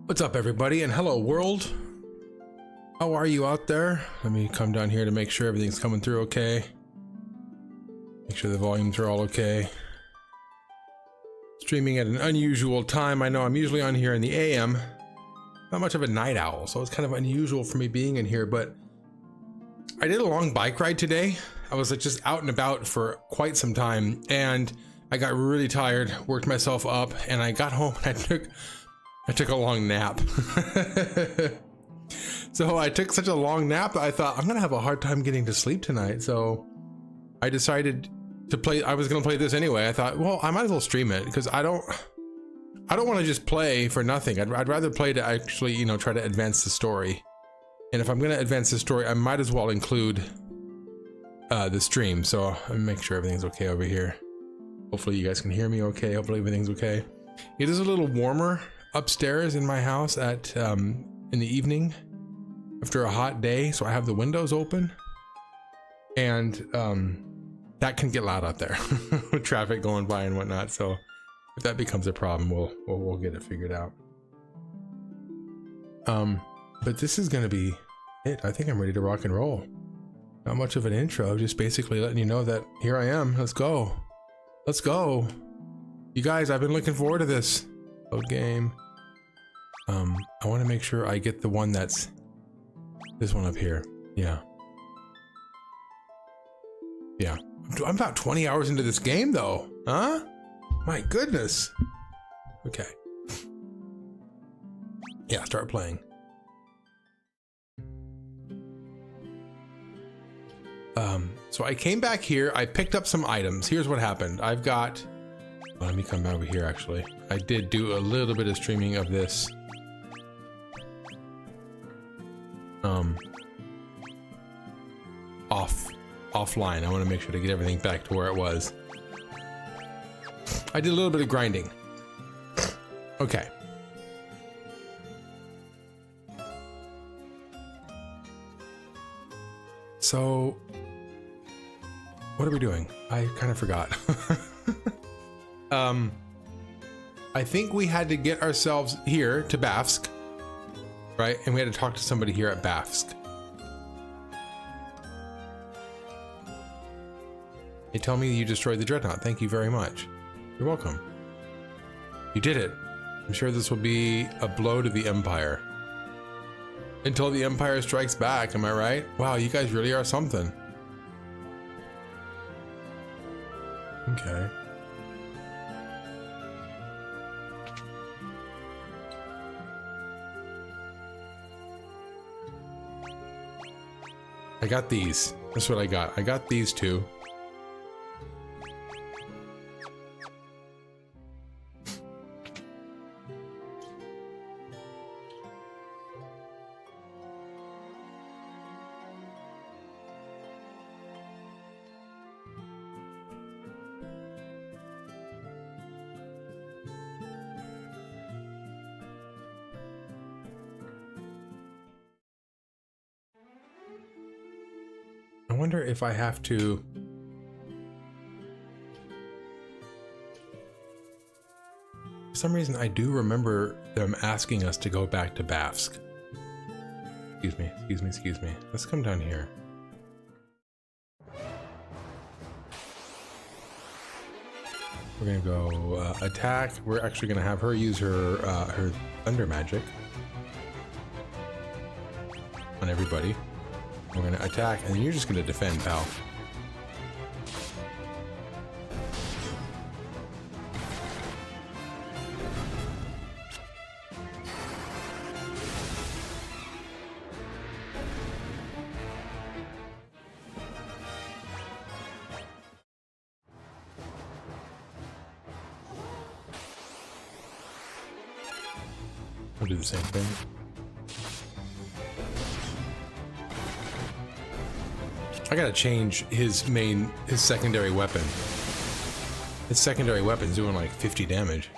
What's up, everybody, and hello world. How are you out there? Let me come down here to make sure everything's coming through okay. Make sure the volumes are all okay. Streaming at an unusual time. I know I'm usually on here in the AM. Not much of a night owl, so it's kind of unusual for me being in here, but I did a long bike ride today. I was like just out and about for quite some time, and I got really tired, worked myself up, and I got home and I took a long nap. So I took such a long nap that I thought I'm gonna have a hard time getting to sleep tonight. So I decided to play. I was gonna play this anyway. I thought, well, I might as well stream it because I don't want to just play for nothing. I'd rather play to actually, you know, try to advance the story. And if I'm gonna advance the story, I might as well include the stream. So let me make sure everything's okay over here. Hopefully you guys can hear me okay. Hopefully everything's okay. It is a little warmer upstairs in my house at in the evening after a hot day, so I have the windows open, and that can get loud out there with traffic going by and whatnot. So if that becomes a problem, we'll get it figured out. But this is gonna be it. I think I'm ready to rock and roll. Not much of an intro, just basically letting you know that here I am. Let's go. Let's go. You guys, I've been looking forward to this. Load game. I want to make sure I get the one that's this one up here. Yeah. Yeah. I'm about 20 hours into this game though. Huh? My goodness. Okay. Yeah, start playing. So I came back here, I picked up some items. Here's what happened. I've got, well, let me come over here actually. I did do a little bit of streaming of this. Offline. I want to make sure to get everything back to where it was. I did a little bit of grinding. Okay. So what are we doing? I kind of forgot. I think we had to get ourselves here to Bafsk, right? And we had to talk to somebody here at Bafsk. They tell me you destroyed the dreadnought. Thank you very much. You're welcome. You did it. I'm sure this will be a blow to the Empire. Until the Empire strikes back, am I right? Wow, you guys really are something. Okay. I got these. That's what I got. I got these two. I wonder if I have to... For some reason, I do remember them asking us to go back to Bafsk. Excuse me, excuse me, excuse me. Let's come down here. We're gonna go attack. We're actually gonna have her use her her thunder magic on everybody. We're gonna attack, and then you're just gonna defend, pal. We'll do the same thing. I gotta change his secondary weapon. His secondary weapon's doing like 50 damage.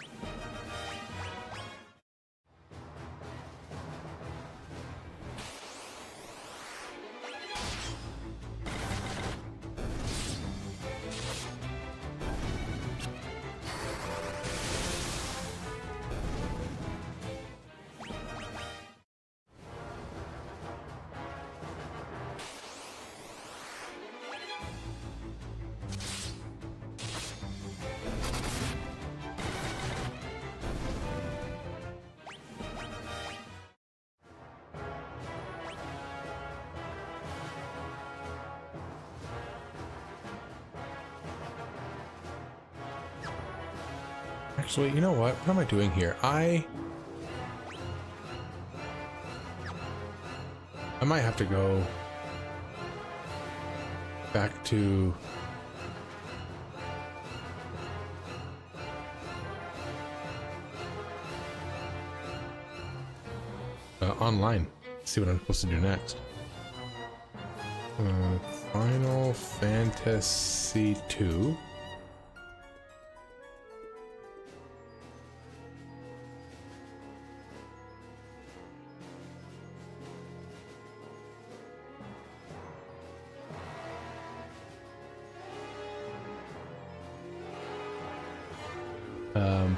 Actually, you know what? What am I doing here? I might have to go back to online. See what I'm supposed to do next. Final Fantasy 2.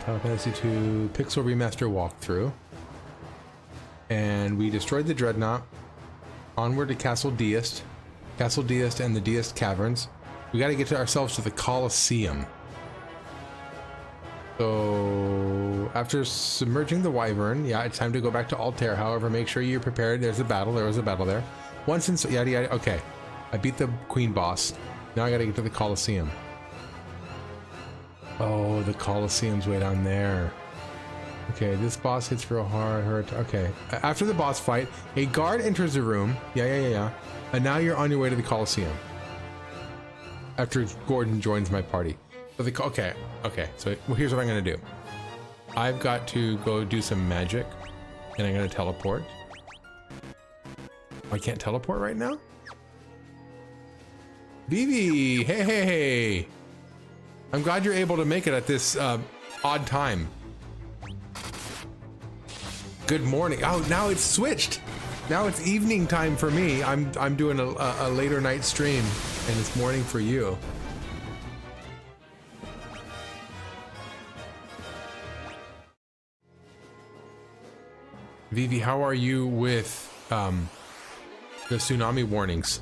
Final Fantasy 2 Pixel Remaster walkthrough. And we destroyed the Dreadnought. Onward to Castle Deist and the Deist Caverns. We got to get ourselves to the Colosseum. So after submerging the Wyvern, yeah, it's time to go back to Altair. However, make sure you're prepared. There's a battle. There was a battle there. Once in, yada yada. Okay, I beat the Queen boss. Now I got to get to the Colosseum. Oh, the Colosseum's way down there. Okay, this boss hits real hard. Okay, after the boss fight, a guard enters the room. Yeah. And now you're on your way to the Colosseum. After Gordon joins my party. So okay. So well, here's what I'm gonna do. I've got to go do some magic, and I'm gonna teleport. I can't teleport right now? Vivi, hey. I'm glad you're able to make it at this odd time. Good morning. Oh, now it's switched. Now it's evening time for me. I'm doing a later night stream, and it's morning for you. Vivi, how are you with the tsunami warnings?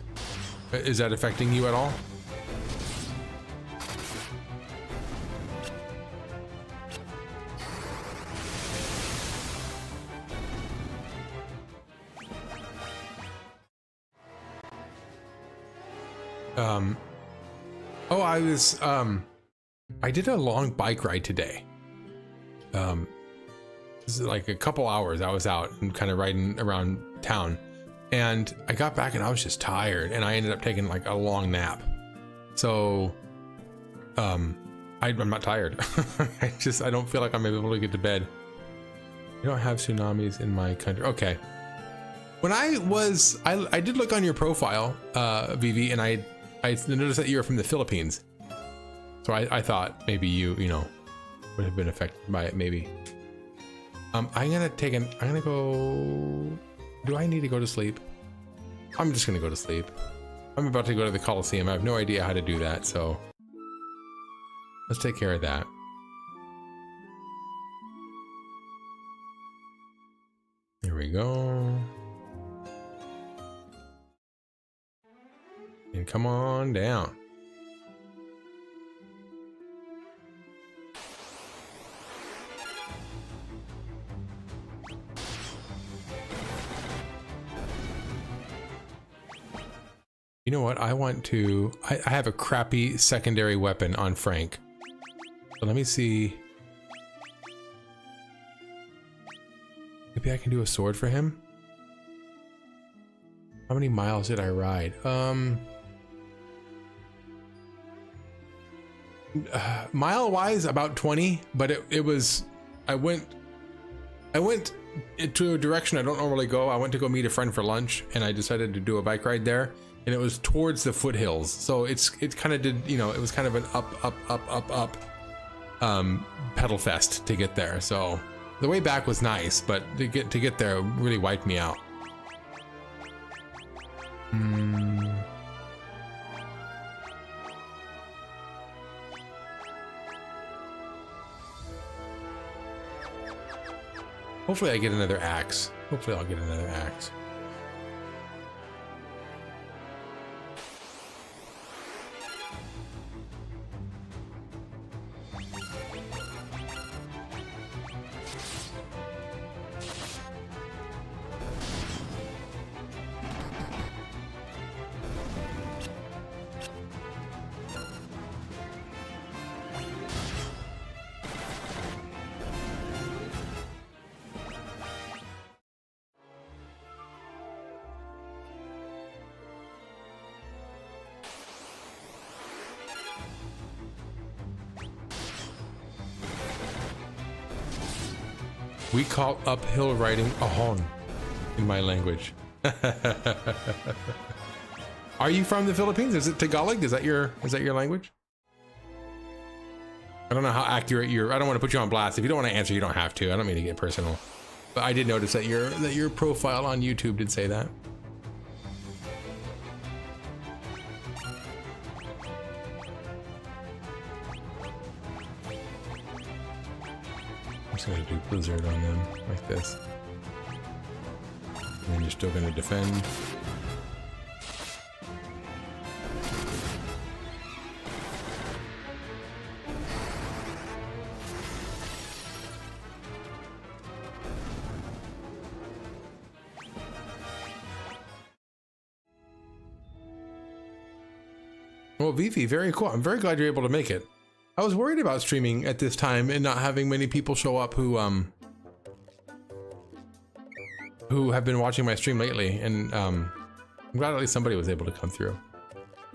Is that affecting you at all? Oh, I did a long bike ride today. This is like a couple hours I was out and kind of riding around town, and I got back and I was just tired, and I ended up taking like a long nap. So, I'm not tired. I don't feel like I'm able to get to bed. You don't have tsunamis in my country. Okay. When I did look on your profile, Vivi, and I noticed that you were from the Philippines. So I thought maybe you would have been affected by it, maybe. I'm gonna go. Do I need to go to sleep? I'm just gonna go to sleep. I'm about to go to the Colosseum. I have no idea how to do that, so let's take care of that. Here we go. And come on down. You know what? I have a crappy secondary weapon on Frank. So let me see. Maybe I can do a sword for him? How many miles did I ride? Mile wise, about 20, but it was, I went into a direction I don't normally go. I went to go meet a friend for lunch, and I decided to do a bike ride there, and it was towards the foothills. So it kind of did, it was kind of an up pedal fest to get there. So the way back was nice, but to get there really wiped me out. Hopefully I get another axe. Hopefully I'll get another axe. We call uphill riding ahon in my language. Are you from the Philippines? Is it Tagalog? Is that your language? I don't know how accurate I don't want to put you on blast. If you don't want to answer, you don't have to. I don't mean to get personal. But I did notice that your profile on YouTube did say that. I'm just gonna do Blizzard on them like this. And then you're still gonna defend. Well, Vivi, very cool. I'm very glad you're able to make it. I was worried about streaming at this time and not having many people show up who have been watching my stream lately, and I'm glad at least somebody was able to come through.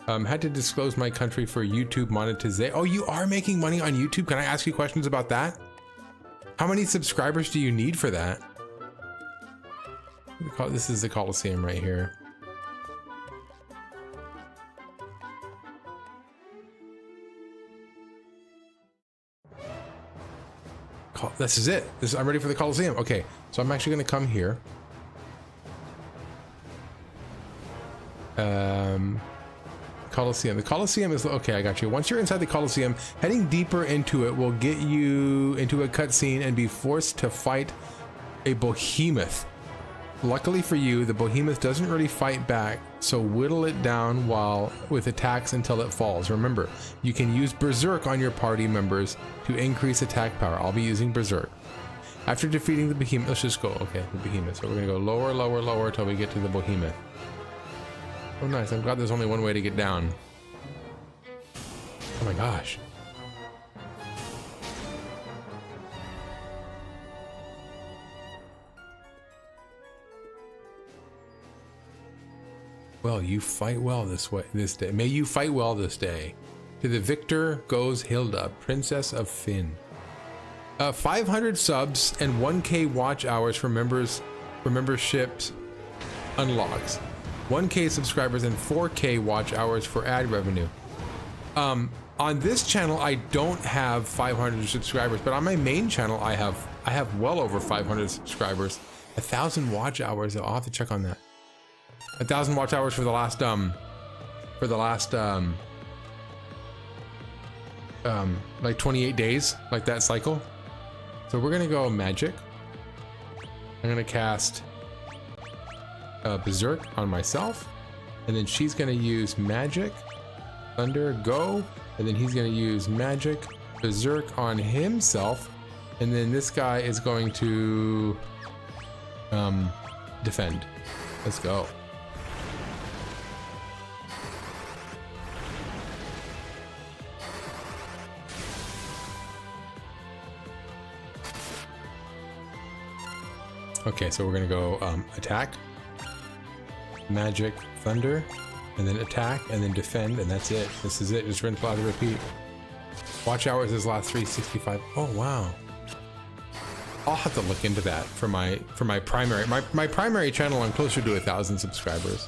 Had to disclose my country for YouTube monetization. Oh, you are making money on YouTube? Can I ask you questions about that? How many subscribers do you need for that? This is the Colosseum right here. This is it. I'm ready for the Colosseum. Okay, so I'm actually going to come here. Colosseum. The Colosseum is okay. I got you. Once you're inside the Colosseum, heading deeper into it will get you into a cutscene and be forced to fight a behemoth. Luckily for you, the behemoth doesn't really fight back, so whittle it down with attacks until it falls. Remember, you can use Berserk on your party members to increase attack power. I'll be using Berserk. After defeating the behemoth, let's just go, okay, the behemoth. So we're gonna go lower, lower, lower until we get to the behemoth. Oh nice, I'm glad there's only one way to get down. Oh my gosh. Well, you fight well this day. May you fight well this day. To the victor goes Hilda, Princess of Fynn. 500 subs and 1K watch hours for memberships unlocks. 1K subscribers and 4K watch hours for ad revenue. On this channel, I don't have 500 subscribers, but on my main channel, I have well over 500 subscribers. 1,000 watch hours. I'll have to check on that. 1,000 watch hours for the last like 28 days, like that cycle. So we're gonna go magic. I'm gonna cast Berserk on myself, and then she's gonna use magic, thunder, go, and then he's gonna use magic, Berserk on himself, and then this guy is going to defend. Let's go. Okay, so we're gonna go attack, magic, thunder, and then attack, and then defend, and that's it. This is it. Just rinse, lather, repeat. Watch hours is last 365. Oh wow. I'll have to look into that for my primary my primary channel. I'm closer to 1,000 subscribers.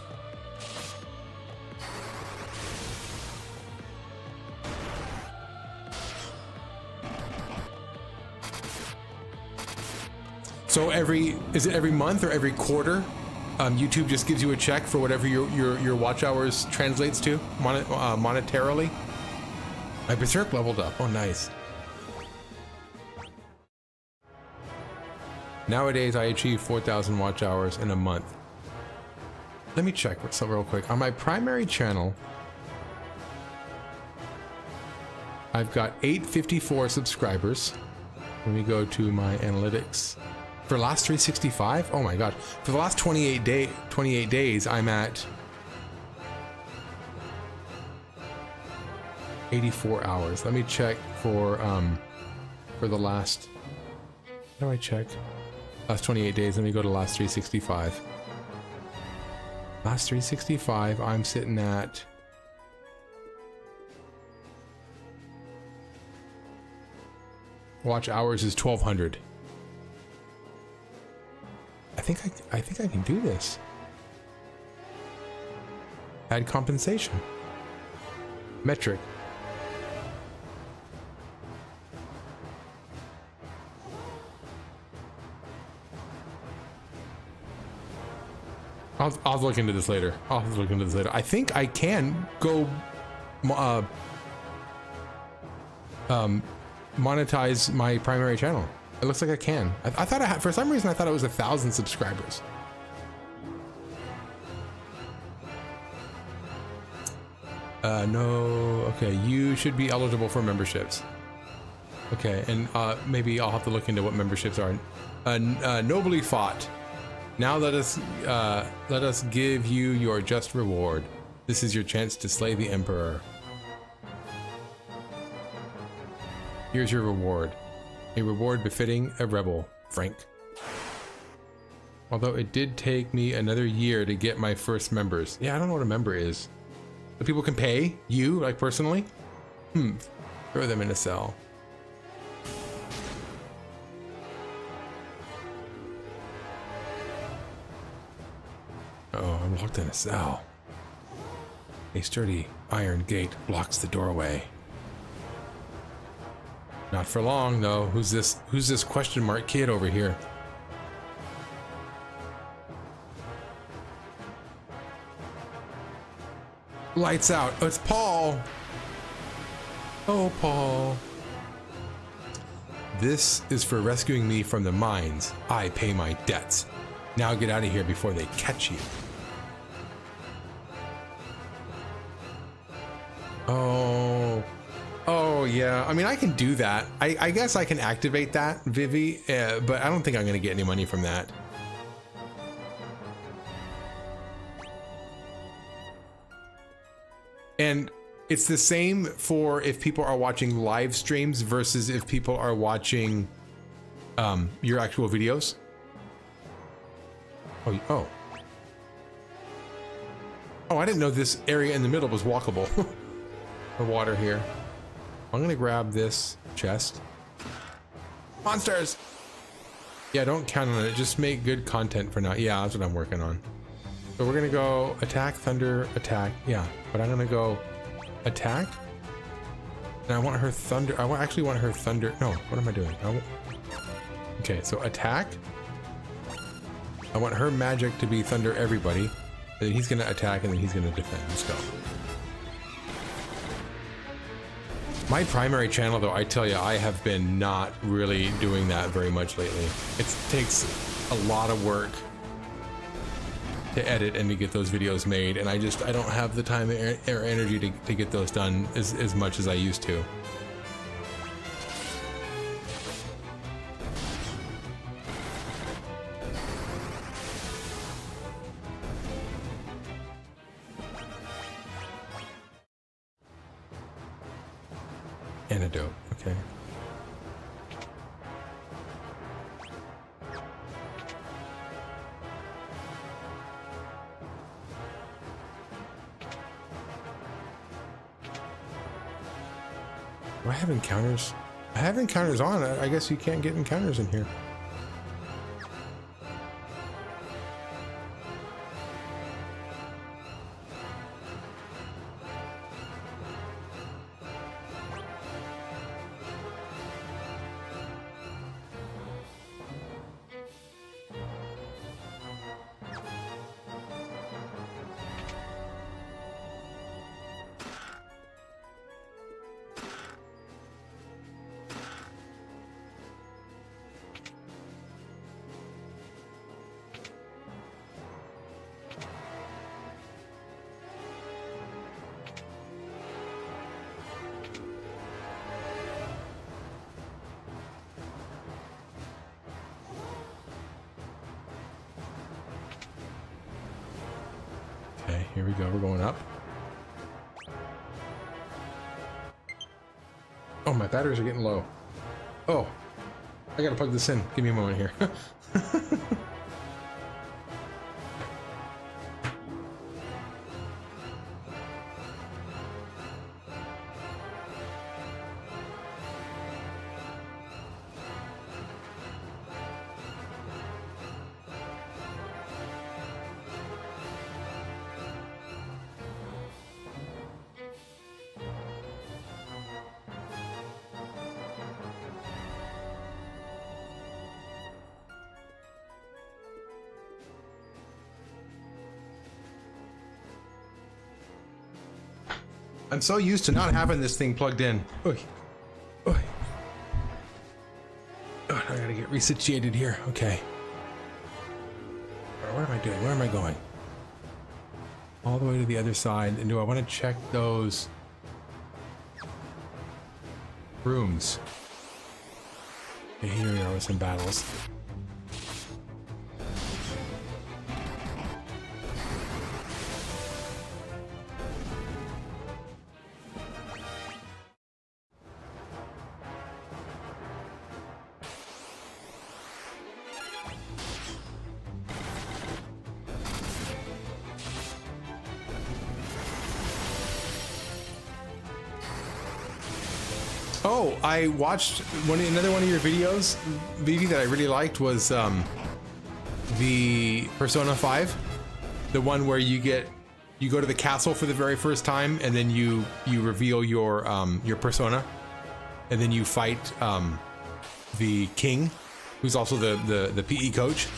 So is it every month or every quarter? YouTube just gives you a check for whatever your watch hours translates to monetarily. My Berserk leveled up. Oh, nice. Nowadays, I achieve 4,000 watch hours in a month. Let me check something real quick. On my primary channel, I've got 854 subscribers. Let me go to my analytics. For last 365, oh my god. For the last 28 days, I'm at 84 hours. Let me check for the last, how do I check? Last 28 days, let me go to last 365. Last 365, I'm sitting at watch hours is 1,200. I think I can do this. Add compensation. Metric. I'll look into this later. I think I can go monetize my primary channel. It looks like I can. I thought I had, for some reason I thought it was 1,000 subscribers. No. Okay, you should be eligible for memberships. Okay, and maybe I'll have to look into what memberships are. Nobly fought. Now let us give you your just reward. This is your chance to slay the Emperor. Here's your reward. A reward befitting a rebel, Frank. Although it did take me another year to get my first members. Yeah, I don't know what a member is. The people can pay you, like personally? Throw them in a cell. Oh, I'm locked in a cell. A sturdy iron gate blocks the doorway. Not for long, though. Who's this question mark kid over here? Lights out. Oh, it's Paul. Oh, Paul. This is for rescuing me from the mines. I pay my debts. Now get out of here before they catch you. Oh yeah. I mean, I can do that. I guess I can activate that, Vivi, but I don't think I'm going to get any money from that. And it's the same for if people are watching live streams versus if people are watching your actual videos. Oh, I didn't know this area in the middle was walkable. The water here. I'm gonna grab this chest. Monsters! Yeah, don't count on it. Just make good content for now. Yeah, that's what I'm working on. So we're gonna go attack, thunder, attack. Yeah, but I'm gonna go attack. And I want her thunder. I actually want her thunder. No, what am I doing? Okay, so attack. I want her magic to be thunder everybody. Then he's gonna attack and then he's gonna defend. Let's go. My primary channel, though, I tell you, I have been not really doing that very much lately. It takes a lot of work to edit and to get those videos made, and I don't have the time or energy to get those done as much as I used to. Antidote, okay. Do I have encounters? I have encounters on. I guess you can't get encounters in here. Okay, here we go. We're going up. Oh, my batteries are getting low. Oh, I gotta plug this in. Give me a moment here. I'm so used to not having this thing plugged in. Oy. Oy. Oh, I gotta get resituated here. Okay. What am I doing? Where am I going? All the way to the other side. And do I want to check those rooms? Okay, here we are with some battles. Oh, I watched another one of your videos, Vivi, that I really liked was the Persona 5, the one where you go to the castle for the very first time, and then you reveal your persona, and then you fight the king, who's also the PE coach.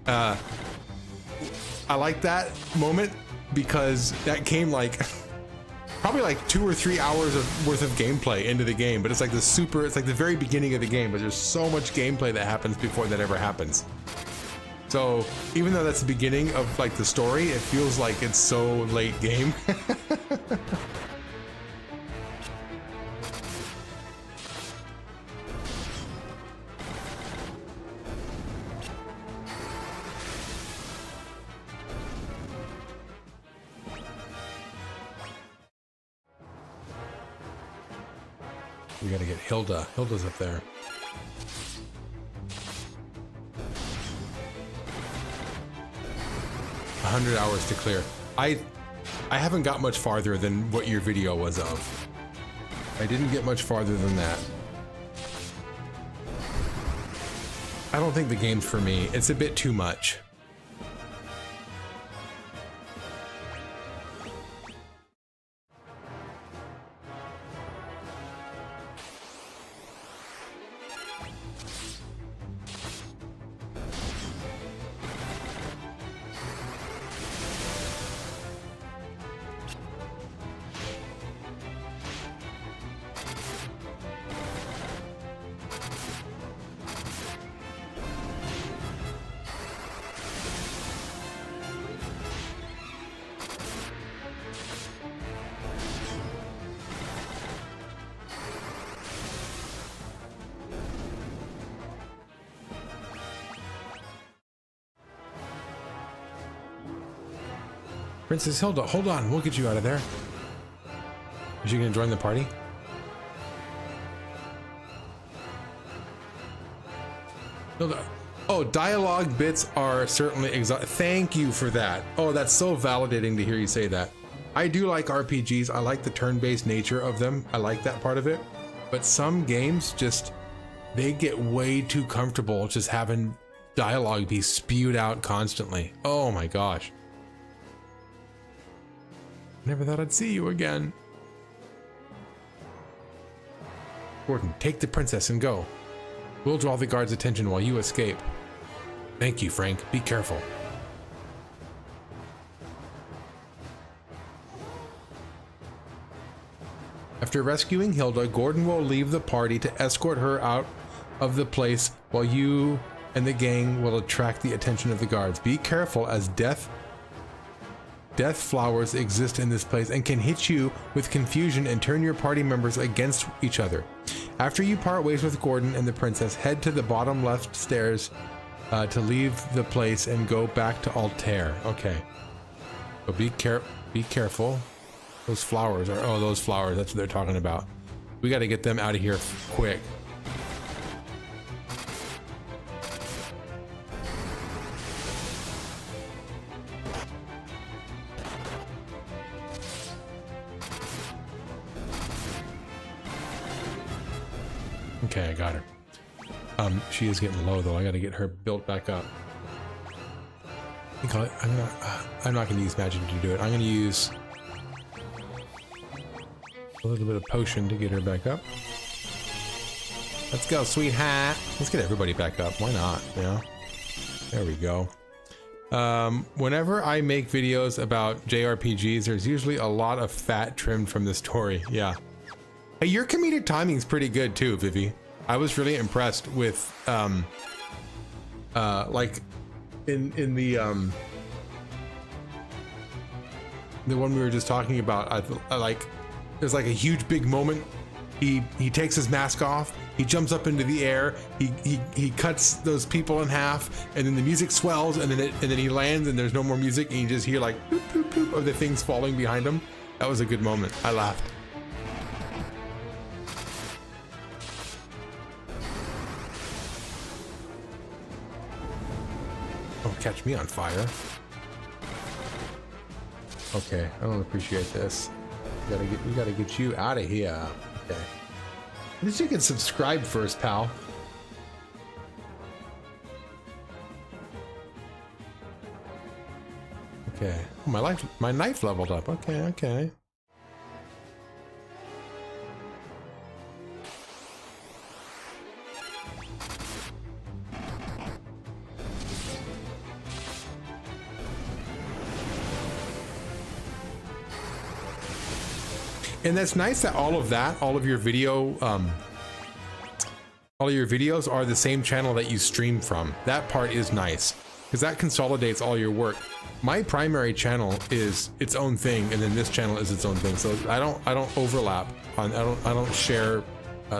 I like that moment because that came like probably like 2 or 3 hours worth of gameplay into the game, but it's like it's like the very beginning of the game, but there's so much gameplay that happens before that ever happens. So even though that's the beginning of like the story, it feels like it's so late game. We gotta get Hilda. Hilda's up there. $100 hours to clear. I haven't got much farther than what your video was of. I didn't get much farther than that. I don't think the game's for me. It's a bit too much. Princess Hilda, hold on, we'll get you out of there. Is she gonna join the party? Hilda. Oh, dialogue bits are certainly thank you for that. Oh, that's so validating to hear you say that. I do like RPGs. I like the turn-based nature of them. I like that part of it. But some games just, they get way too comfortable just having dialogue be spewed out constantly. Oh my gosh. Never thought I'd see you again. Gordon, take the princess and go. We'll draw the guard's attention while you escape. Thank you, Frank. Be careful. After rescuing Hilda, Gordon will leave the party to escort her out of the place while you and the gang will attract the attention of the guards. Be careful, as death flowers exist in this place and can hit you with confusion and turn your party members against each other. After you part ways with Gordon and the princess, head to the bottom left stairs to leave the place and go back to Altair. Okay. So be careful. Those flowers are, oh, those flowers, that's what they're talking about. We got to get them out of here quick. Okay, I got her. She is getting low though. I got to get her built back up. I think I'm not going to use magic to do it. I'm going to use a little bit of potion to get her back up. Let's go, sweetheart. Let's get everybody back up. Why not? Yeah. There we go. Whenever I make videos about JRPGs, there's usually a lot of fat trimmed from the story. Yeah. Hey, your comedic timing is pretty good too, Vivi. I was really impressed with, like, in the one we were just talking about. I like, there's like a huge big moment. He takes his mask off. He jumps up into the air. He cuts those people in half, and then the music swells, and then he lands, and there's no more music, and you just hear like boop, boop, boop of the things falling behind him. That was a good moment. I laughed. Oh, catch me on fire. Okay, I don't appreciate this. We gotta get you out of here. Okay. At least you can subscribe first, pal. Okay. Oh, my knife leveled up. Okay, okay. And that's nice that all of your video, all of your videos are the same channel that you stream from. That part is nice because that consolidates all your work. My primary channel is its own thing, and then this channel is its own thing. So I don't overlap on. I don't share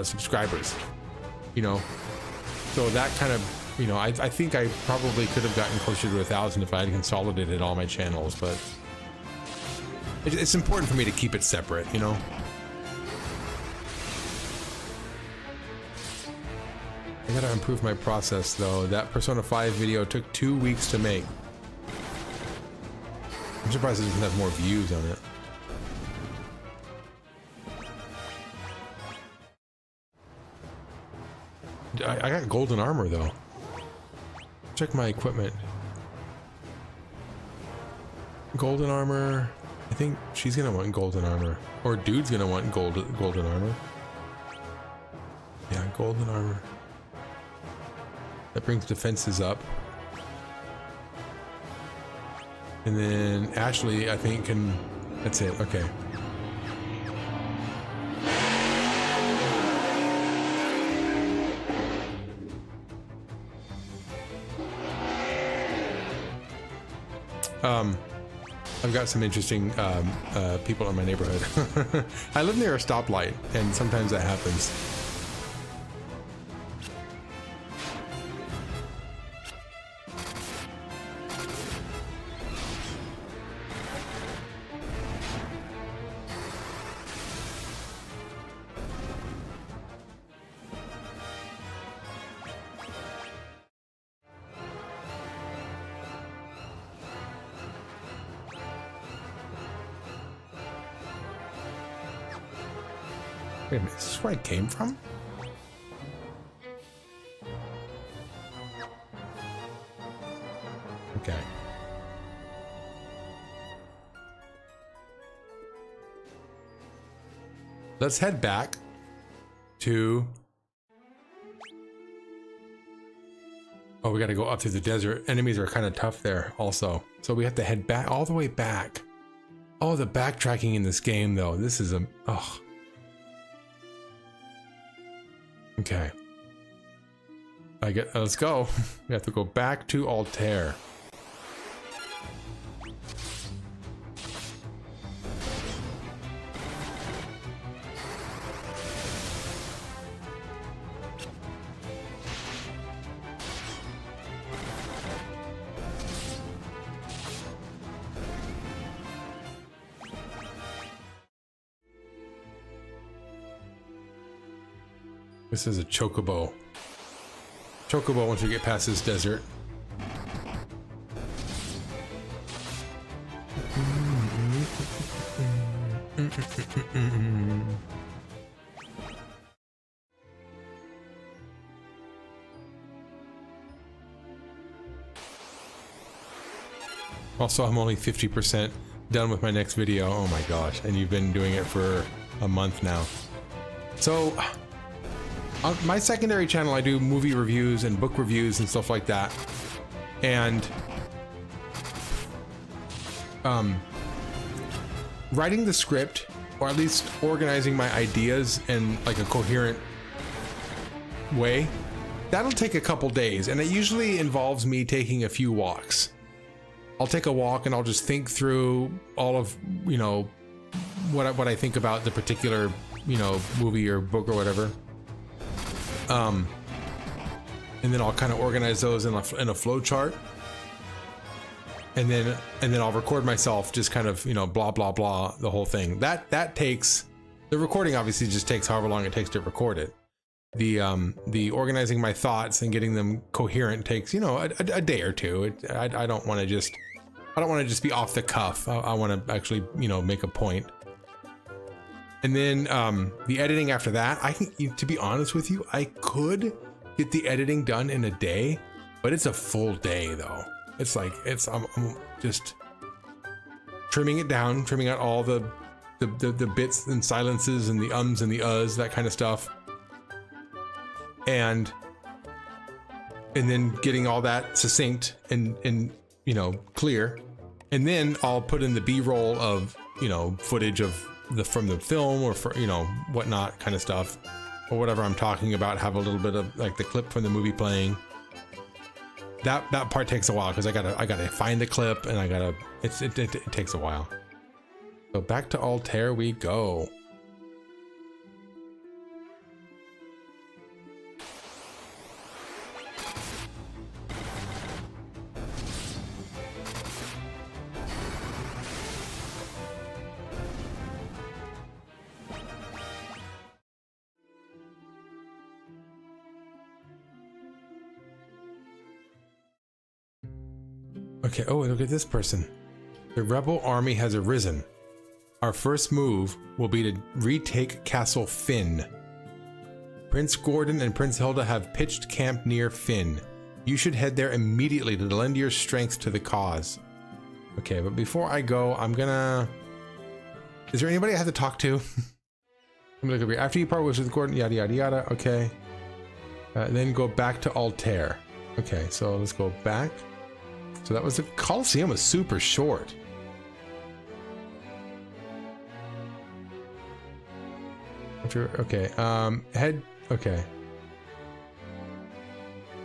subscribers. You know, so that kind of, you know, I think I probably could have gotten closer to 1,000 if I had consolidated all my channels, but. It's important for me to keep it separate, you know? I gotta improve my process, though. That Persona 5 video took 2 weeks to make. I'm surprised it doesn't have more views on it. I got golden armor, though. Check my equipment. Golden armor... I think she's gonna want golden armor, or dude's gonna want golden armor. Yeah, golden armor. That brings defenses up. And then Ashley, I think, can... That's it, okay. I've got some interesting people in my neighborhood. I live near a stoplight, and sometimes that happens. Wait a minute, is this where I came from? Okay. Let's head back to... Oh, we gotta go up through the desert. Enemies are kind of tough there also. So we have to head back, all the way back. Oh, the backtracking in this game, though. This is a... Oh. Okay. Let's go. We have to go back to Altair. This is a chocobo. Chocobo once we get past this desert. Also, I'm only 50% done with my next video. Oh my gosh, and you've been doing it for a month now. So, on my secondary channel, I do movie reviews and book reviews and stuff like that. And writing the script, or at least organizing my ideas in like a coherent way, that'll take a couple days, and it usually involves me taking a few walks. I'll take a walk and I'll just think through all of, you know, what I think about the particular, you know, movie or book or whatever. And then I'll kind of organize those in a flow chart. And then I'll record myself just kind of, you know, blah blah blah, the whole thing. That takes, the recording obviously just takes however long it takes to record it. The organizing my thoughts and getting them coherent takes, you know, a day or two. I don't want to just be off the cuff. I want to actually, you know, make a point. And then the editing after that, to be honest with you, I could get the editing done in a day, but it's a full day though. It's like, I'm just trimming it down, trimming out all the bits and silences and the ums and the uhs, that kind of stuff. And then getting all that succinct and you know, clear. And then I'll put in the B-roll of, you know, footage of from the film or for, you know, whatnot kind of stuff, or whatever I'm talking about, have a little bit of like the clip from the movie playing. That part takes a while because I gotta find the clip, and it takes a while. So back to Altair we go. Okay, oh, look at this person. The rebel army has arisen. Our first move will be to retake Castle Fynn. Prince Gordon and Prince Hilda have pitched camp near Fynn. You should head there immediately to lend your strength to the cause. Okay, but before I go, I'm gonna... Is there anybody I have to talk to? Let me look over here. After you part ways with Gordon, yada yada yada, okay. Then go back to Altair. Okay, so let's go back. So that was the Colosseum was super short. Okay, okay.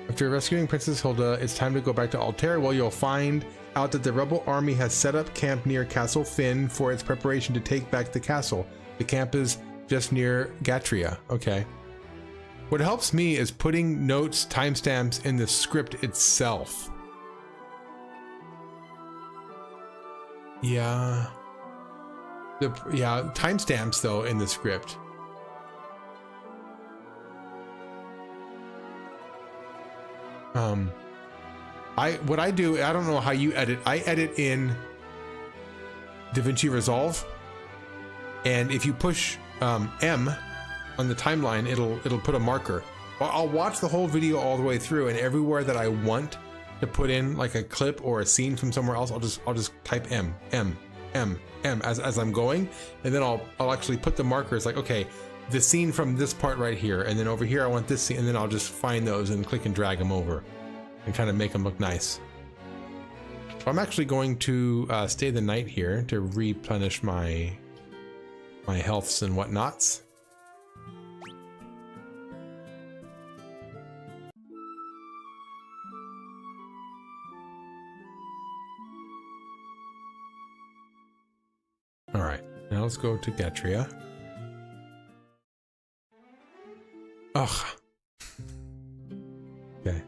After rescuing Princess Hilda, it's time to go back to Altair. Well, you'll find out that the rebel army has set up camp near Castle Fynn for its preparation to take back the castle. The camp is just near Gatria. Okay. What helps me is putting notes, timestamps in the script itself. Yeah. Timestamps though in the script. What I do, I don't know how you edit. I edit in DaVinci Resolve, and if you push M on the timeline, it'll put a marker. I'll watch the whole video all the way through, and everywhere that I want to put in like a clip or a scene from somewhere else, I'll just type M as I'm going, and then I'll actually put the markers like, okay, the scene from this part right here, and then over here I want this scene, and then I'll just find those and click and drag them over and kind of make them look nice. So I'm actually going to stay the night here to replenish my healths and whatnots. All right, now let's go to Gatria. Ugh. Okay.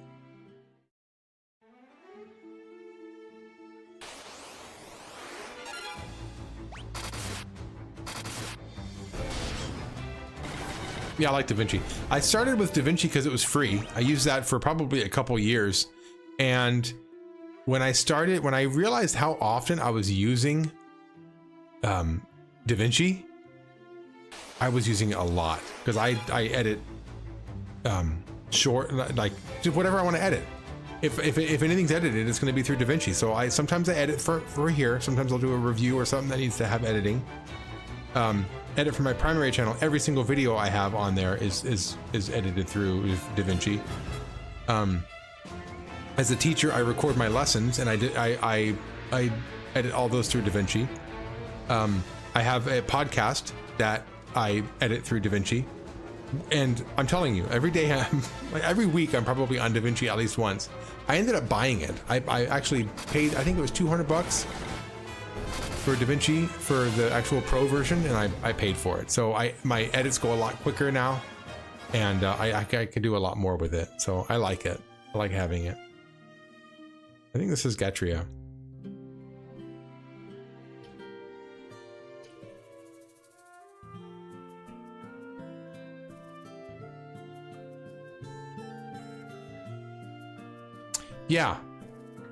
Yeah, I like DaVinci. I started with DaVinci because it was free. I used that for probably a couple years. And when I realized how often I was using DaVinci, I was using it a lot because I edit short, like just whatever I want to edit. If anything's edited, it's going to be through DaVinci. So sometimes I edit for here. Sometimes I'll do a review or something that needs to have editing. Edit for my primary channel. Every single video I have on there is edited through DaVinci. As a teacher, I record my lessons, and I edit all those through DaVinci. I have a podcast that I edit through DaVinci. And I'm telling you, every day, like every week, I'm probably on DaVinci at least once. I ended up buying it. I actually paid, I think it was $200 for DaVinci for the actual pro version, and I paid for it. So my edits go a lot quicker now, and I can do a lot more with it. So I like it. I like having it. I think this is Gatria. Yeah,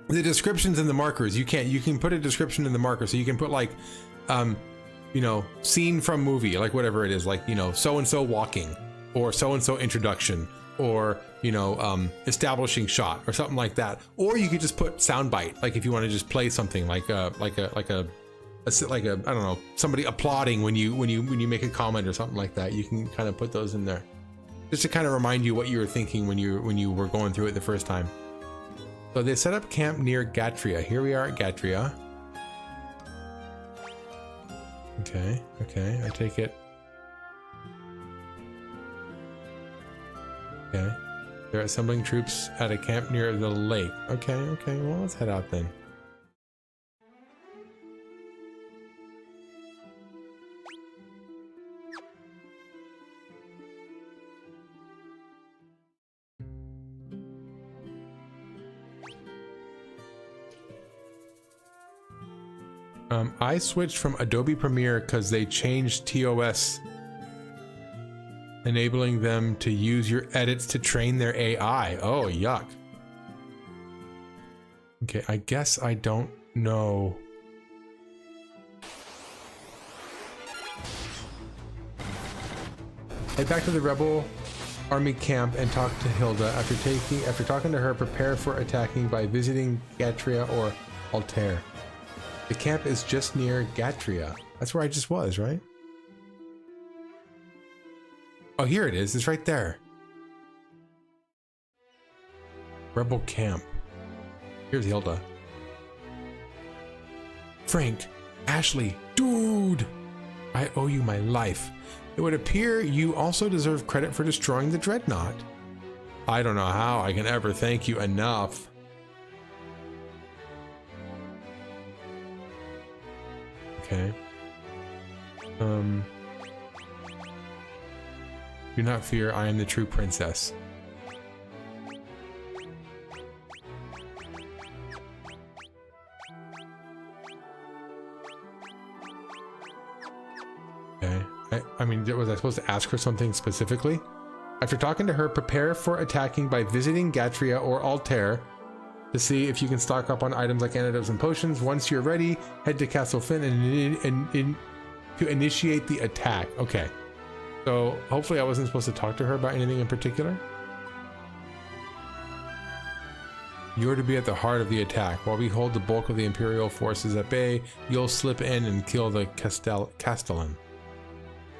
the descriptions and the markers, you can put a description in the marker, so you can put like you know, scene from movie, like whatever it is, like, you know, so and so walking, or so and so introduction, or, you know, establishing shot, or something like that. Or you could just put soundbite, like if you want to just play something like a I don't know, somebody applauding when you make a comment or something like that. You can kind of put those in there just to kind of remind you what you were thinking when you were going through it the first time. So they set up camp near Gatria. Here we are at Gatria. Okay, I take it. Okay, they're assembling troops at a camp near the lake. Okay, well, let's head out then. I switched from Adobe Premiere because they changed TOS, enabling them to use your edits to train their AI. Oh, yuck. Okay, I guess I don't know. Head back to the Rebel Army camp and talk to Hilda. After talking to her, prepare for attacking by visiting Gatria or Altair. The camp is just near Gatria. That's where I just was, right? Oh, here it is. It's right there. Rebel camp. Here's Hilda. Frank, Ashley, dude! I owe you my life. It would appear you also deserve credit for destroying the Dreadnought. I don't know how I can ever thank you enough. Okay. Do not fear, I am the true princess. Okay. I mean, was I supposed to ask her something specifically? After talking to her, prepare for attacking by visiting Gatria or Altair to see if you can stock up on items like antidotes and potions. Once you're ready, head to Castle Fynn and to initiate the attack. Okay. So hopefully I wasn't supposed to talk to her about anything in particular. You're to be at the heart of the attack. While we hold the bulk of the Imperial forces at bay, you'll slip in and kill the Castellan.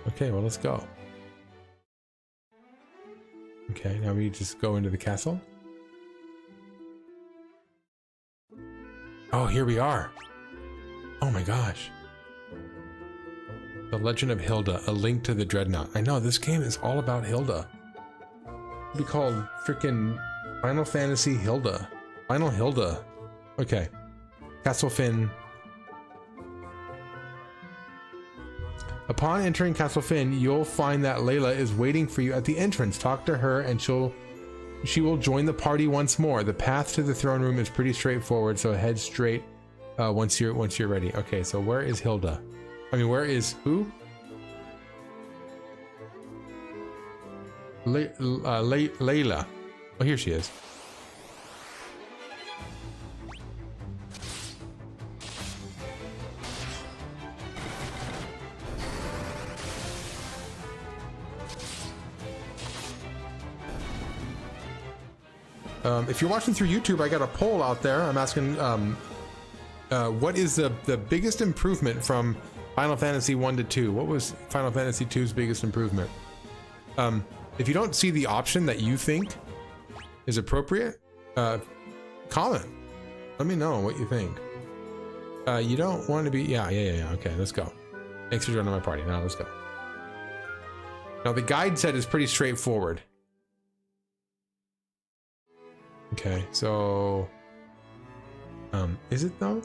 Okay, well, let's go. Okay, now we just go into the castle. Oh, here we are. Oh my gosh. The Legend of Hilda, A Link to the Dreadnought. I know, this game is all about Hilda. It'd be called freaking Final Fantasy Hilda. Final Hilda. Okay. Castle Fynn. Upon entering Castle Fynn, you'll find that Layla is waiting for you at the entrance. Talk to her and she will join the party once more. The path to the throne room is pretty straightforward, so head straight once you're ready. Okay, so where is Hilda? I mean, where is who? Layla. Oh, here she is. If you're watching through YouTube, I got a poll out there. I'm asking, what is the biggest improvement from Final Fantasy 1 to 2? What was Final Fantasy 2's biggest improvement? If you don't see the option that you think is appropriate, comment. Let me know what you think. You don't want to be... Yeah. Okay, let's go. Thanks for joining my party. Now let's go. Now the guide set is pretty straightforward. Okay, so... is it though?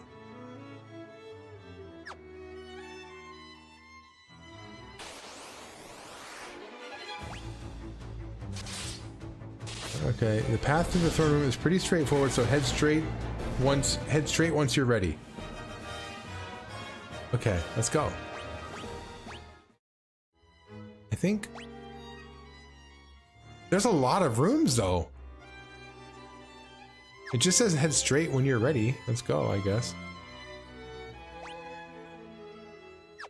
Okay, the path to the throne room is pretty straightforward, so head straight once you're ready. Okay, let's go. I think there's a lot of rooms though. It just says head straight when you're ready. Let's go, I guess.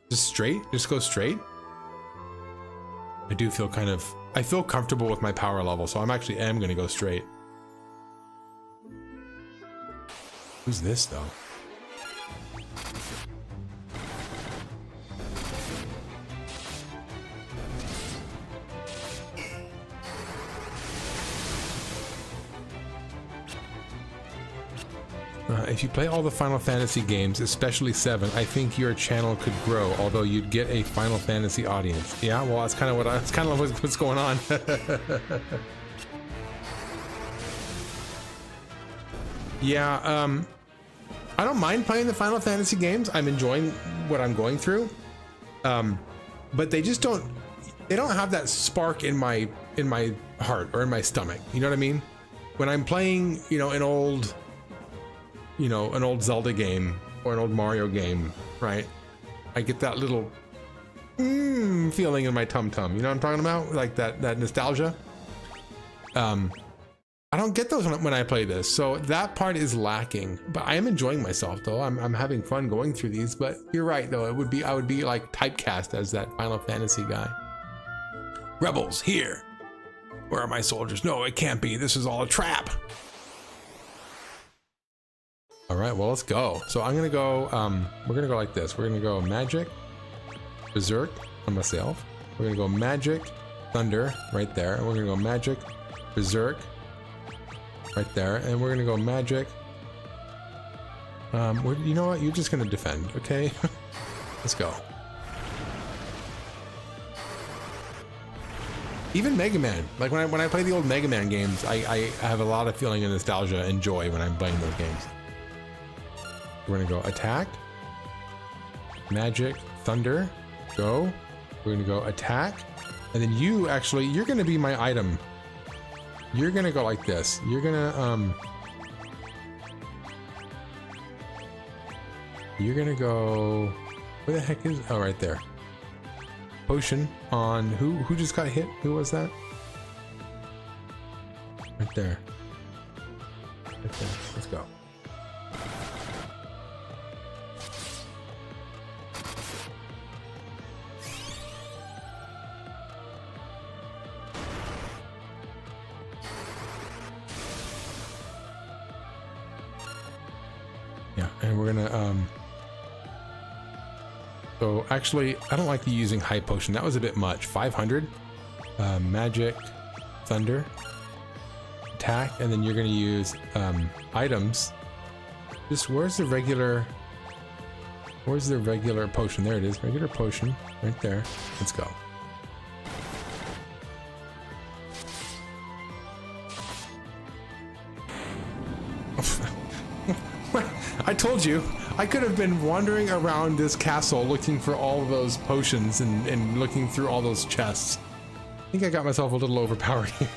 Just straight? Just go straight? I do feel I feel comfortable with my power level, so I'm actually gonna go straight. Who's this though? If you play all the Final Fantasy games, especially 7, I think your channel could grow, although you'd get a Final Fantasy audience. Yeah, well, that's kind of what's going on. Yeah, I don't mind playing the Final Fantasy games. I'm enjoying what I'm going through. But they just don't have that spark in my heart or in my stomach. You know what I mean? When I'm playing, an old Zelda game or an old Mario game, right? I get that little feeling in my tum-tum. You know what I'm talking about? Like that nostalgia. I don't get those when I play this, so that part is lacking. But I am enjoying myself though. I'm having fun going through these. But you're right though. I would be like typecast as that Final Fantasy guy. Rebels here. Where are my soldiers? No, it can't be. This is all a trap. All right, well, let's go. So I'm gonna go, we're gonna go like this. We're gonna go magic, berserk on myself. We're gonna go magic, thunder right there. And we're gonna go magic, berserk right there. And we're gonna go magic. You know what? You're just gonna defend, okay? Let's go. Even Mega Man, like when I play the old Mega Man games, I have a lot of feeling of nostalgia and joy when I'm playing those games. We're gonna go attack, magic, thunder, go. We're gonna go attack, and then you're gonna be my item. You're gonna go like this. You're gonna go. Where the heck is? Oh, right there. Potion on who just got hit? Who was that? Right there. Right there. Let's go. Yeah, and we're gonna so actually I don't like using high potion. That was a bit much. 500 magic, thunder, attack, and then you're gonna use items. Just where's the regular potion? There it is, regular potion right there. Let's go. I told you, I could have been wandering around this castle looking for all of those potions and looking through all those chests. I think I got myself a little overpowered here.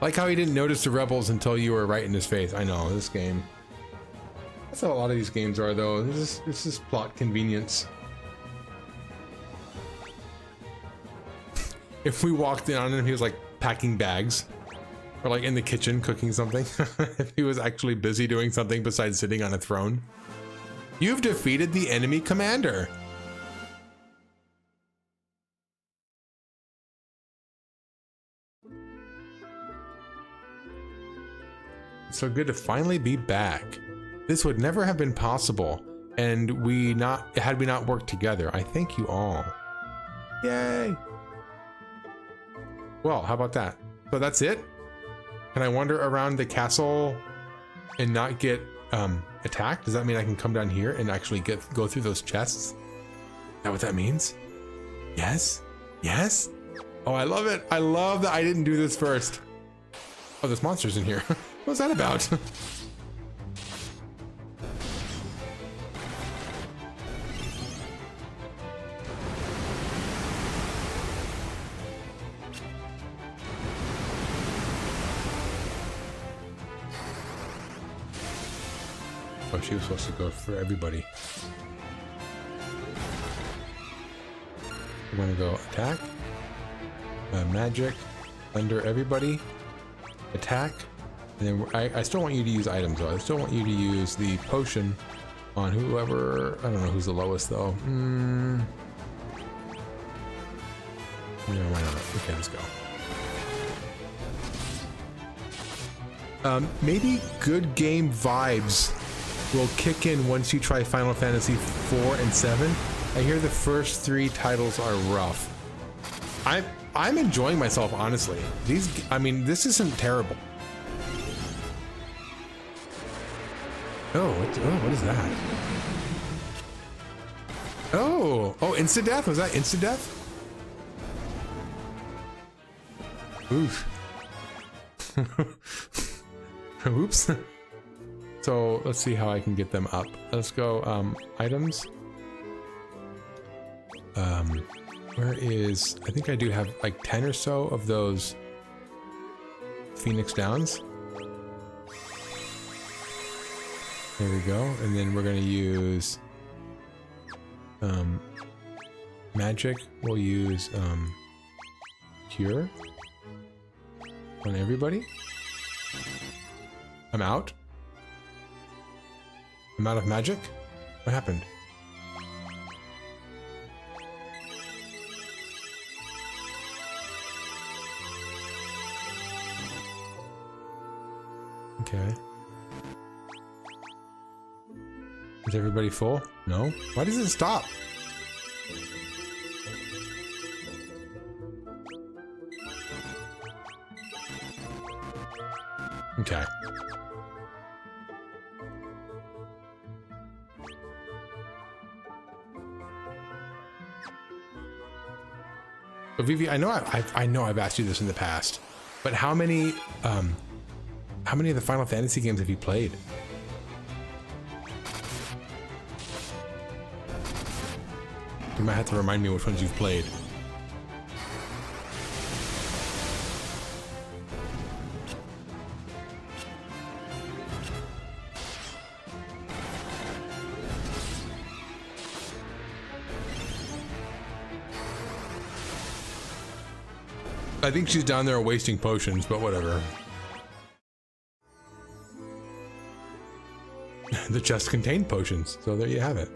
Like how he didn't notice the rebels until you were right in his face. I know, this game. That's how a lot of these games are though. This is plot convenience. If we walked in on him, he was like packing bags. Or like in the kitchen cooking something. If he was actually busy doing something besides sitting on a throne. You've defeated the enemy commander. It's so good to finally be back. This would never have been possible and had we not worked together. I thank you all. Yay! Well, how about that? So that's it? Can I wander around the castle and not get attacked? Does that mean I can come down here and actually go through those chests? Is that what that means? Yes? Yes? Oh, I love it. I love that I didn't do this first. Oh, there's monsters in here. What's that about? Oh, she was supposed to go for everybody. We're gonna go attack, magic, thunder everybody, attack, and then I still want you to use items though. I still want you to use the potion on whoever, I don't know who's the lowest though. Yeah, why not? Okay, let's go. Maybe good game vibes will kick in once you try Final Fantasy 4 and 7. I hear the first 3 titles are rough. I'm enjoying myself, honestly. I mean, this isn't terrible. Oh, what is that? Oh, insta-death? Was that insta-death? Oof. Oops. So let's see how I can get them up. Let's go items. Where is, I think I do have like 10 or so of those Phoenix Downs. There we go. And then we're gonna use magic. We'll use cure on everybody. I'm out. I'm out of magic? What happened? Okay. Is everybody full? No? Why does it stop? Okay. But Vivi, I know I've asked you this in the past, but how many of the Final Fantasy games have you played? You might have to remind me which ones you've played. I think she's down there wasting potions, but whatever. The chest contained potions, so there you have it.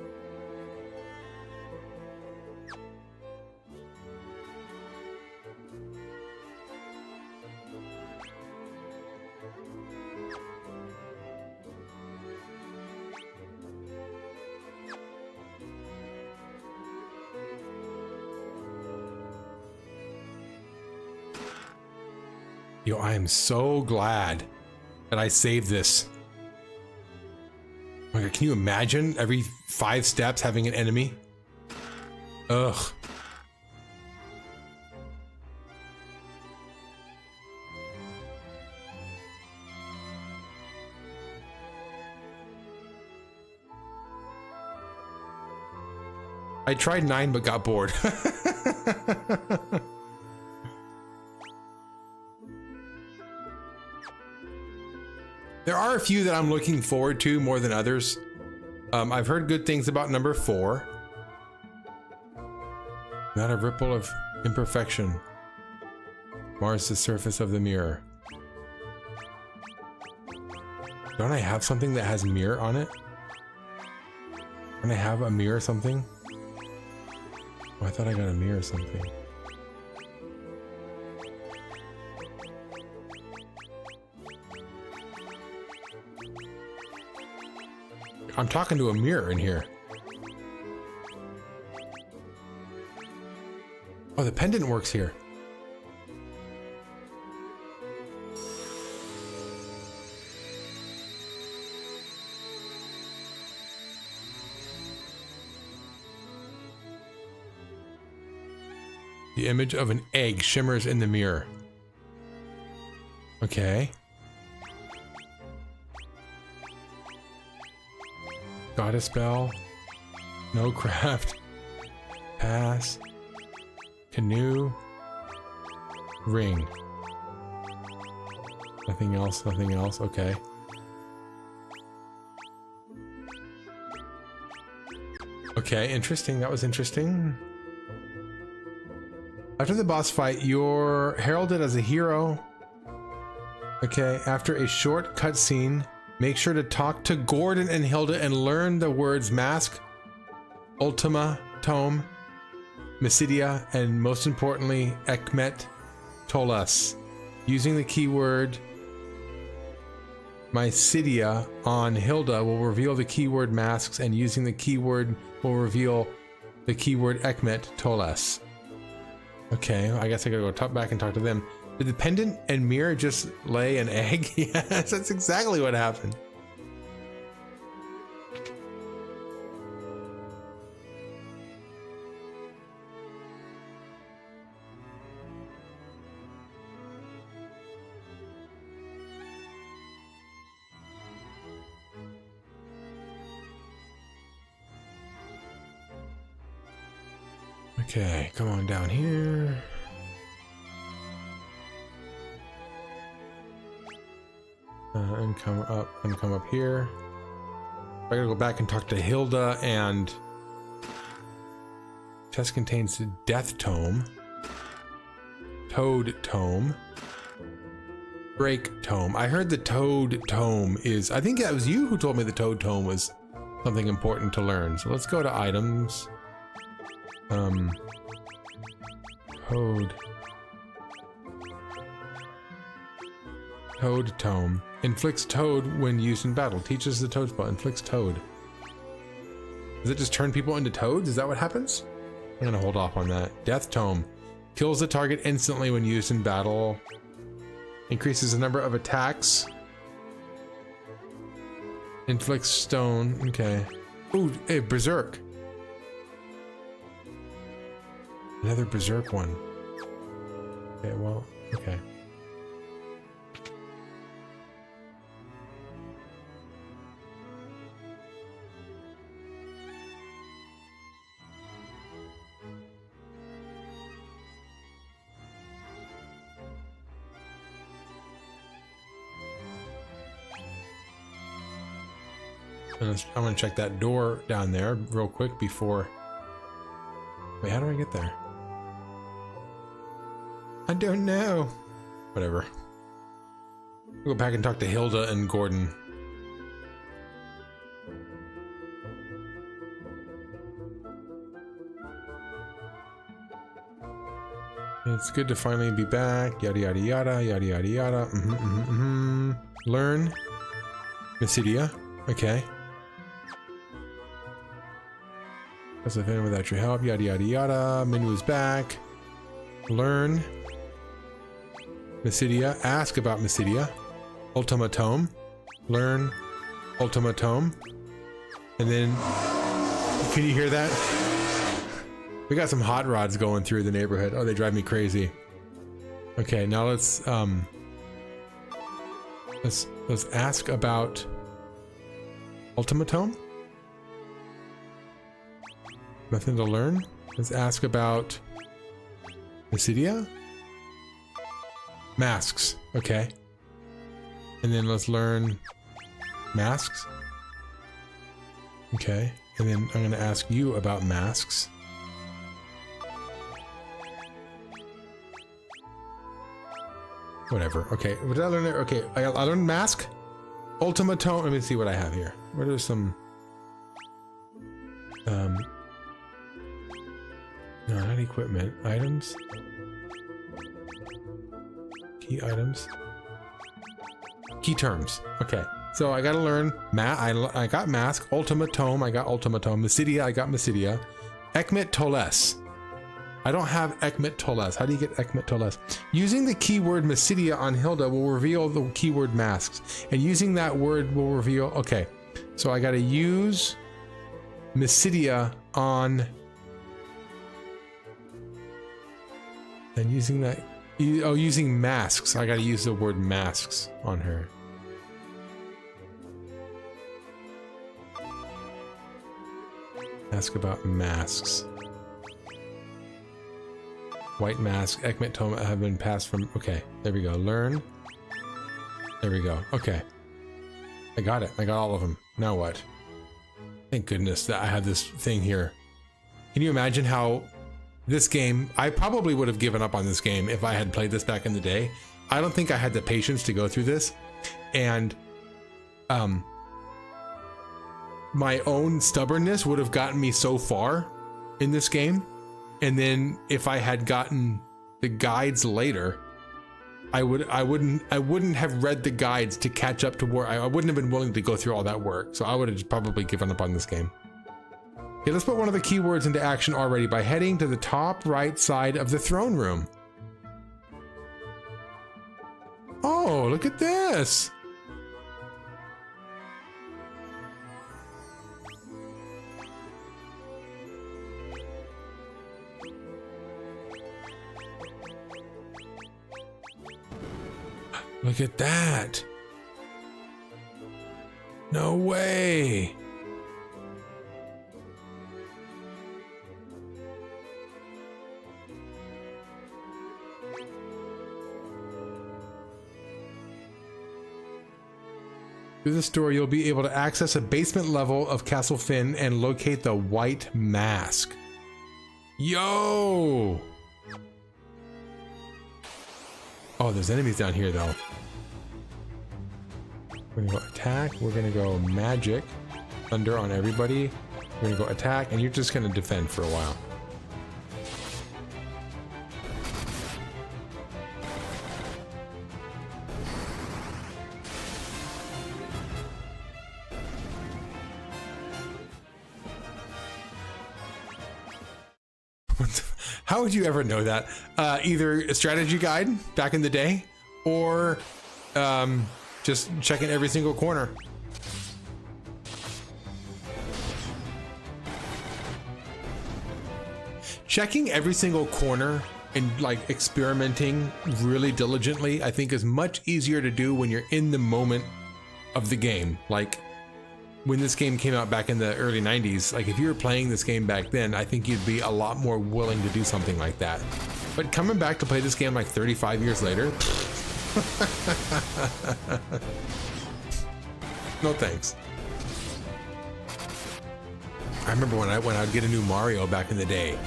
Yo, I am so glad that I saved this. Oh my God, can you imagine every 5 steps having an enemy? Ugh. I tried 9 but got bored. There are a few that I'm looking forward to more than others. I've heard good things about number 4. Not a ripple of imperfection mars the surface of the mirror. Don't I have something that has mirror on it? Don't I have a mirror something? Oh, I thought I got a mirror something. I'm talking to a mirror in here. Oh, the pendant works here. The image of an egg shimmers in the mirror. Okay. Goddess bell. No craft. Pass. Canoe. Ring. Nothing else, nothing else. Okay. Okay, interesting. That was interesting. After the boss fight, you're heralded as a hero. Okay, after a short cutscene, make sure to talk to Gordon and Hilda and learn the words mask, Ultima, Tome, Mysidia, and most importantly, Ekmet Tolas. Using the keyword Mysidia on Hilda will reveal the keyword masks, and using the keyword will reveal the keyword Ekmet Tolas. Okay, I guess I gotta go back and talk to them. Did the pendant and mirror just lay an egg? Yes, that's exactly what happened. Okay, come on down here. And come up here. I gotta go back and talk to Hilda, and test contains the Death Tome, Toad Tome, Break Tome. I heard the Toad Tome is, I think that was you who told me the Toad Tome was something important to learn. So let's go to items. Toad Tome. Inflicts Toad when used in battle. Teaches the Toad spell. Inflicts Toad. Does it just turn people into toads? Is that what happens? I'm gonna hold off on that. Death Tome. Kills the target instantly when used in battle. Increases the number of attacks. Inflicts stone. Okay. Ooh, hey, Berserk. Another Berserk one. Okay, well, okay. I'm gonna check that door down there real quick before... Wait, how do I get there? I don't know. Whatever. I'll go back and talk to Hilda and Gordon. It's good to finally be back. Yada yada yada yada yada yada. Learn Mysidia. Okay. That's a Fynn without your help. Yada yada yada. Menu is back. Learn Mysidia. Ask about Mysidia. Ultima Tome. Learn Ultima Tome. And then, can you hear that? We got some hot rods going through the neighborhood. Oh, they drive me crazy. Okay, now let's ask about Ultima Tome. Nothing to learn. Let's ask about Mysidia. Masks. Okay. And then let's learn masks. Okay. And then I'm going to ask you about masks. Whatever. Okay. What did I learn there? Okay. I learned mask. Ultima Tome. Let me see what I have here. What are some... No, not equipment. Items. Key items. Key terms. Okay. So I gotta learn I got mask. Ultima Tome. I got Ultima Tome. Mysidia. I got Mysidia. Ekmet Toles. I don't have Ekmet Toles. How do you get Ekmet Toles? Using the keyword Mysidia on Hilda will reveal the keyword masks. And using that word will reveal... Okay. So I gotta use Mysidia on And using that, oh, using masks. I gotta use the word masks on her. Ask about masks. White mask, ekmetoma have been passed from, okay, there we go, learn. There we go, okay. I got it, I got all of them. Now what? Thank goodness that I have this thing here. Can you imagine how this game, I probably would have given up on this game if I had played this back in the day. I don't think I had the patience to go through this. And my own stubbornness would have gotten me so far in this game. And then if I had gotten the guides later, I wouldn't have read the guides to catch up to where I wouldn't have been willing to go through all that work. So I would have probably given up on this game. Okay, let's put one of the keywords into action already by heading to the top right side of the throne room. Oh, look at this. Look at that. No way. Through this door, you'll be able to access a basement level of Castle Fynn and locate the White Mask. Yo! Oh, there's enemies down here, though. We're gonna go attack. We're gonna go magic. Thunder on everybody. We're gonna go attack, and you're just gonna defend for a while. How would you ever know that? Either a strategy guide back in the day, or just checking every single corner. Checking every single corner and like experimenting really diligently, I think is much easier to do when you're in the moment of the game. Like when this game came out back in the early 90s, like if you were playing this game back then, I think you'd be a lot more willing to do something like that. But coming back to play this game like 35 years later, no thanks. I remember when I'd get a new Mario back in the day.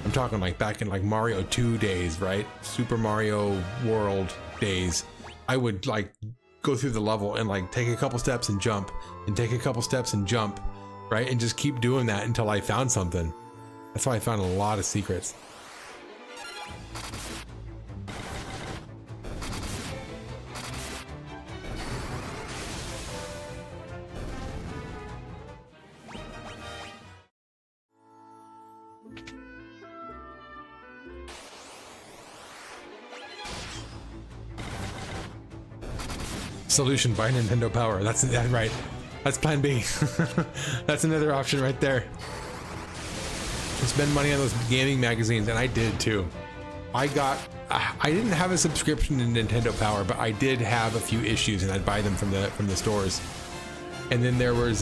I'm talking like back in like Mario 2 days, right? Super Mario World days. I would like go through the level and like take a couple steps and jump and take a couple steps and jump, right? And just keep doing that until I found something. That's why I found a lot of secrets. Solution by Nintendo Power. That's right. That's plan B. That's another option right there. Spend money on those gaming magazines, and I did too. I didn't have a subscription to Nintendo Power, but I did have a few issues, and I'd buy them from the stores. And then there was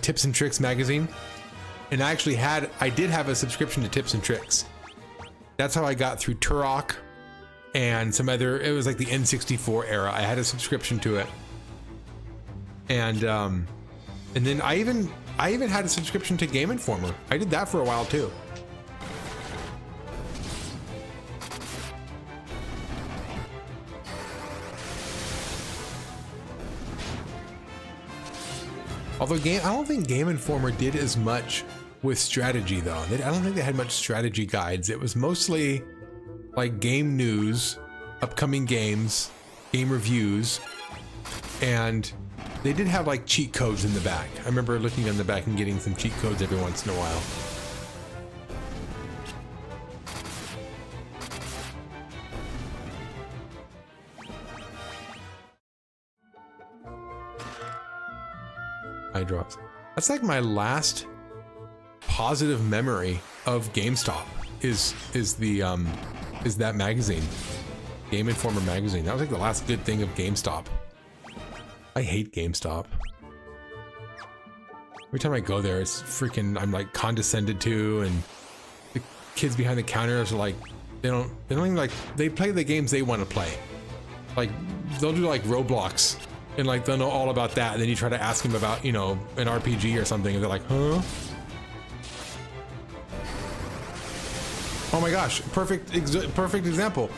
Tips and Tricks magazine, and I did have a subscription to Tips and Tricks. That's how I got through Turok. And some other, it was like the N64 era. I had a subscription to it, and then I even had a subscription to Game Informer. I did that for a while too. Although I don't think Game Informer did as much with strategy though. I don't think they had much strategy guides. It was mostly like game news, upcoming games, game reviews, and they did have like cheat codes in the back. I remember looking on the back and getting some cheat codes every once in a while. Eye drops. That's like my last positive memory of GameStop is the is that magazine. Game Informer magazine. That was like the last good thing of GameStop. I hate GameStop. Every time I go there, it's freaking, I'm like condescended to, and the kids behind the counters are like, they don't even like, they play the games they want to play. Like, they'll do like Roblox, and like, they'll know all about that, and then you try to ask them about, you know, an RPG or something, and they're like, huh? Oh my gosh, perfect example.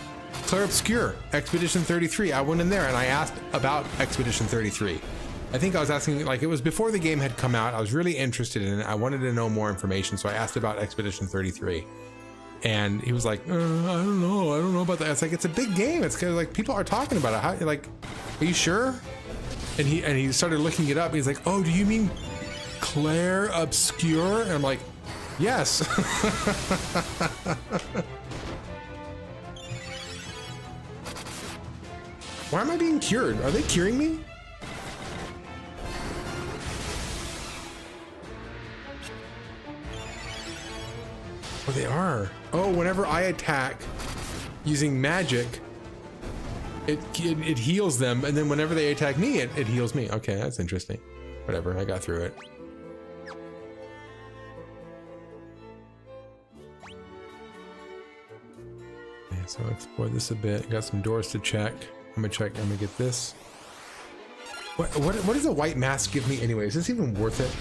Claire Obscure, Expedition 33. I went in there and I asked about Expedition 33. I think I was asking, like, it was before the game had come out. I was really interested in it. I wanted to know more information, so I asked about Expedition 33. And he was like, I don't know about that. It's like, it's a big game. It's kind of like, people are talking about it. How, like, are you sure? And he started looking it up. He's like, oh, do you mean Claire Obscure? And I'm like, yes. Why am I being cured? Are they curing me? Oh, they are. Oh, whenever I attack using magic, it heals them, and then whenever they attack me, it heals me. Okay, that's interesting. Whatever, I got through it. Okay, so explore this a bit. Got some doors to check. I'm gonna get this. What does a white mask give me anyway? Is this even worth it?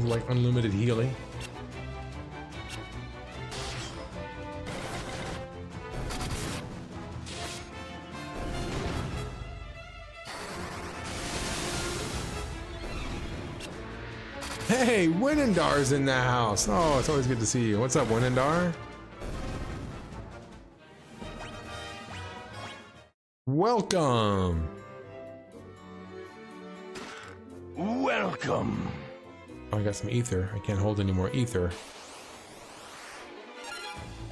Like unlimited healing. Hey, Winendar's in the house. Oh, it's always good to see you. What's up, Winendar? Welcome. Welcome. Oh, I got some ether. I can't hold any more ether.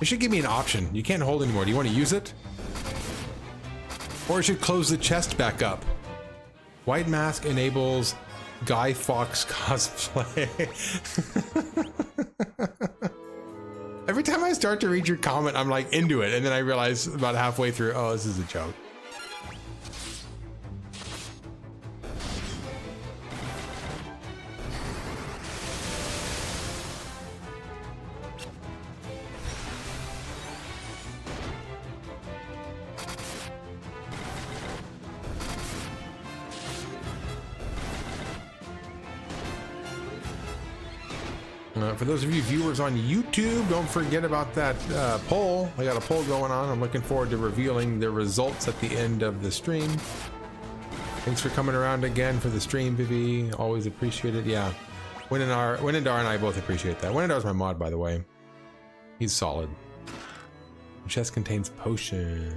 It should give me an option. You can't hold anymore. Do you want to use it? Or it should close the chest back up. White mask enables Guy Fawkes cosplay. Every time I start to read your comment, I'm like into it, and then I realize about halfway through, oh, this is a joke. For those of you viewers on YouTube, don't forget about that poll. I got a poll going on. I'm looking forward to revealing the results at the end of the stream. Thanks for coming around again for the stream, Vivi. Always appreciate it. Yeah, Winendar and I both appreciate that. Winendar's my mod, by the way. He's solid. The chest contains potion.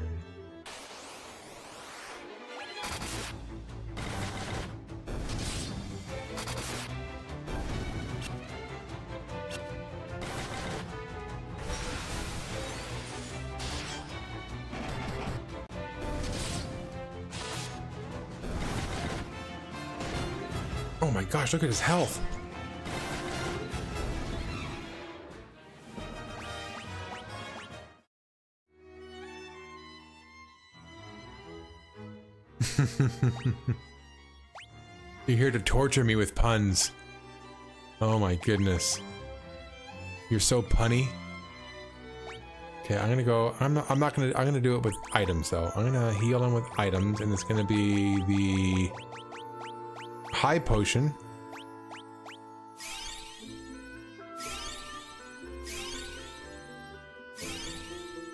Oh my gosh, look at his health. You're here to torture me with puns. Oh my goodness. You're so punny. Okay, I'm gonna go, I'm gonna do it with items though. I'm gonna heal him with items, and it's gonna be the high potion.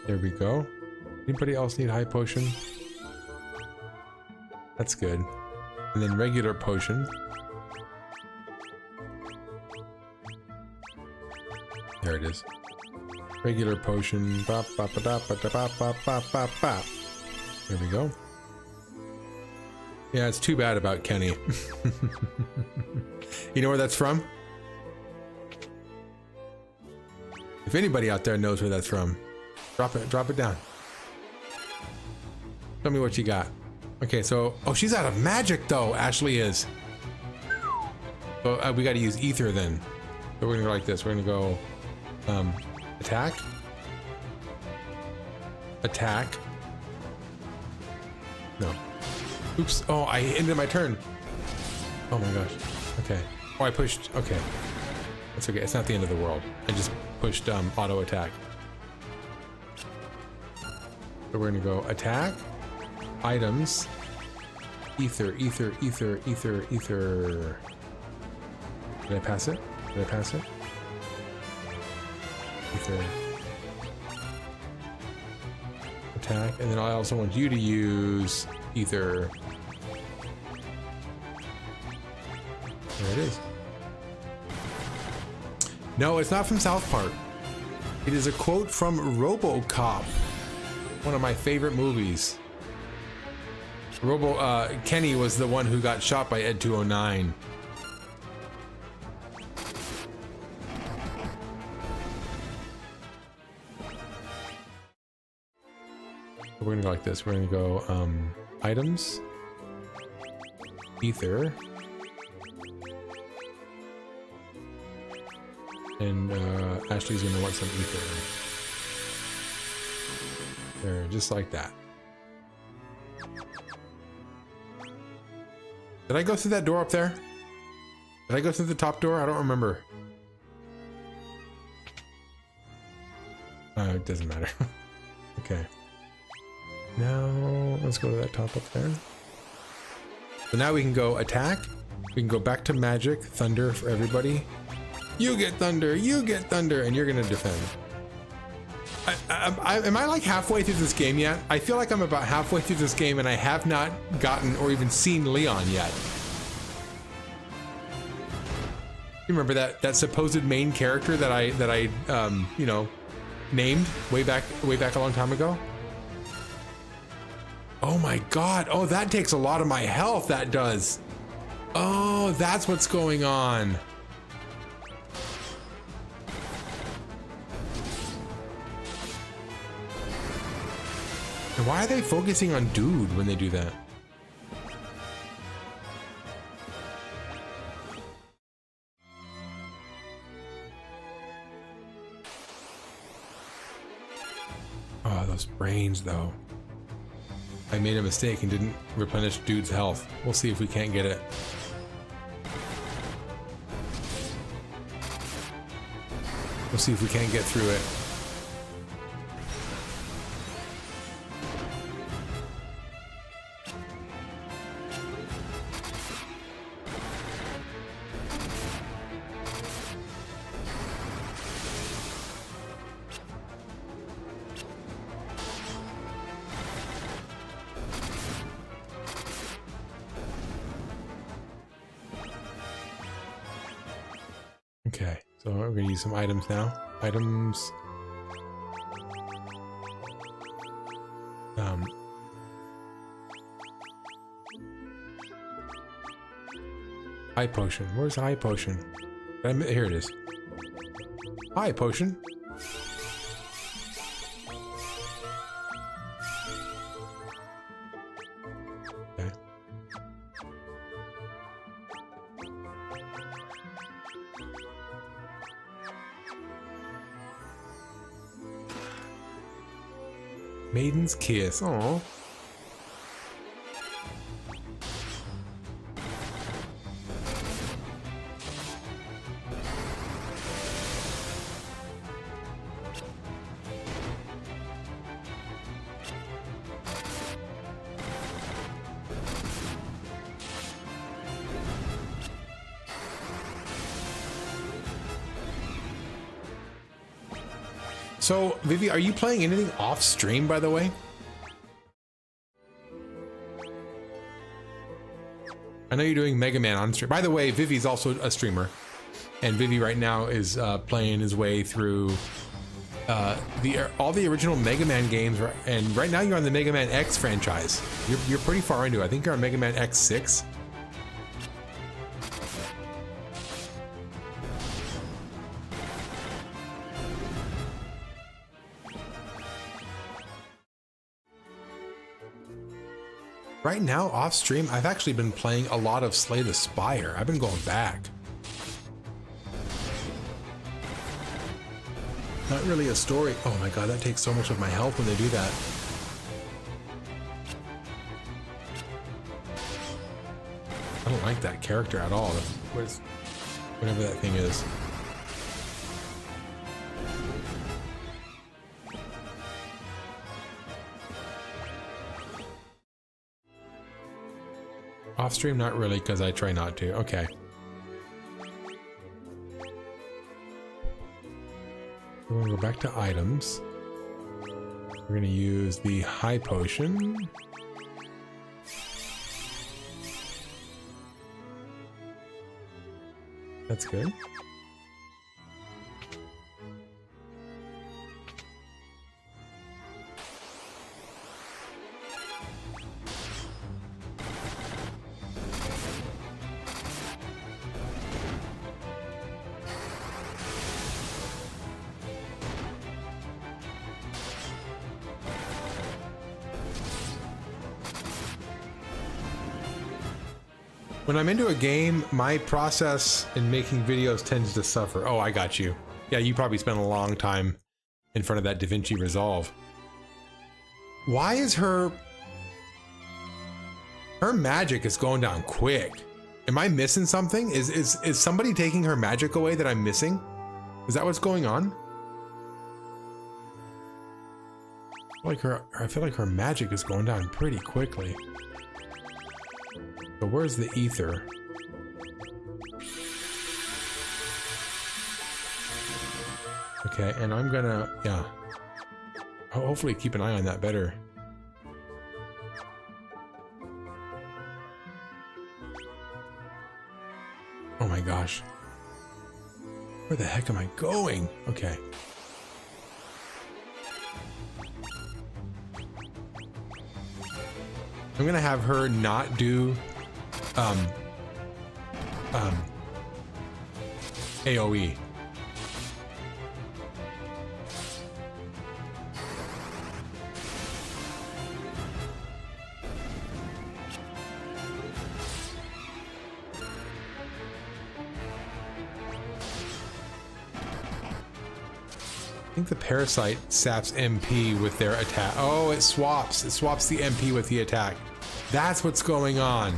There we go. Anybody else need high potion? That's good. And then regular potion. There it is. Regular potion. Bop, bop, bop, bop, bop, bop, bop, bop, bop. There we go. Yeah, it's too bad about Kenny. You know where that's from? If anybody out there knows where that's from, drop it down. Tell me what you got. Okay, so, oh, she's out of magic though, Ashley is. So we gotta use ether then. So we're gonna go like this. We're gonna go attack. Attack. No. Oops. Oh, I ended my turn. Oh my gosh. Okay. Oh, I pushed. Okay. That's okay. It's not the end of the world. I just pushed auto attack. So we're gonna go attack. Items. Ether, ether, ether, ether, ether. Did I pass it? Did I pass it? Ether. Attack. And then I also want you to use ether. There it is. No, it's not from South Park. It is a quote from RoboCop, one of my favorite movies. Kenny was the one who got shot by Ed 209. We're gonna go like this. We're gonna go items, ether, and Ashley's gonna want some ether. There, just like that. Did I go through that door up there? Did I go through the top door? I don't remember. It doesn't matter. Okay. Now, let's go to that top up there. So now we can go attack. We can go back to magic, thunder for everybody. You get thunder, and you're gonna defend. Am I like halfway through this game yet? I feel like I'm about halfway through this game and I have not gotten or even seen Leon yet. You remember that supposed main character that I you know, named way back a long time ago? Oh my god. Oh, that takes a lot of my health, that does. Oh, that's what's going on. And why are they focusing on dude when they do that? Oh, those brains though. I made a mistake and didn't replenish dude's health. We'll see if we can't get it. We'll see if we can't get through it. Okay, so we're gonna use some items now. Items. High potion. Where's the high potion? Here it is. High potion. Okay. Maiden's Kiss. Oh. So, Vivi, are you playing anything off stream, by the way? I know you're doing Mega Man on stream. By the way, Vivi's also a streamer. And Vivi right now is playing his way through all the original Mega Man games. And right now you're on the Mega Man X franchise. You're pretty far into it. I think you're on Mega Man X6. Right now, off stream, I've actually been playing a lot of Slay the Spire. I've been going back. Not really a story. Oh my god, that takes so much of my health when they do that. I don't like that character at all. Whatever that thing is. Off stream, not really, because I try not to. Okay. We're going to go back to items. We're going to use the high potion. That's good. When I'm into a game, my process in making videos tends to suffer. Oh, I got you. Yeah, you probably spent a long time in front of that DaVinci Resolve. Why is her magic is going down quick? Am I missing something? Is somebody taking her magic away that I'm missing? Is that what's going on? I feel like her magic is going down pretty quickly. So where's the ether? Okay, and I'm gonna, yeah. Hopefully keep an eye on that better. Oh my gosh. Where the heck am I going? Okay. I'm gonna have her not do AoE. I think the parasite saps MP with their attack. Oh, it swaps. It swaps the MP with the attack. That's what's going on.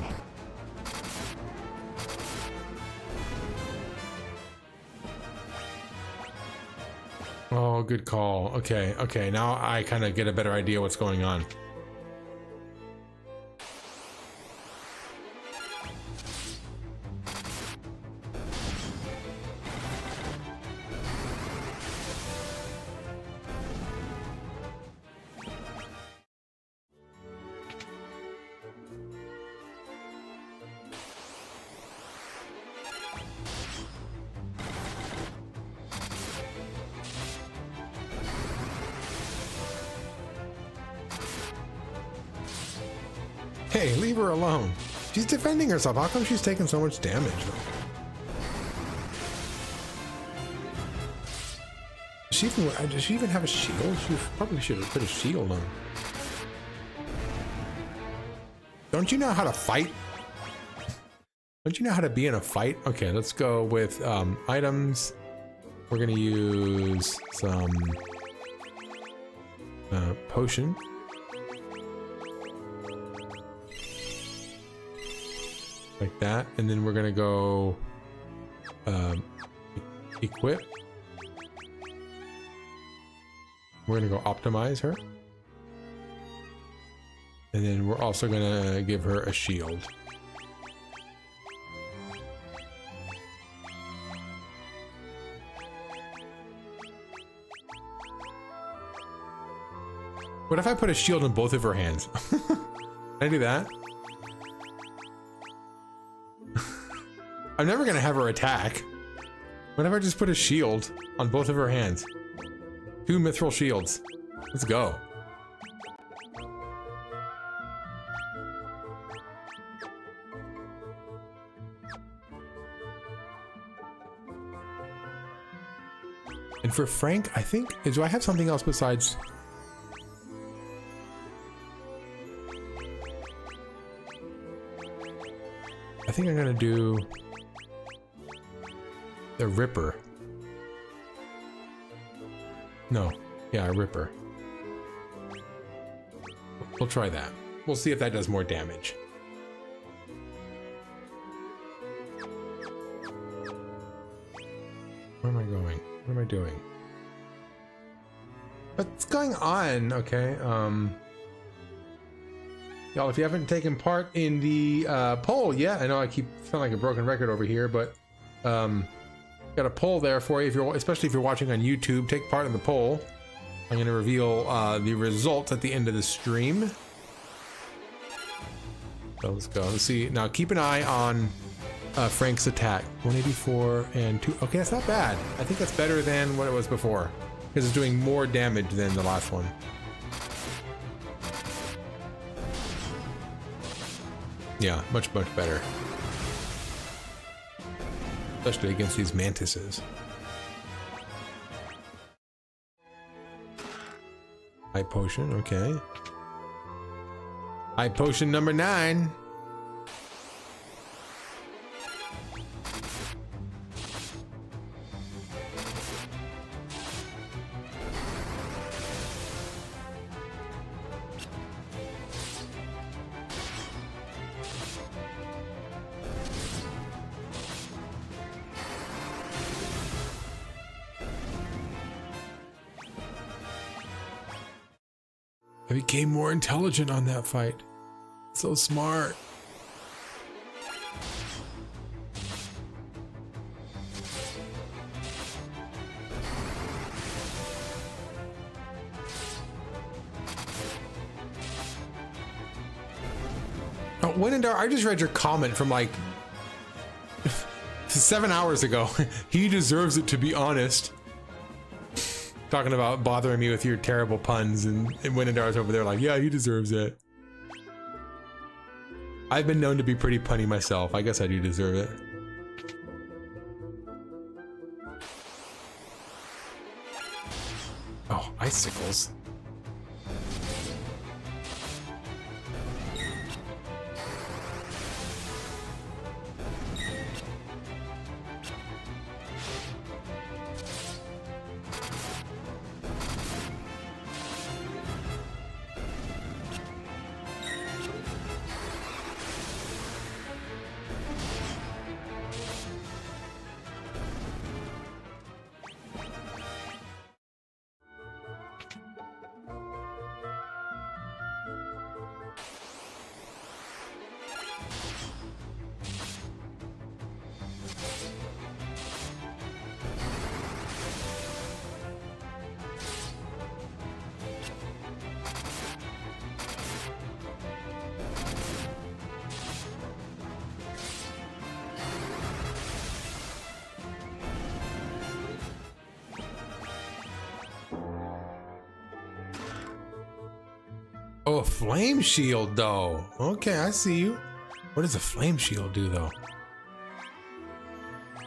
Oh, good call. Okay, okay. Now I kind of get a better idea what's going on. Hey, leave her alone. She's defending herself. How come she's taking so much damage? Does she even have a shield? She probably should have put a shield on. Don't you know how to fight? Don't you know how to be in a fight? Okay, let's go with items. We're gonna use some potion. Like that, and then we're gonna go equip. We're gonna go optimize her, and then we're also gonna give her a shield. What if I put a shield in both of her hands? Can I do that? I'm never gonna have her attack. What if I just put a shield on both of her hands? 2 mithril shields. Let's go. And for Frank, I think, do I have something else besides... I think I'm gonna do the Ripper. No. Yeah, a Ripper. We'll try that. We'll see if that does more damage. Where am I going? What am I doing? What's going on? Okay, y'all, if you haven't taken part in the poll yet, I know I keep feeling like a broken record over here, but got a poll there for you, if you're, especially if you're watching on YouTube. Take part in the poll. I'm going to reveal the results at the end of the stream. So let's go. Let's see. Now keep an eye on Frank's attack. 184 and 2. Okay, that's not bad. I think that's better than what it was before, because it's doing more damage than the last one. Yeah, much better. Especially against these mantises. High potion, okay. High potion number 9. I became more intelligent on that fight. So smart. Oh, Winandar, I just read your comment from like 7 hours ago. He deserves it, to be honest. Talking about bothering me with your terrible puns, and Winandar's over there like, yeah, he deserves it. I've been known to be pretty punny myself. I guess I do deserve it. Oh, icicles. Oh, a flame shield though. Okay, I see you. What does a flame shield do though?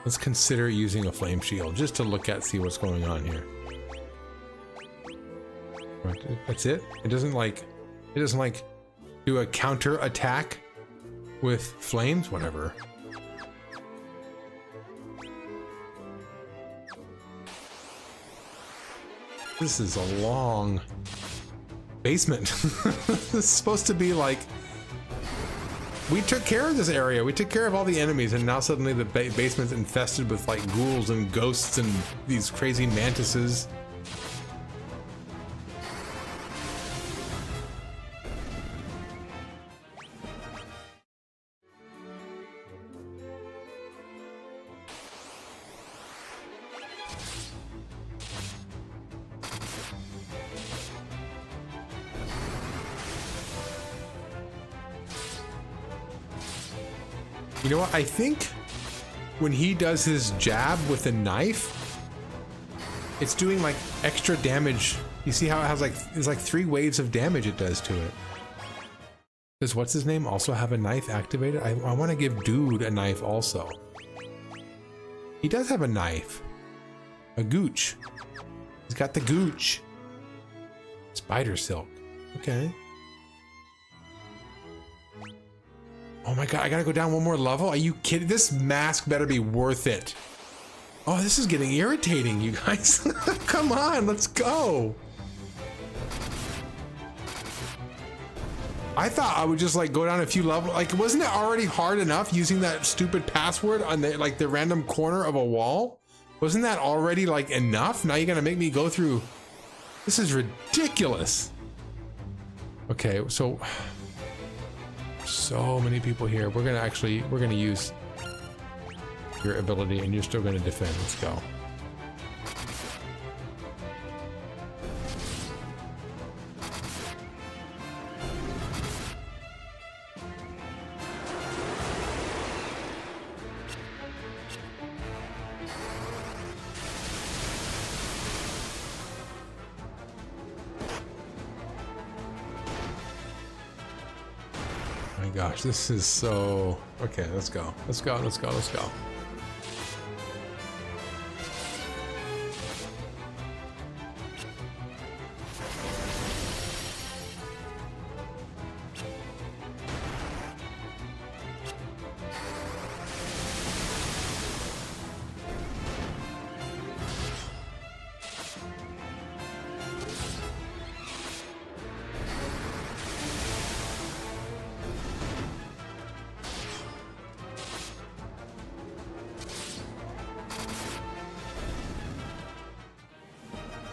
Let's consider using a flame shield just to look at, see what's going on here. Right, that's it? It doesn't like do a counter attack with flames? Whatever. This is a long basement. This is supposed to be like, we took care of this area, we took care of all the enemies, and now suddenly the basement's infested with like ghouls and ghosts and these crazy mantises. You know what? I think when he does his jab with a knife, it's doing like extra damage. You see how it has like, there's like 3 waves of damage it does to it. Does what's his name also have a knife activated? I want to give Dude a knife also. He does have a knife. A gooch. He's got the gooch. Spider silk. Okay. Oh my god, I gotta go down one more level? Are you kidding? This mask better be worth it. Oh, this is getting irritating, you guys. Come on, let's go. I thought I would just like go down a few levels. Like, wasn't it already hard enough using that stupid password on the like the random corner of a wall? Wasn't that already like enough? Now you're gonna make me go through. This is ridiculous. Okay, so many people here. We're gonna use your ability, and you're still gonna defend. Let's go. Gosh, this is so okay. Let's go. Let's go. Let's go. Let's go.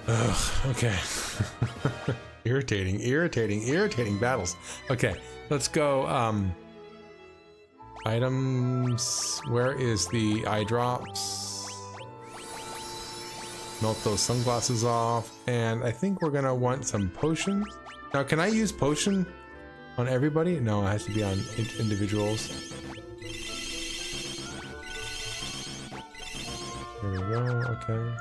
Ugh, okay. irritating battles. Okay, let's go. Items. Where is the eye drops? Melt those sunglasses off. And I think we're gonna want some potions. Now, can I use potion on everybody? No, it has to be on individuals. Here we go, okay.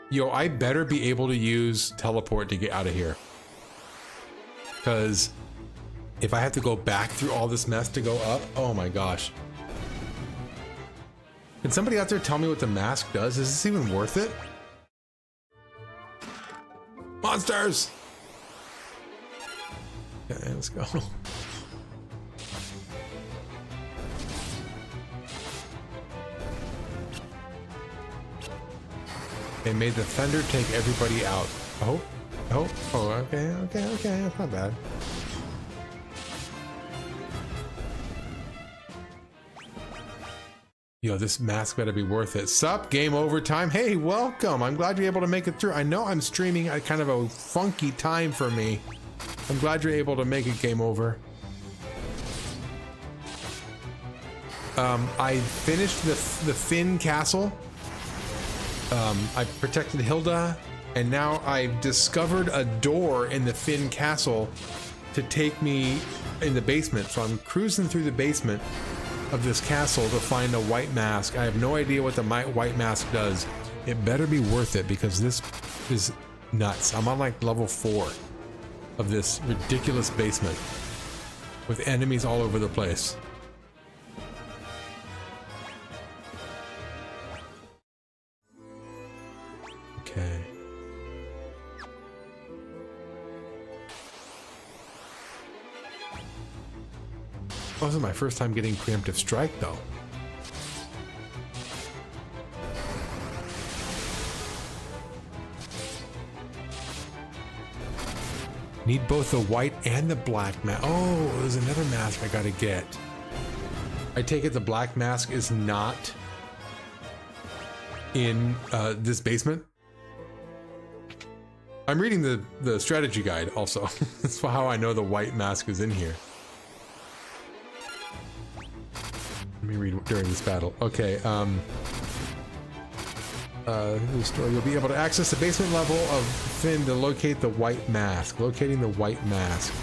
Yo, I better be able to use teleport to get out of here. Because if I have to go back through all this mess to go up, oh my gosh. Can somebody out there tell me what the mask does? Is this even worth it? Monsters! Okay, let's go. They made the thunder take everybody out. Oh, okay, that's not bad. Yo, this mask better be worth it. Sup, game over time. Hey, welcome. I'm glad you're able to make it through. I know I'm streaming at kind of a funky time for me. I'm glad you're able to make it game over. I finished the Fynn castle. I protected Hilda, and now I've discovered a door in the Fynn castle to take me in the basement. So I'm cruising through the basement of this castle to find a white mask. I have no idea what the white mask does. It better be worth it because this is nuts. I'm on like level 4 of this ridiculous basement with enemies all over the place. Okay. This wasn't my first time getting preemptive strike though. Need both the white and the black mask. Oh, there's another mask I gotta get. I take it the black mask is not in this basement. I'm reading the strategy guide also. That's how I know the white mask is in here. Let me read during this battle. Okay, you'll be able to access the basement level of Fynn to locate the white mask. Locating the white mask.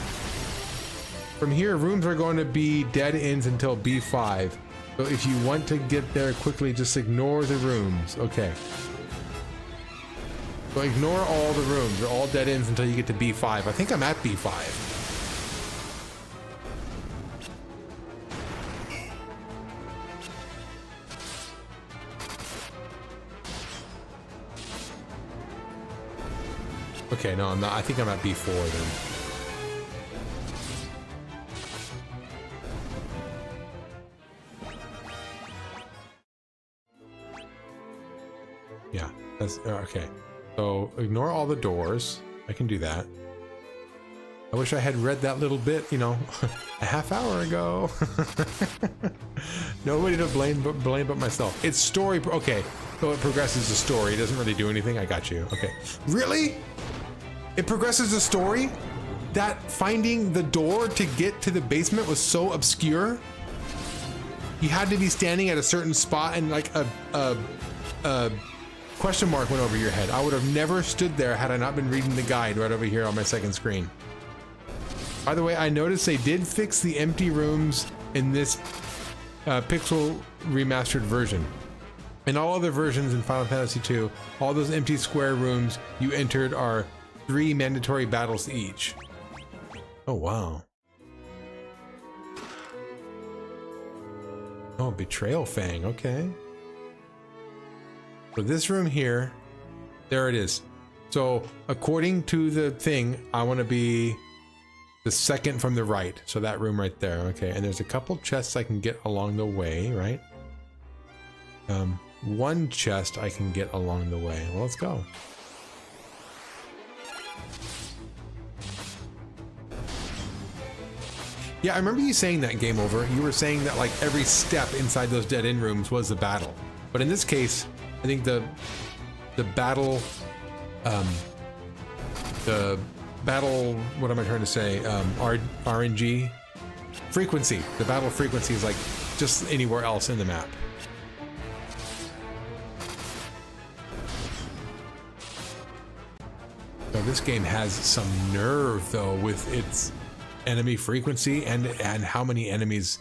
From here, rooms are going to be dead ends until B5. So if you want to get there quickly, just ignore the rooms. Okay. So ignore all the rooms. They're all dead ends until you get to B5. I think I'm at B5. Okay, no, I'm not. I think I'm at B4 then. That's okay. So ignore all the doors. I can do that. I wish I had read that little bit, you know, a half hour ago. Nobody to blame but myself. It's story. Okay, so it progresses the story. It doesn't really do anything. I got you. Okay. Really? It progresses the story? That finding the door to get to the basement was so obscure? You had to be standing at a certain spot and like a question mark went over your head. I would have never stood there had I not been reading the guide right over here on my second screen. By the way, I noticed they did fix the empty rooms in this pixel remastered version. In all other versions in Final Fantasy II, all those empty square rooms you entered are 3 mandatory battles each. Oh, wow. Oh, Betrayal Fang, okay. So this room here, there it is. So according to the thing, I want to be the second from the right. So that room right there, okay. And there's a couple chests I can get along the way, right? One chest I can get along the way. Well, let's go. Yeah, I remember you saying that Game Over. You were saying that like every step inside those dead end rooms was the battle. But in this case, I think the battle, what am I trying to say? RNG frequency. The battle frequency is like just anywhere else in the map. So this game has some nerve though with its enemy frequency and how many enemies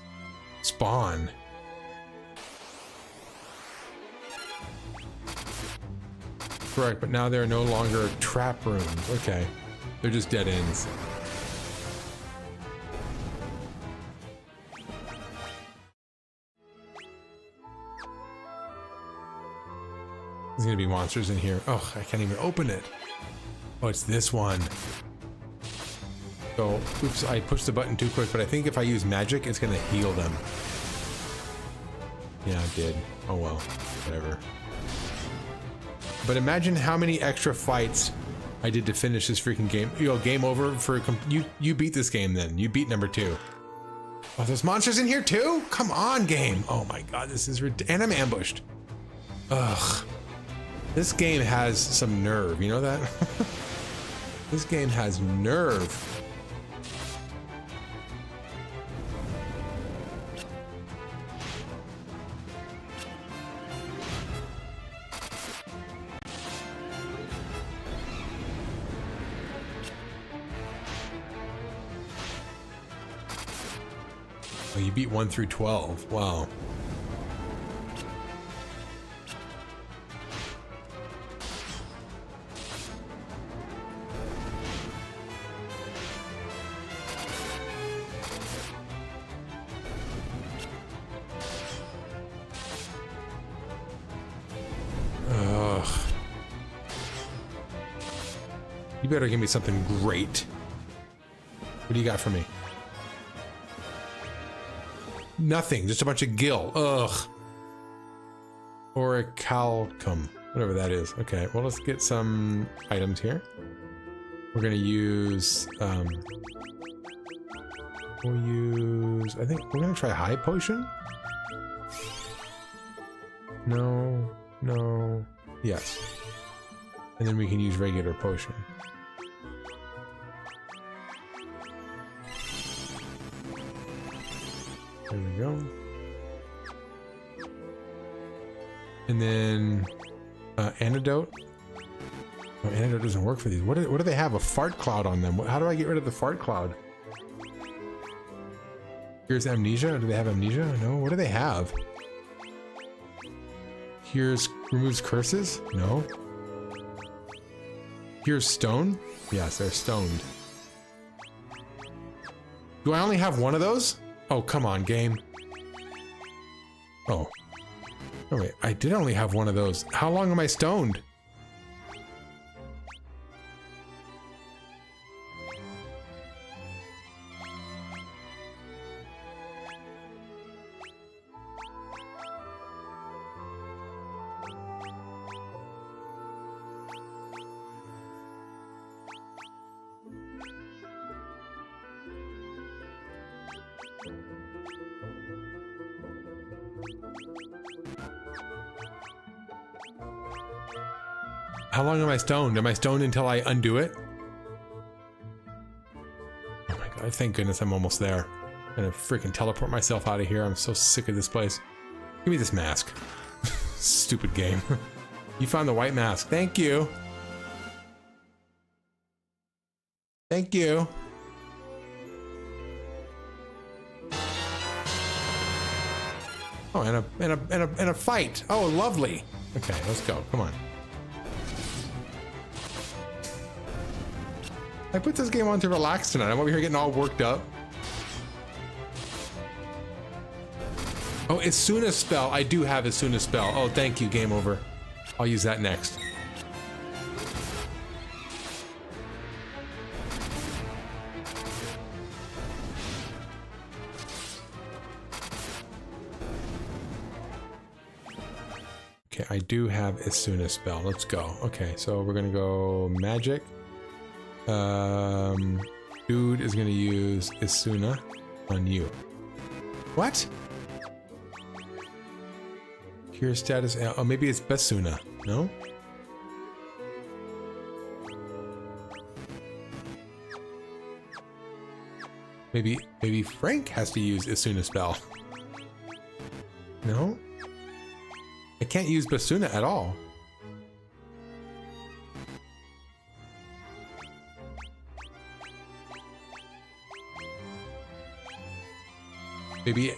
spawn. Correct, but now they're no longer trap rooms. Okay, they're just dead ends. There's gonna be monsters in here. Oh, I can't even open it. Oh, it's this one. So, oops, I pushed the button too quick, but I think if I use magic, it's gonna heal them. Yeah, it did. Oh well, whatever. But imagine how many extra fights I did to finish this freaking game. You know, game over for you beat this game then. You beat number 2. Oh, there's monsters in here too? Come on, game. Oh my god, this is and I'm ambushed. Ugh. This game has some nerve, you know that? This game has nerve. Oh, you beat 1 through 12. Wow. Ugh. You better give me something great. What do you got for me? Nothing, just a bunch of gill. Ugh. Or a calcum, whatever that is. Okay, well, let's get some items here. We're gonna use, I think we're gonna try high potion. No, yes. And then we can use regular potion. There we go. And then antidote. Oh, antidote doesn't work for these. What do they have? A fart cloud on them. How do I get rid of the fart cloud? Here's amnesia. Do they have amnesia? No. What do they have? Here's removes curses. No. Here's stone. Yes, they're stoned. Do I only have one of those? Oh, come on, game. Oh. Oh, wait. I did only have one of those. How long am I stoned? How long am I stoned? Am I stoned until I undo it? Oh my god, thank goodness I'm almost there. I'm gonna freaking teleport myself out of here. I'm so sick of this place. Give me this mask. Stupid game. You found the white mask. Thank you. Thank you. Oh, and a fight. Oh, lovely. Okay, let's go. Come on. I put this game on to relax tonight. I'm over here getting all worked up. Oh, as soon as spell. I do have as soon as spell. Oh, thank you. Game over. I'll use that next. Okay, I do have as soon as spell. Let's go. Okay, so we're gonna go magic. Dude is gonna use Isuna on you. What? Cure status. Oh, maybe it's Basuna. No? Maybe Frank has to use Isuna spell. No? I can't use Basuna at all.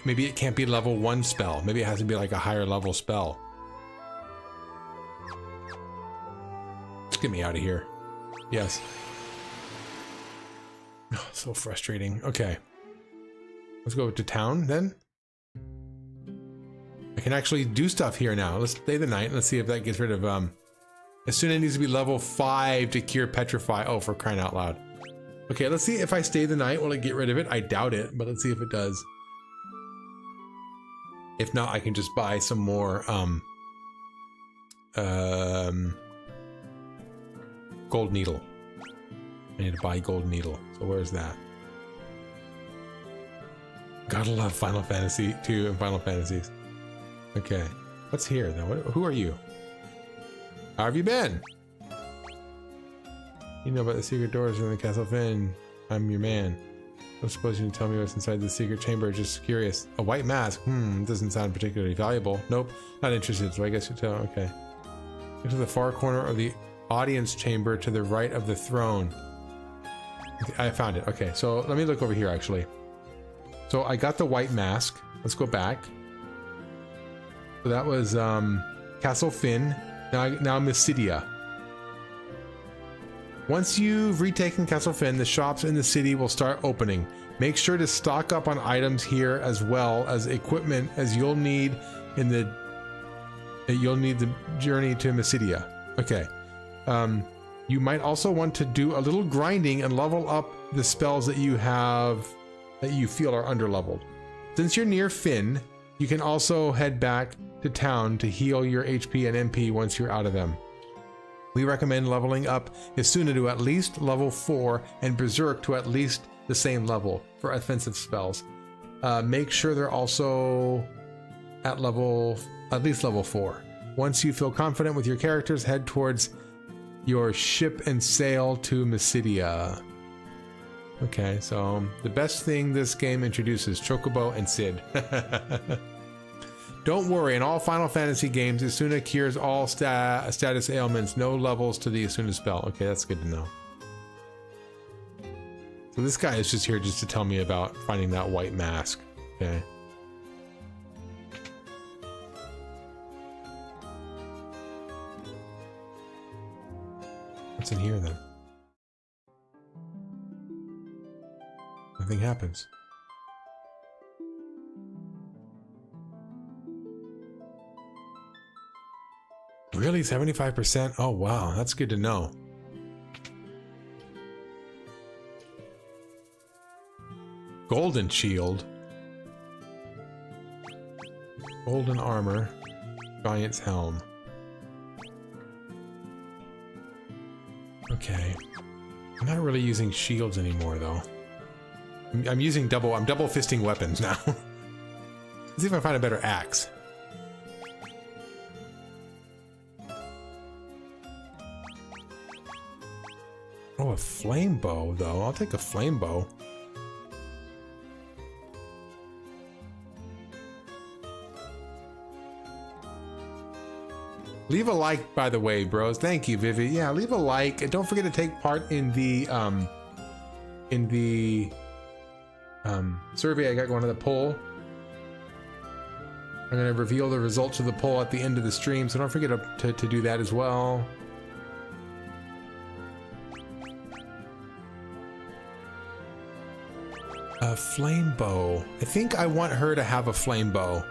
Maybe it can't be level 1 spell. Maybe it has to be like a higher level spell. Just get me out of here. Yes. Oh, so frustrating. Okay. Let's go to town then. I can actually do stuff here now. Let's stay the night. Let's see if that gets rid of as soon as it needs to be level 5 to cure petrify. Oh, for crying out loud. Okay, let's see if I stay the night, will it get rid of it? I doubt it, but let's see if it does. If not, I can just buy some more gold needle. I need to buy gold needle. So where's that? Gotta love Final Fantasy 2 and Final Fantasies. Okay, what's here though? Who are you? How have you been? You know about the secret doors in the Castle Fynn. I'm your man. I was supposed you to tell me what's inside the secret chamber. Just curious. A white mask? Doesn't sound particularly valuable. Nope, not interested, so I guess you tell. Okay. Go to the far corner of the audience chamber to the right of the throne. Okay, I found it. Okay, so let me look over here actually. So I got the white mask. Let's go back. So that was Castle Fynn. Now Mysidia. Once you've retaken Castle Fynn, the shops in the city will start opening. Make sure to stock up on items here as well as equipment as you'll need the journey to Mysidia. Okay. You might also want to do a little grinding and level up the spells that you have that you feel are underleveled. Since you're near Fynn, you can also head back to town to heal your HP and MP once you're out of them. We recommend leveling up Isuna to at least level 4 and Berserk to at least the same level for offensive spells. Make sure they're also at least level 4. Once you feel confident with your characters, head towards your ship and sail to Mysidia. Okay, so the best thing this game introduces, Chocobo and Cid. Don't worry, in all Final Fantasy games, Isuna cures all status ailments, no levels to the Isuna spell. Okay, that's good to know. So this guy is just here just to tell me about finding that white mask. Okay. What's in here then? Nothing happens. Really? 75%? Oh wow, that's good to know. Golden shield. Golden armor. Giant's helm. Okay. I'm not really using shields anymore though. I'm double fisting weapons now. Let's see if I find a better axe. Oh, a flame bow though. I'll take a flame bow. Leave a like, by the way, bros. Thank you, Vivi. Yeah, leave a like, and don't forget to take part in the survey I got going on the poll. I'm gonna reveal the results of the poll at the end of the stream, so don't forget to do that as well. A flame bow. I think I want her to have a flame bow.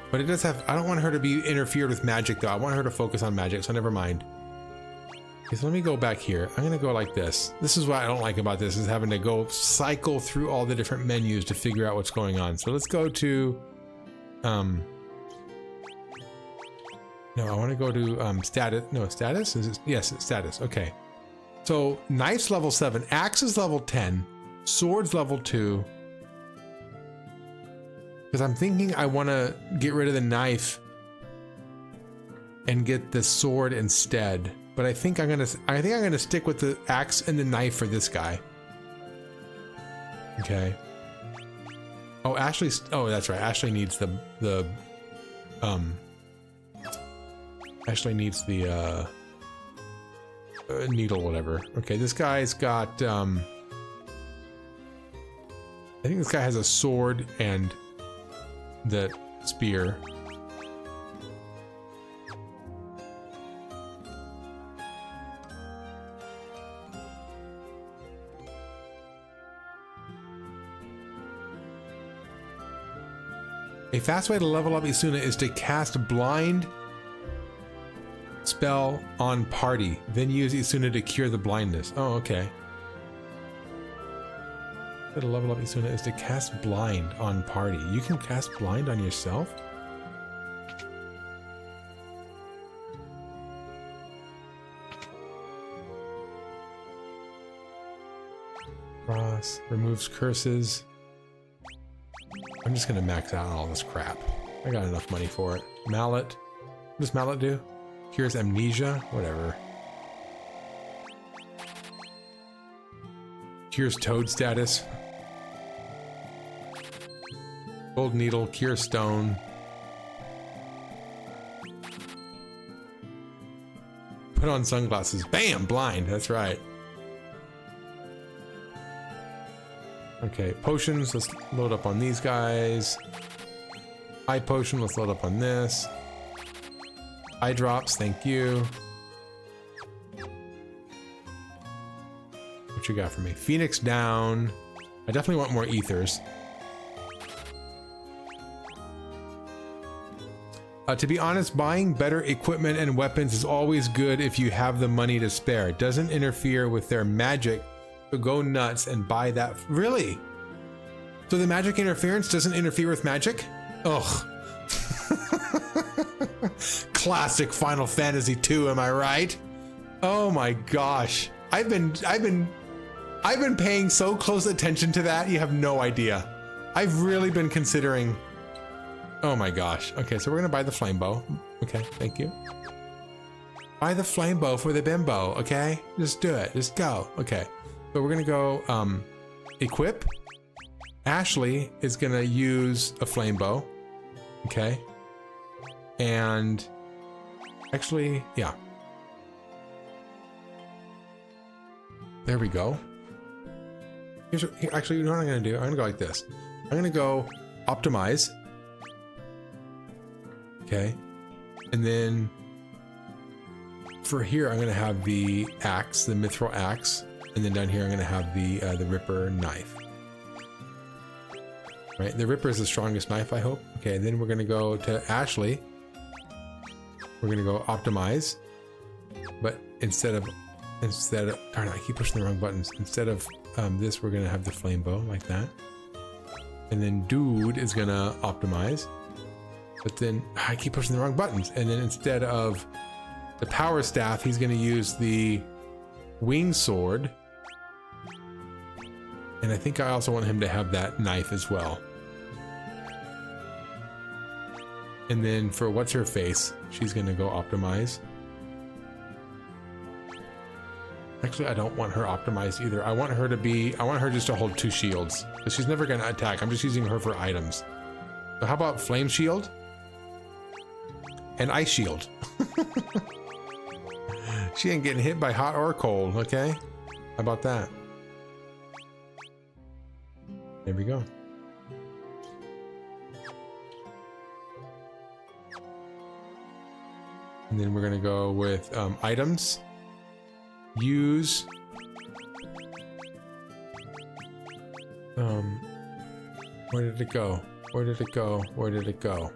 But it does have, I don't want her to be interfered with magic though. I want her to focus on magic, so never mind. Okay, so let me go back here. I'm gonna go like this. This is what I don't like about this, is having to go cycle through all the different menus to figure out what's going on. So let's go to, no, I want to go to status. No, status? Is it? Yes, it's status. Okay. So knife's level 7, axe is level 10, sword's level 2. Because I'm thinking I want to get rid of the knife and get the sword instead. But I think I'm gonna stick with the axe and the knife for this guy. Okay. Oh, Ashley. Oh, that's right. Ashley needs Ashley needs the needle, whatever. Okay, this guy's got. I think this guy has a sword and the spear. A fast way to level up Isuna is to cast blind spell on party, then use Isuna to cure the blindness. Oh, okay. To level up Isuna is to cast blind on party. You can cast blind on yourself? Cross removes curses. I'm just gonna max out on all this crap. I got enough money for it. Mallet. What does Mallet do? Cures amnesia? Whatever. Cures toad status. Gold needle, cure stone. Put on sunglasses. Bam! Blind. That's right. Okay, potions. Let's load up on these guys. Eye potion. Let's load up on this. Eye drops. Thank you. What you got for me? Phoenix down. I definitely want more ethers. To be honest, buying better equipment and weapons is always good if you have the money to spare. It doesn't interfere with their magic, so go nuts and buy that. Really? So the magic interference doesn't interfere with magic? Ugh. Classic Final Fantasy II, am I right? Oh my gosh. I've been paying so close attention to that, you have no idea. I've really been considering. Oh my gosh. Okay, so we're gonna buy the flame bow. Okay, thank you. Buy the flame bow for the bimbo, okay? Just do it. Just go. Okay. So we're gonna go equip. Ashley is gonna use a flame bow. Okay. And actually, yeah. There we go. Actually, you know what I'm gonna do? I'm gonna go like this. I'm gonna go optimize. Okay, and then for here I'm gonna have the axe, the mithril axe, and then down here I'm gonna have the Ripper knife. Right, the Ripper is the strongest knife, I hope. Okay, then we're gonna go to Ashley. We're gonna go optimize, but instead of darn it, I keep pushing the wrong buttons. Instead of this, we're gonna have the flame bow like that, and then Dude is gonna optimize. But then I keep pushing the wrong buttons. And then instead of the power staff, he's going to use the wing sword. And I think I also want him to have that knife as well. And then for what's her face, she's going to go optimize. Actually, I don't want her optimized either. I want her just to hold 2 shields, because she's never going to attack. I'm just using her for items. So how about flame shield? And ice shield. She ain't getting hit by hot or cold, okay? How about that? There we go. And then we're gonna go with items. Use. Where did it go? Where did it go? Where did it go?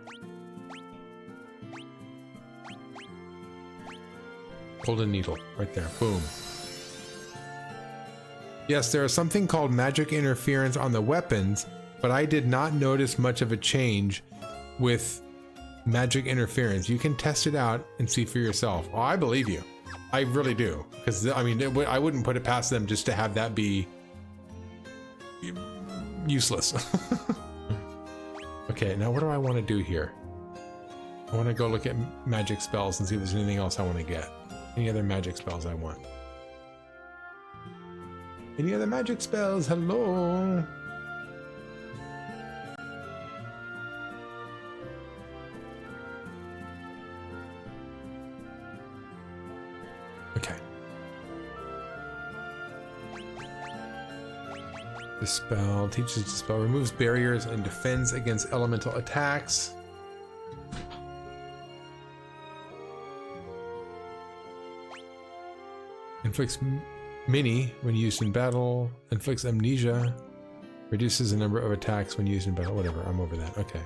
Golden needle, right there. Boom. Yes, there is something called magic interference on the weapons, but I did not notice much of a change with magic interference. You can test it out and see for yourself. Oh, I believe you. I really do. Because, I mean, I wouldn't put it past them just to have that be useless. Okay, now what do I want to do here? I want to go look at magic spells and see if there's anything else I want to get. Any other magic spells I want? Any other magic spells? Hello? Okay. Dispel teaches dispel, removes barriers and defends against elemental attacks. Inflicts mini when used in battle. Inflicts amnesia. Reduces the number of attacks when used in battle. Whatever, I'm over that. Okay.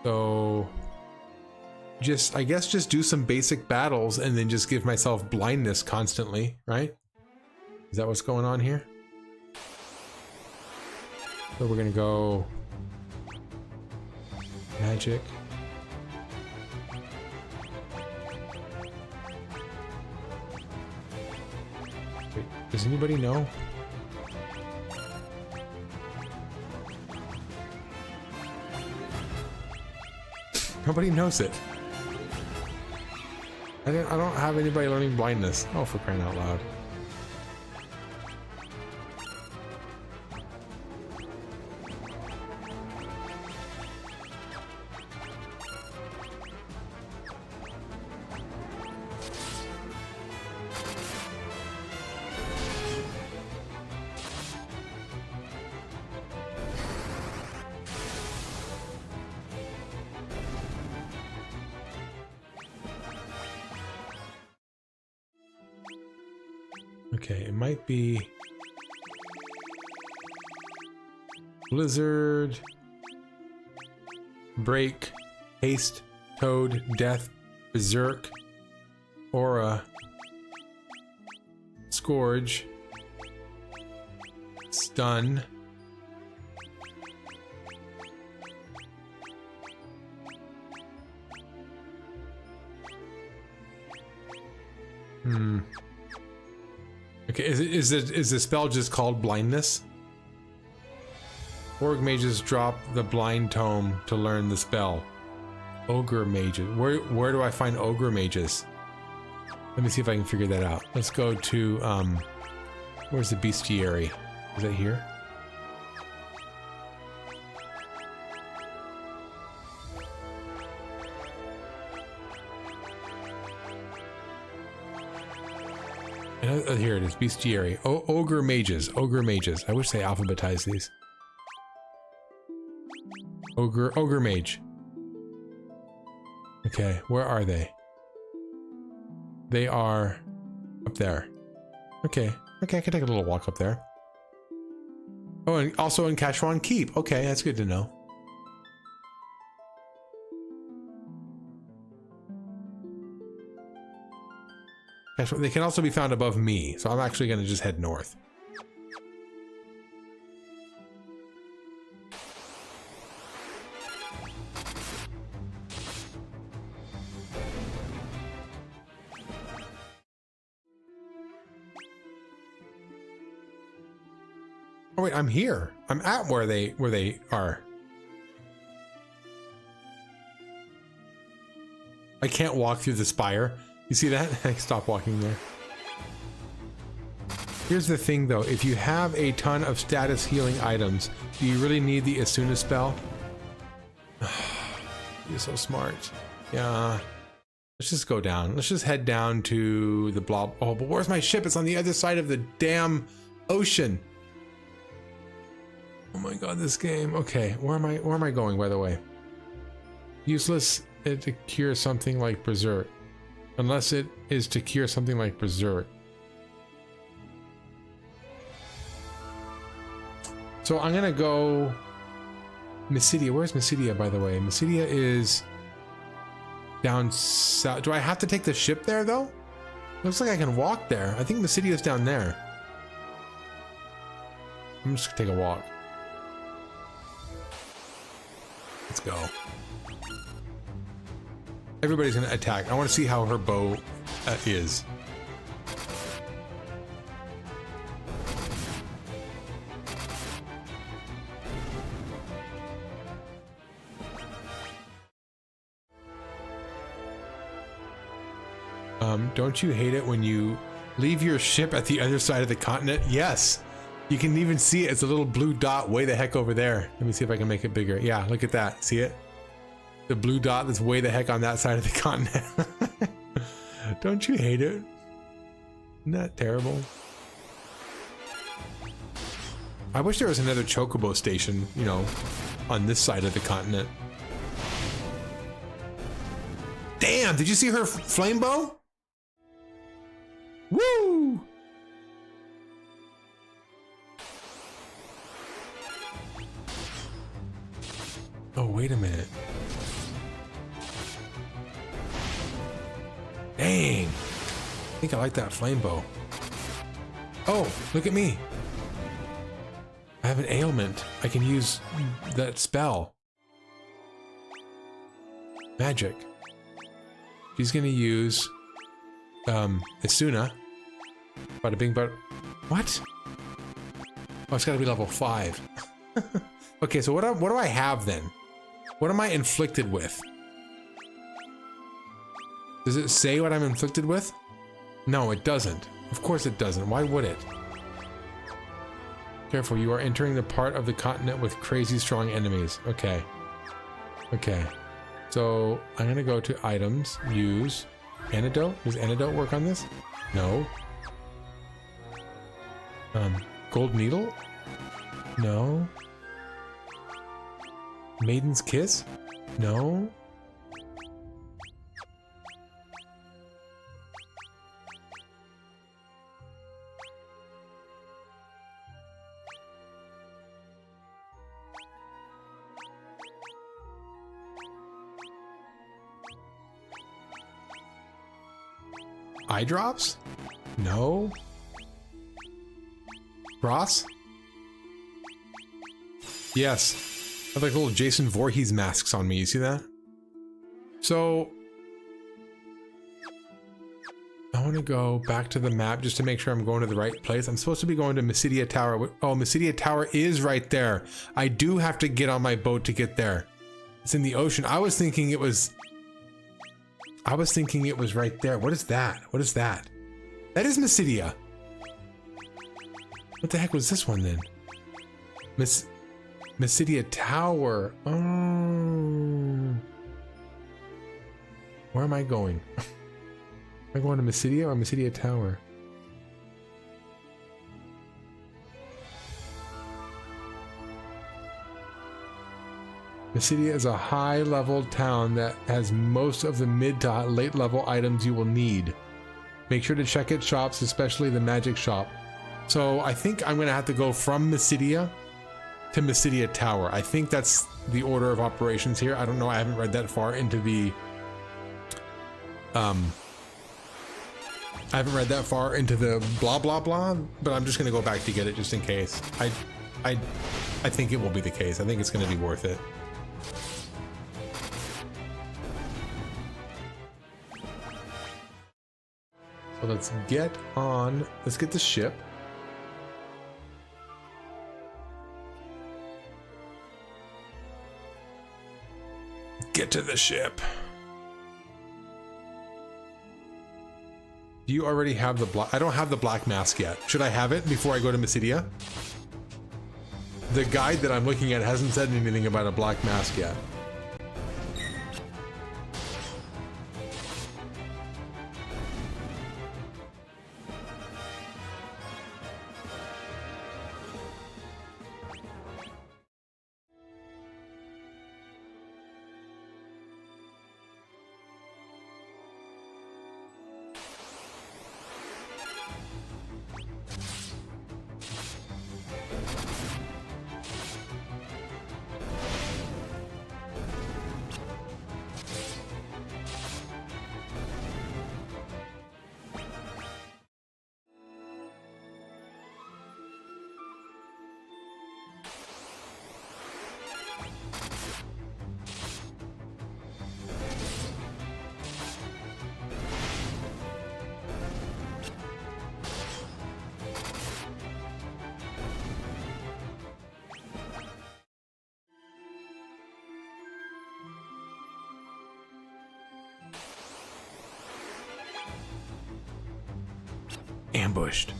So I guess just do some basic battles and then just give myself blindness constantly, right? Is that what's going on here? So we're gonna go magic. Wait, does anybody know? Nobody knows it. I don't have anybody learning blindness. Oh, for crying out loud. Okay, it might be Blizzard, Break, Haste, Toad, Death, Berserk, Aura, Scourge, Stun, Okay, is the spell just called blindness? Org mages drop the blind tome to learn the spell. Ogre mages. Where do I find ogre mages? Let me see if I can figure that out. Let's go to where's the bestiary? Is that here? Here it is, bestiary. Oh, ogre mages. Ogre mages. I wish they alphabetized these. Ogre mage. Okay, where are they? They are up there. Okay, I can take a little walk up there. Oh, and also in Cashwan Keep. Okay, that's good to know. They can also be found above me, so I'm actually going to just head north. Oh wait, I'm here. I'm at where they are. I can't walk through the spire. You see that? Stop walking there. Here's the thing though, if you have a ton of status healing items, do you really need the Asuna spell? You're so smart. Yeah. Let's just go down. Let's just head down to the blob. Oh, but where's my ship? It's on the other side of the damn ocean. Oh my god, this game. Okay, where am I going, by the way? Useless to cure something like Berserk. Unless it is to cure something like Berserk. So I'm gonna go Mysidia. Where's Mysidia, by the way? Mysidia is down south. Do I have to take the ship there, though? Looks like I can walk there. I think Mysidia is down there. I'm just gonna take a walk. Let's go. Everybody's gonna attack. I want to see how her bow is. Don't you hate it when you leave your ship at the other side of the continent? Yes. You can even see it. It's a little blue dot way the heck over there. Let me see if I can make it bigger. Yeah, look at that. See it? The blue dot that's way the heck on that side of the continent. Don't you hate it? Isn't that terrible? I wish there was another Chocobo station, you know, on this side of the continent. Damn, did you see her flame bow? Woo! Oh, wait a minute. Dang. I think I like that flame bow. Oh, look at me. I have an ailment. I can use that spell. Magic. She's gonna use Asuna. Bada bing, but what? Oh, it's gotta be level 5. Okay, so what do I have then? What am I inflicted with? Does it say what I'm inflicted with? No, it doesn't. Of course it doesn't. Why would it? Careful, you are entering the part of the continent with crazy strong enemies. Okay. Okay. So I'm gonna go to items, use, antidote. Does antidote work on this? No. Gold needle? No. Maiden's kiss? No. Eye drops? No. Ross? Yes. I have like little Jason Voorhees masks on me. You see that? So I want to go back to the map just to make sure I'm going to the right place. I'm supposed to be going to Mysidia Tower. Oh, Mysidia Tower is right there. I do have to get on my boat to get there. It's in the ocean. I was thinking it was right there. What is that? What is that? That is Mysidia. What the heck was this one then? Mysidia Tower. Oh. Where am I going? Am I going to Mysidia or Mysidia Tower? Mysidia is a high-level town that has most of the mid to late-level items you will need. Make sure to check its shops, especially the magic shop. So I think I'm going to have to go from Mysidia to Mysidia Tower. I think that's the order of operations here. I don't know. I haven't read that far into the... I haven't read that far into the blah, blah, blah, but I'm just going to go back to get it just in case. I think it will be the case. I think it's going to be worth it. So let's get the ship. Get to the ship. Do you already have the black? I don't have the black mask yet. Should I have it before I go to Mysidia? The guide that I'm looking at hasn't said anything about a black mask yet. Ambushed.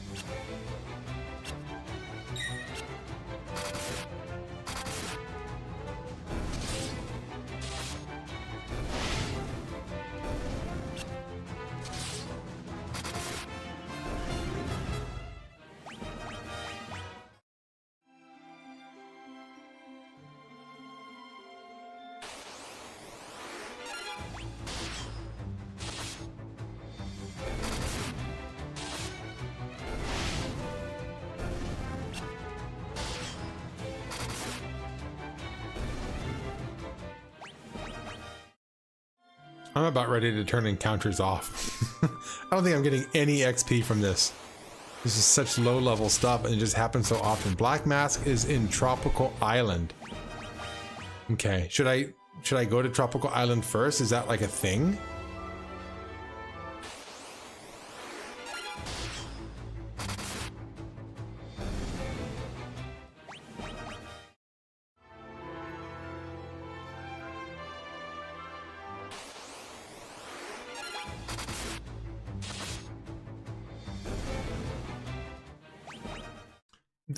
I'm about ready to turn encounters off. I don't think I'm getting any XP from this. This is such low level stuff and it just happens so often. Black Mask is in Tropical Island. Okay, should I go to Tropical Island first? Is that like a thing?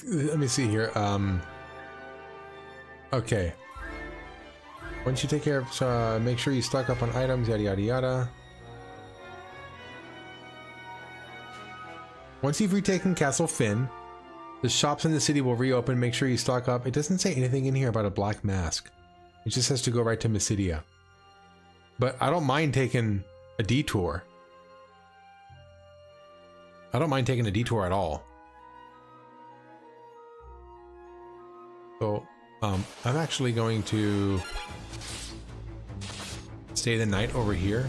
Let me see here. Okay. Once you take care of, make sure you stock up on items, yada yada yada. Once you've retaken Castle Fynn, the shops in the city will reopen. Make sure you stock up. It doesn't say anything in here about a black mask. It just has to go right to Mysidia. But I don't mind taking a detour. I don't mind taking a detour at all. So, I'm actually going to stay the night over here,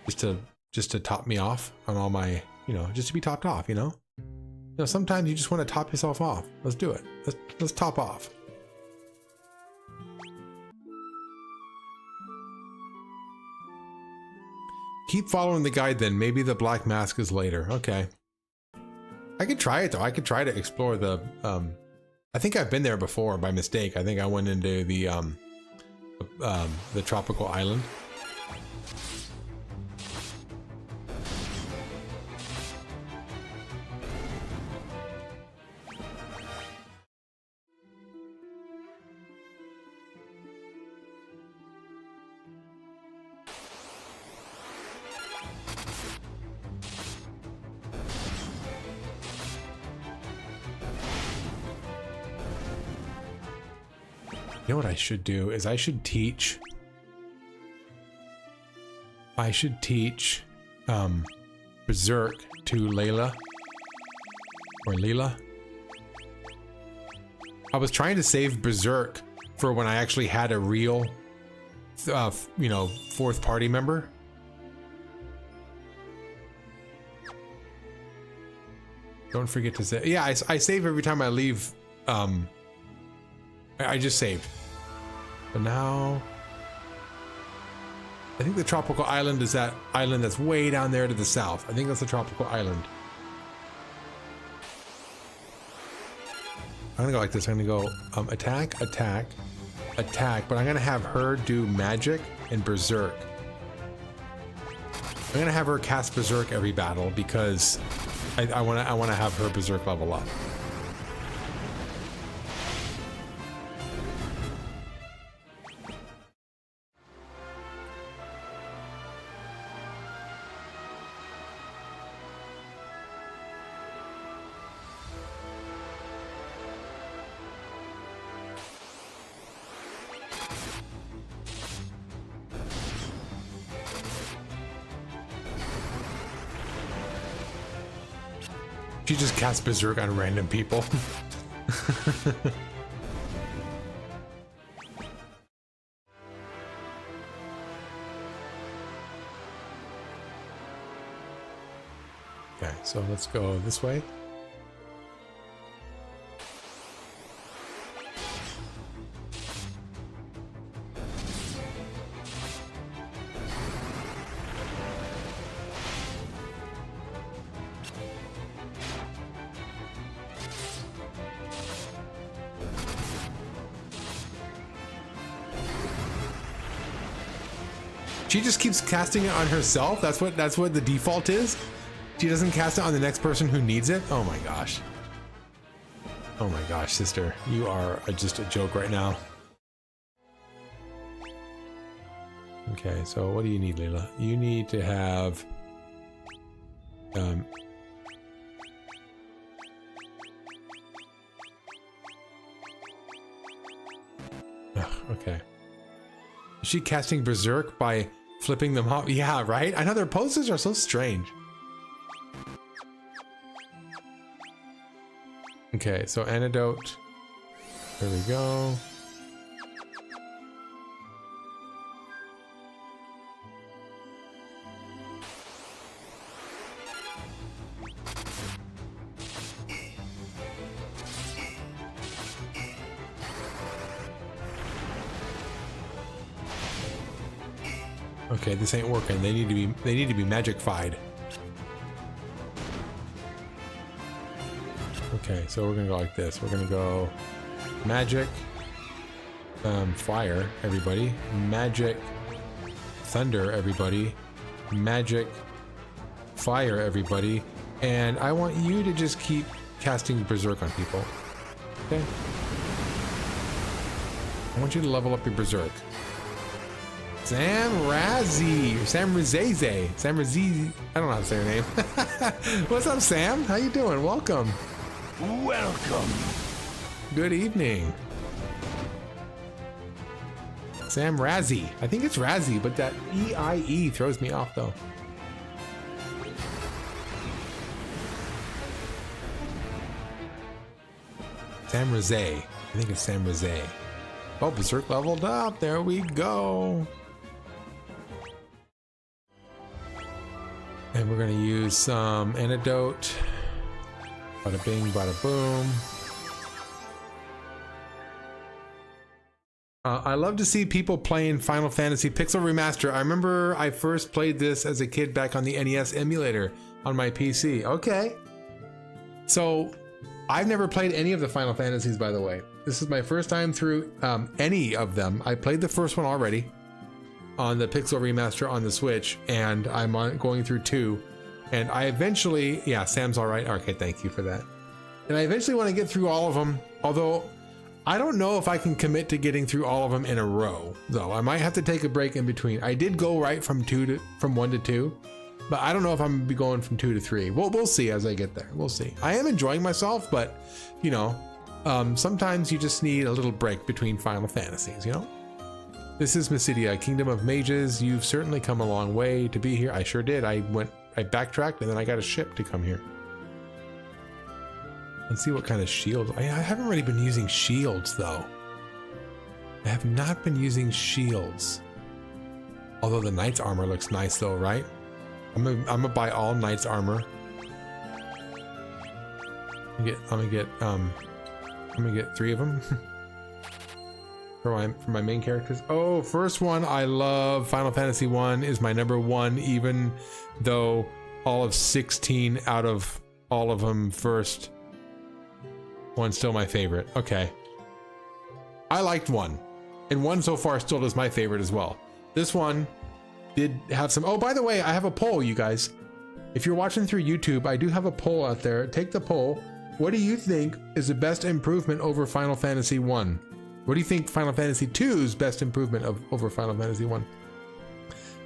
just to top me off on all my, you know, just to be topped off, you know. You know, sometimes you just want to top yourself off. Let's do it. Let's top off. Keep following the guide then. Maybe the black mask is later. Okay. I could try it though. I could try to explore the I think I've been there before by mistake. I think I went into the tropical island. You know what I should do is I should teach Berserk to Layla or Leela. I was trying to save Berserk for when I actually had a real you know, fourth party member. Don't forget to save. Yeah, I save every time I leave. I just saved. But now I think the tropical island is that island that's way down there to the south. I think that's the tropical island. I'm gonna go like this. I'm gonna go attack, attack, attack, but I'm gonna have her do magic and berserk. I'm gonna have her cast Berserk every battle because I wanna have her Berserk level up. She just casts Berserk on random people. Okay, so let's go this way. She just keeps casting it on herself. That's what the default is. She doesn't cast it on the next person who needs it. Oh my gosh. Oh my gosh, sister. You are just a joke right now. Okay, so what do you need, Leila? You need to have okay. Is she casting Berserk by flipping them off? Yeah, right? I know their poses are so strange. Okay, so antidote. There we go. Okay, this ain't working. They need to be magic-fied. Okay, so we're gonna go like this. We're gonna go magic, fire, everybody. Magic, thunder, everybody. Magic, fire, everybody. And I want you to just keep casting Berserk on people. Okay? I want you to level up your Berserk. Sam Razzie, Sam Razeze, Sam Razzie. I don't know how to say her name. What's up, Sam? How you doing? Welcome. Welcome. Good evening. Sam Razzie. I think it's Razzie, but that E-I-E throws me off though. Sam Razze. I think it's Sam Razze. Oh, Berserk leveled up. There we go. And we're going to use some antidote. Bada bing, bada boom. I love to see people playing Final Fantasy Pixel Remaster. I remember I first played this as a kid back on the NES emulator on my PC. Okay. So I've never played any of the Final Fantasies, by the way. This is my first time through any of them. I played the first one already on the Pixel Remaster on the Switch, and I'm going through 2. And I eventually, yeah, Sam's all right. Okay, thank you for that. And I eventually want to get through all of them, although I don't know if I can commit to getting through all of them in a row, though. I might have to take a break in between. I did go right from 1 to 2, but I don't know if I'm gonna be going from 2 to 3. We'll see as I get there. We'll see. I am enjoying myself, but you know, sometimes you just need a little break between Final Fantasies, you know? This is Mysidia, Kingdom of Mages. You've certainly come a long way to be here. I sure did. I backtracked and then I got a ship to come here. Let's see what kind of shield. I haven't really been using shields though. I have not been using shields. Although the knight's armor looks nice though, right? I'm gonna buy all knight's armor. I'm gonna get 3 of them. for my main characters. Oh, first one, I love Final Fantasy 1 is my number 1, even though all of 16 out of all of them first one's still my favorite. Okay. I liked 1, and 1 so far still is my favorite as well. This one did have some. Oh, by the way, I have a poll, you guys. If you're watching through YouTube, I do have a poll out there. Take the poll. What do you think is the best improvement over Final Fantasy 1? What do you think Final Fantasy 2's best improvement over Final Fantasy 1?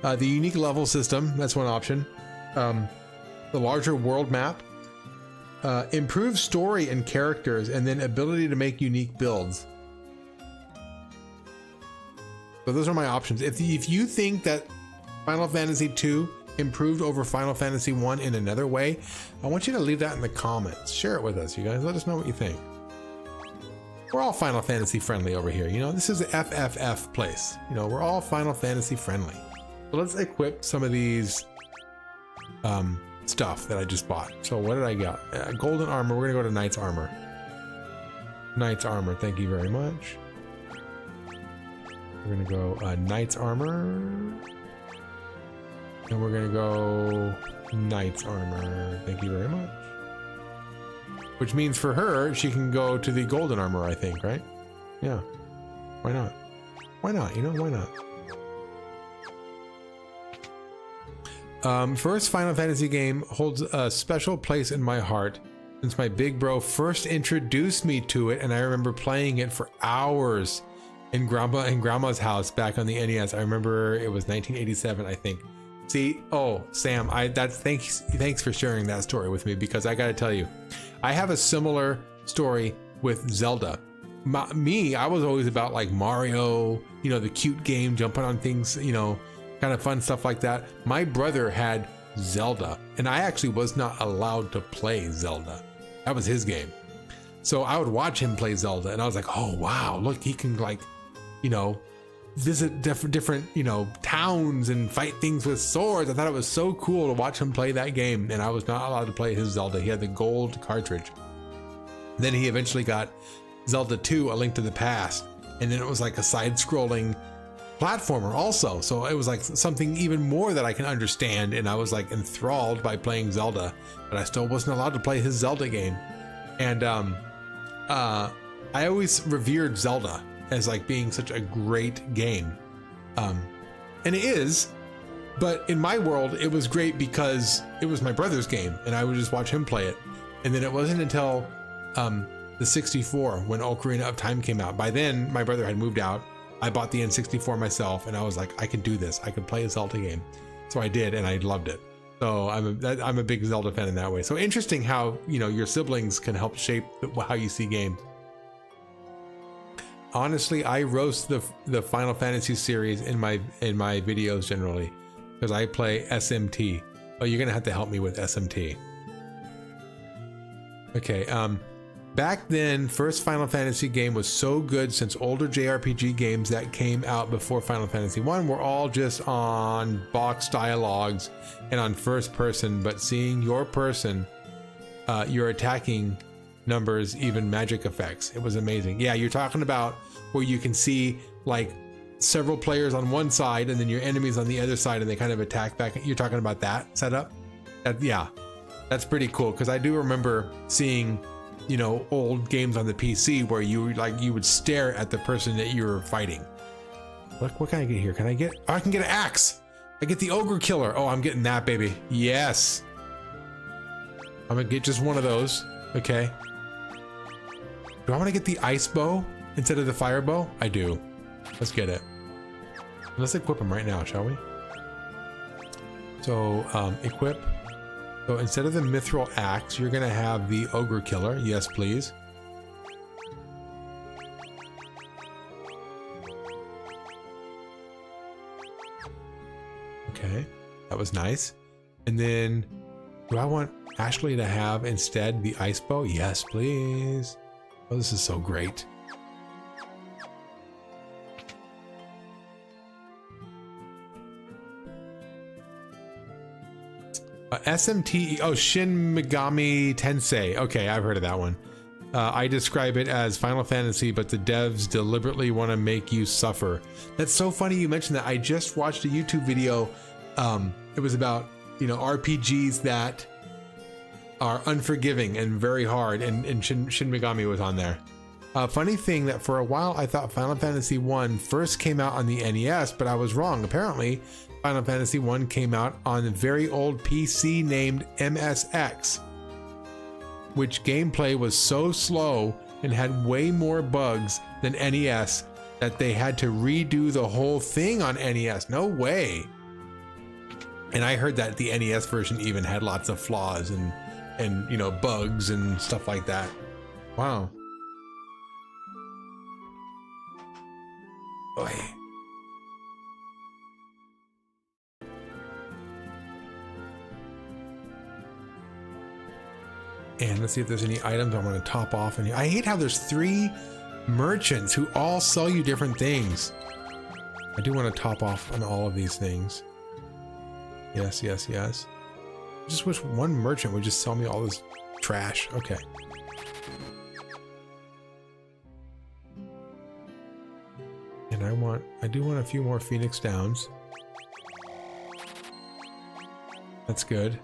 The unique level system, that's one option. The larger world map. Improved story and characters, and then ability to make unique builds. So those are my options. If you think that Final Fantasy 2 improved over Final Fantasy 1 in another way, I want you to leave that in the comments. Share it with us, you guys. Let us know what you think. We're all Final Fantasy friendly over here. You know, this is an FFF place. You know, we're all Final Fantasy friendly. So let's equip some of these stuff that I just bought. So what did I get? Golden armor. We're gonna go to Knight's armor. Knight's armor. Thank you very much. We're gonna go Knight's armor. And we're gonna go Knight's armor. Thank you very much. Which means for her, she can go to the golden armor, I think, right? Yeah. Why not? Why not? You know, why not? First Final Fantasy game holds a special place in my heart since my big bro first introduced me to it, and I remember playing it for hours in grandma's house back on the NES. I remember it was 1987, I think. See, oh, Sam, thanks for sharing that story with me, because I got to tell you, I have a similar story with Zelda. I was always about like Mario, you know, the cute game, jumping on things, you know, kind of fun stuff like that. My brother had Zelda, and I actually was not allowed to play Zelda. That was his game. So I would watch him play Zelda, and I was like, oh wow, look, he can, like, you know, visit different, you know, towns and fight things with swords. I thought it was so cool to watch him play that game, and I was not allowed to play his Zelda. He had the gold cartridge. Then he eventually got Zelda 2, A Link to the Past, and then it was like a side-scrolling platformer also. So it was like something even more that I can understand, and I was like enthralled by playing Zelda, but I still wasn't allowed to play his Zelda game. And I always revered Zelda as like being such a great game, and it is, but in my world it was great because it was my brother's game and I would just watch him play it. And then it wasn't until the 64 when Ocarina of Time came out. By then my brother had moved out. I bought the N64 myself, and I was like, I could do this, I could play a Zelda game. So I did, and I loved it. So I'm a big Zelda fan in that way. So interesting how, you know, your siblings can help shape how you see games. Honestly, I roast the Final Fantasy series in my videos generally, because I play SMT. Oh, you're gonna have to help me with SMT. Okay, back then, first Final Fantasy game was so good, since older JRPG games that came out before Final Fantasy 1 were all just on box dialogues and on first person, but seeing your person, your attacking numbers, even magic effects, it was amazing. Yeah, you're talking about where you can see like several players on one side and then your enemies on the other side, and they kind of attack back. You're talking about that setup? Yeah, that's pretty cool, because I do remember seeing, you know, old games on the PC where you would stare at the person that you were fighting. What can I get here? Can I get? Oh, I can get an axe. I get the ogre killer. Oh, I'm getting that, baby. Yes. I'm gonna get just one of those. Okay. Do I want to get the ice bow instead of the fire bow? I do. Let's get it. Let's equip them right now, shall we? So, equip. So instead of the mithril axe, you're gonna have the ogre killer. Yes, please. Okay, that was nice. And then, do I want Ashley to have instead the ice bow? Yes, please. Oh, this is so great. SMT, oh, Shin Megami Tensei. Okay, I've heard of that one. I describe it as Final Fantasy, but the devs deliberately want to make you suffer. That's so funny you mentioned that. I just watched a YouTube video. It was about, you know, RPGs that are unforgiving and very hard, and Shin Megami was on there. A funny thing that for a while I thought Final Fantasy 1 first came out on the NES, but I was wrong. Apparently, Final Fantasy 1 came out on a very old PC named MSX, which gameplay was so slow and had way more bugs than NES that they had to redo the whole thing on NES. No way. And I heard that the NES version even had lots of flaws and you know, bugs and stuff like that. Wow. Oy. And let's see if there's any items I want to top off in here. I hate how there's 3 merchants who all sell you different things. I do want to top off on all of these things. Yes, yes, yes. I just wish one merchant would just sell me all this trash. Okay. And I do want a few more Phoenix Downs. That's good.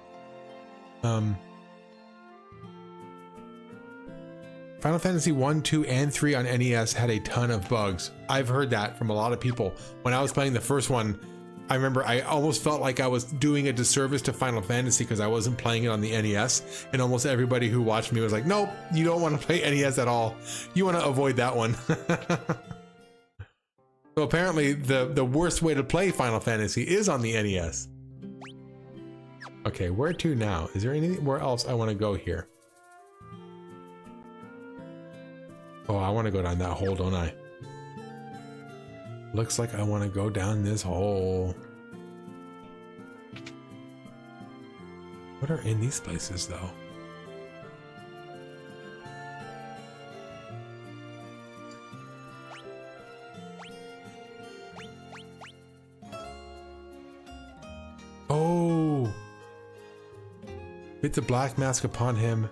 Final Fantasy 1, 2, and 3 on NES had a ton of bugs. I've heard that from a lot of people. When I was playing the first one, I remember I almost felt like I was doing a disservice to Final Fantasy because I wasn't playing it on the NES, and almost everybody who watched me was like, nope, you don't want to play NES at all. You want to avoid that one. So apparently the worst way to play Final Fantasy is on the NES. Okay, where to now? Is there anywhere else I want to go here? Oh, I want to go down that hole, don't I? Looks like I want to go down this hole. What are in these places, though? Oh! Fit the black mask upon him.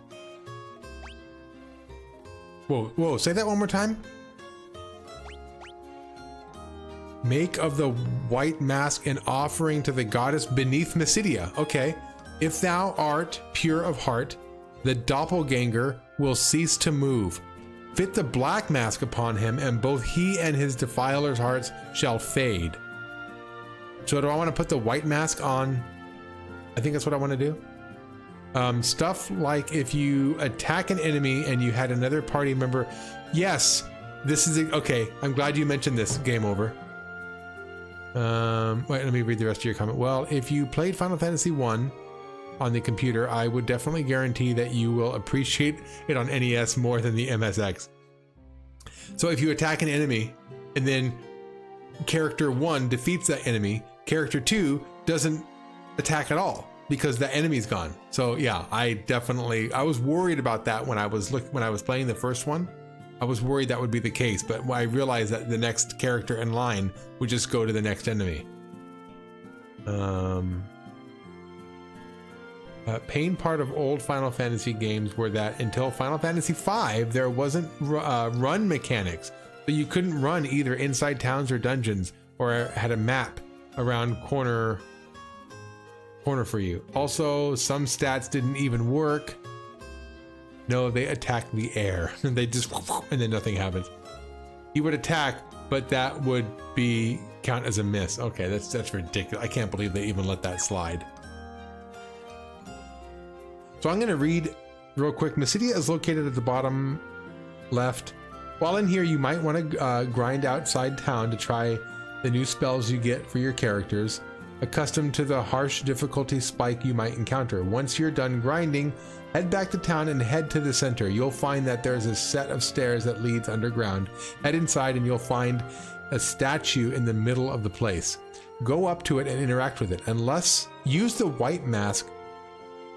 Whoa, whoa, say that one more time. Make of the white mask an offering to the goddess beneath Mysidia. Okay. If thou art pure of heart, the doppelganger will cease to move. Fit the black mask upon him, and both he and his defiler's hearts shall fade. So do I want to put the white mask on? I think that's what I want to do. Stuff like if you attack an enemy and you had another party member. Yes, this is okay. I'm glad you mentioned this. Game over. Wait, let me read the rest of your comment. Well, if you played Final Fantasy 1 on the computer, I would definitely guarantee that you will appreciate it on NES more than the MSX. So if you attack an enemy and then character 1 defeats that enemy, character 2 doesn't attack at all because the enemy's gone. So yeah, I was worried about that when I was playing the first one. I was worried that would be the case, but I realized that the next character in line would just go to the next enemy. Pain part of old Final Fantasy games were that until Final Fantasy V, there wasn't run mechanics. So you couldn't run either inside towns or dungeons, or had a map around corner for you. Also, some stats didn't even work. No, they attack the air. They just, and then nothing happens. He would attack, but that would count as a miss. Okay, that's ridiculous. I can't believe they even let that slide. So I'm going to read real quick. Mysidia is located at the bottom left. While in here, you might want to grind outside town to try the new spells you get for your characters, accustomed to the harsh difficulty spike you might encounter. Once you're done grinding, head back to town and head to the center. You'll find that there's a set of stairs that leads underground. Head inside and you'll find a statue in the middle of the place. Go up to it and interact with it. Use the white mask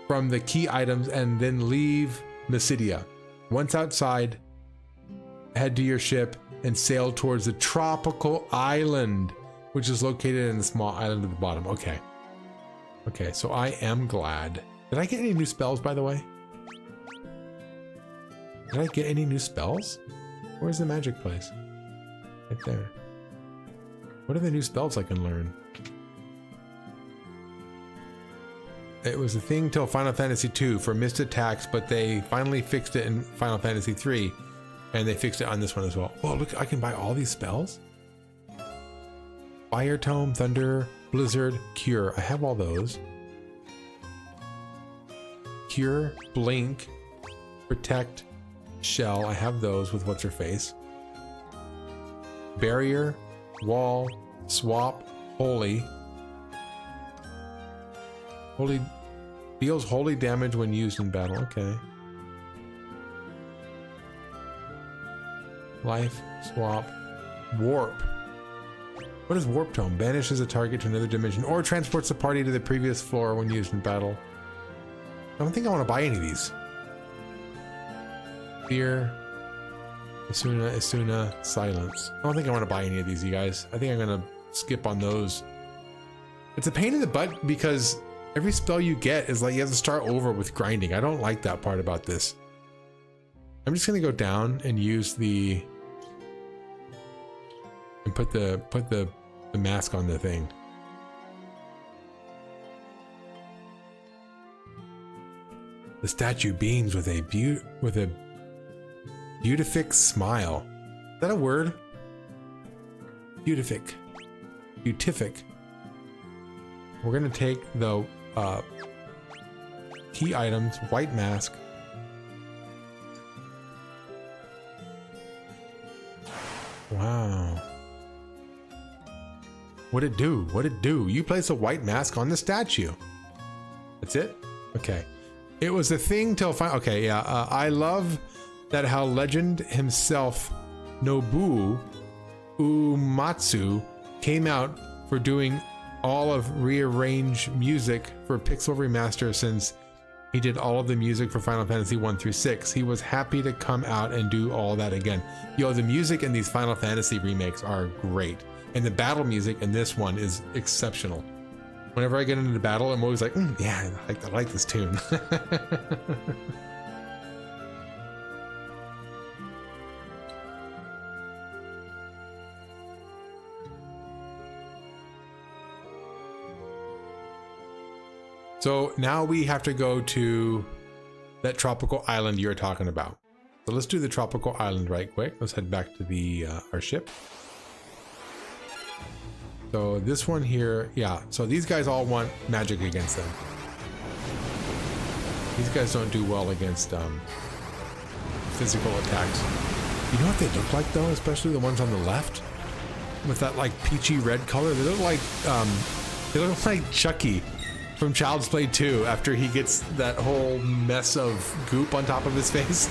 from the key items and then leave Mysidia. Once outside, head to your ship and sail towards the tropical island, which is located in the small island at the bottom. Okay. Okay, so I am glad. Did I get any new spells, by the way? Did I get any new spells? Where's the magic place? Right there. What are the new spells I can learn? It was a thing till Final Fantasy II for missed attacks, but they finally fixed it in Final Fantasy III. And they fixed it on this one as well. Oh, look, I can buy all these spells. Fire Tome, Thunder, Blizzard, Cure. I have all those. Cure, Blink, Protect, Shell. I have those with what's her face. Barrier, Wall, Swap, Holy. Holy deals holy damage when used in battle. Okay. Life, Swap, Warp. What is Warp Tome? Banishes a target to another dimension or transports the party to the previous floor when used in battle. I don't think I want to buy any of these. Fear, Isuna, Silence. I don't think I want to buy any of these, you guys. I think I'm going to skip on those. It's a pain in the butt because every spell you get is like you have to start over with grinding. I don't like that part about this. I'm just going to go down and use the... and put the mask on the thing. The statue beams with a beatific smile. Is that a word? Beatific. Beatific. We're gonna take the key items, white mask. Wow. What'd it do? What'd it do? You place a white mask on the statue. That's it? Okay. It was a thing till okay, yeah. I love that how legend himself, Nobuo Uematsu, came out for doing all of rearrange music for Pixel Remaster since he did all of the music for Final Fantasy 1 through 6. He was happy to come out and do all that again. Yo, the music in these Final Fantasy remakes are great. And the battle music in this one is exceptional. Whenever I get into the battle, I'm always like, yeah, I like this tune. So now we have to go to that tropical island you're talking about. So let's do the tropical island right quick. Let's head back to the our ship. So this one here, yeah. So these guys all want magic against them. These guys don't do well against physical attacks. You know what they look like though, especially the ones on the left, with that like peachy red color. They look like Chucky from Child's Play 2 after he gets that whole mess of goop on top of his face.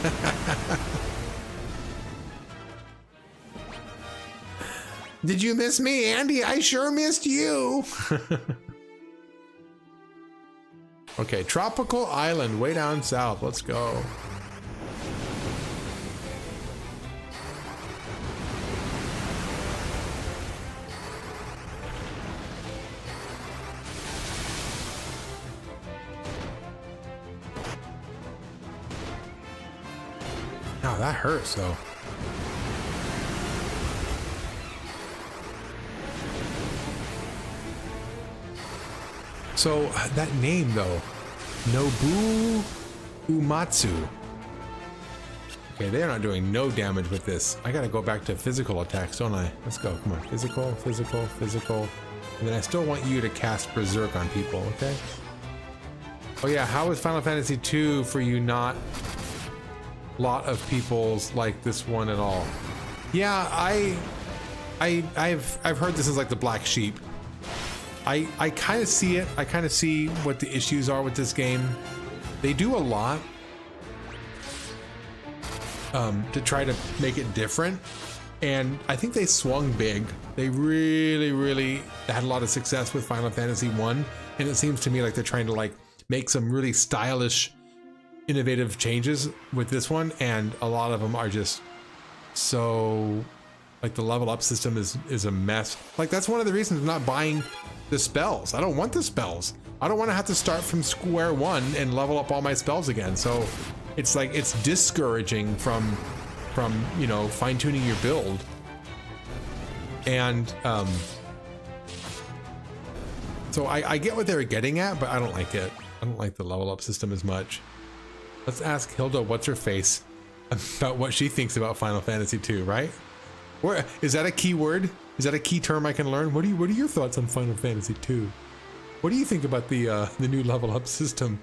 Did you miss me, Andy? I sure missed you. Okay, tropical island way down south. Let's go. Now that hurts though. So that name though, Nobuo Uematsu. Okay, they're not doing no damage with this. I gotta go back to physical attacks, don't I? Let's go, come on. Physical, physical, physical. And then I still want you to cast Berserk on people, okay? Oh yeah, how is Final Fantasy 2 for you not a lot of people's like this one at all? Yeah, I've heard this is like the black sheep. I kind of see it. I kind of see what the issues are with this game. They do a lot to try to make it different, and I think they swung big. They really had a lot of success with Final Fantasy 1, and it seems to me like they're trying to like make some really stylish, innovative changes with this one, and a lot of them are just so like the level up system is a mess. Like that's one of the reasons I'm not buying the spells. I don't want the spells. I don't want to have to start from square one and level up all my spells again. So it's like it's discouraging from you know, fine-tuning your build. And so I get what they were getting at, but I don't like it. I don't like the level up system as much. Let's ask Hilda what's her face about what she thinks about Final Fantasy 2, right? Where is that a key word? Is that a key term I can learn? What are your thoughts on Final Fantasy 2? What do you think about the new level up system?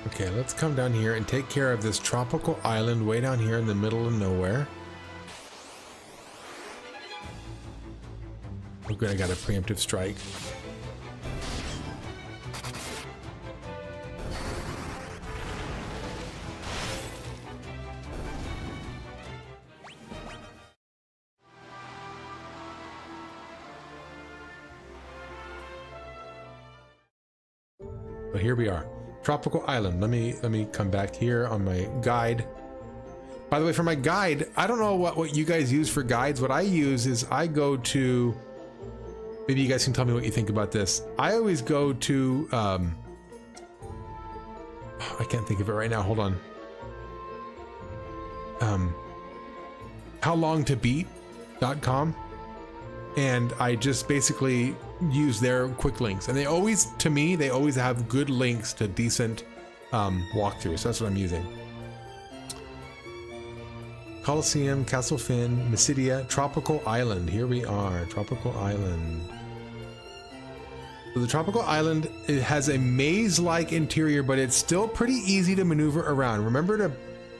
Okay, let's come down here and take care of this tropical island way down here in the middle of nowhere. Oh good, I got a preemptive strike. But here we are. Tropical island. Let me come back here on my guide. By the way, for my guide, I don't know what you guys use for guides. What I use is I go to, maybe you guys can tell me what you think about this. I always go to I can't think of it right now. Hold on. howlongtobeat.com, and I just basically use their quick links, and they always, to me, they always have good links to decent walkthroughs. So that's what I'm using. Colosseum, Castle Fynn, Mysidia, Tropical Island. Here we are, Tropical Island. So the Tropical Island, it has a maze-like interior, but it's still pretty easy to maneuver around. Remember to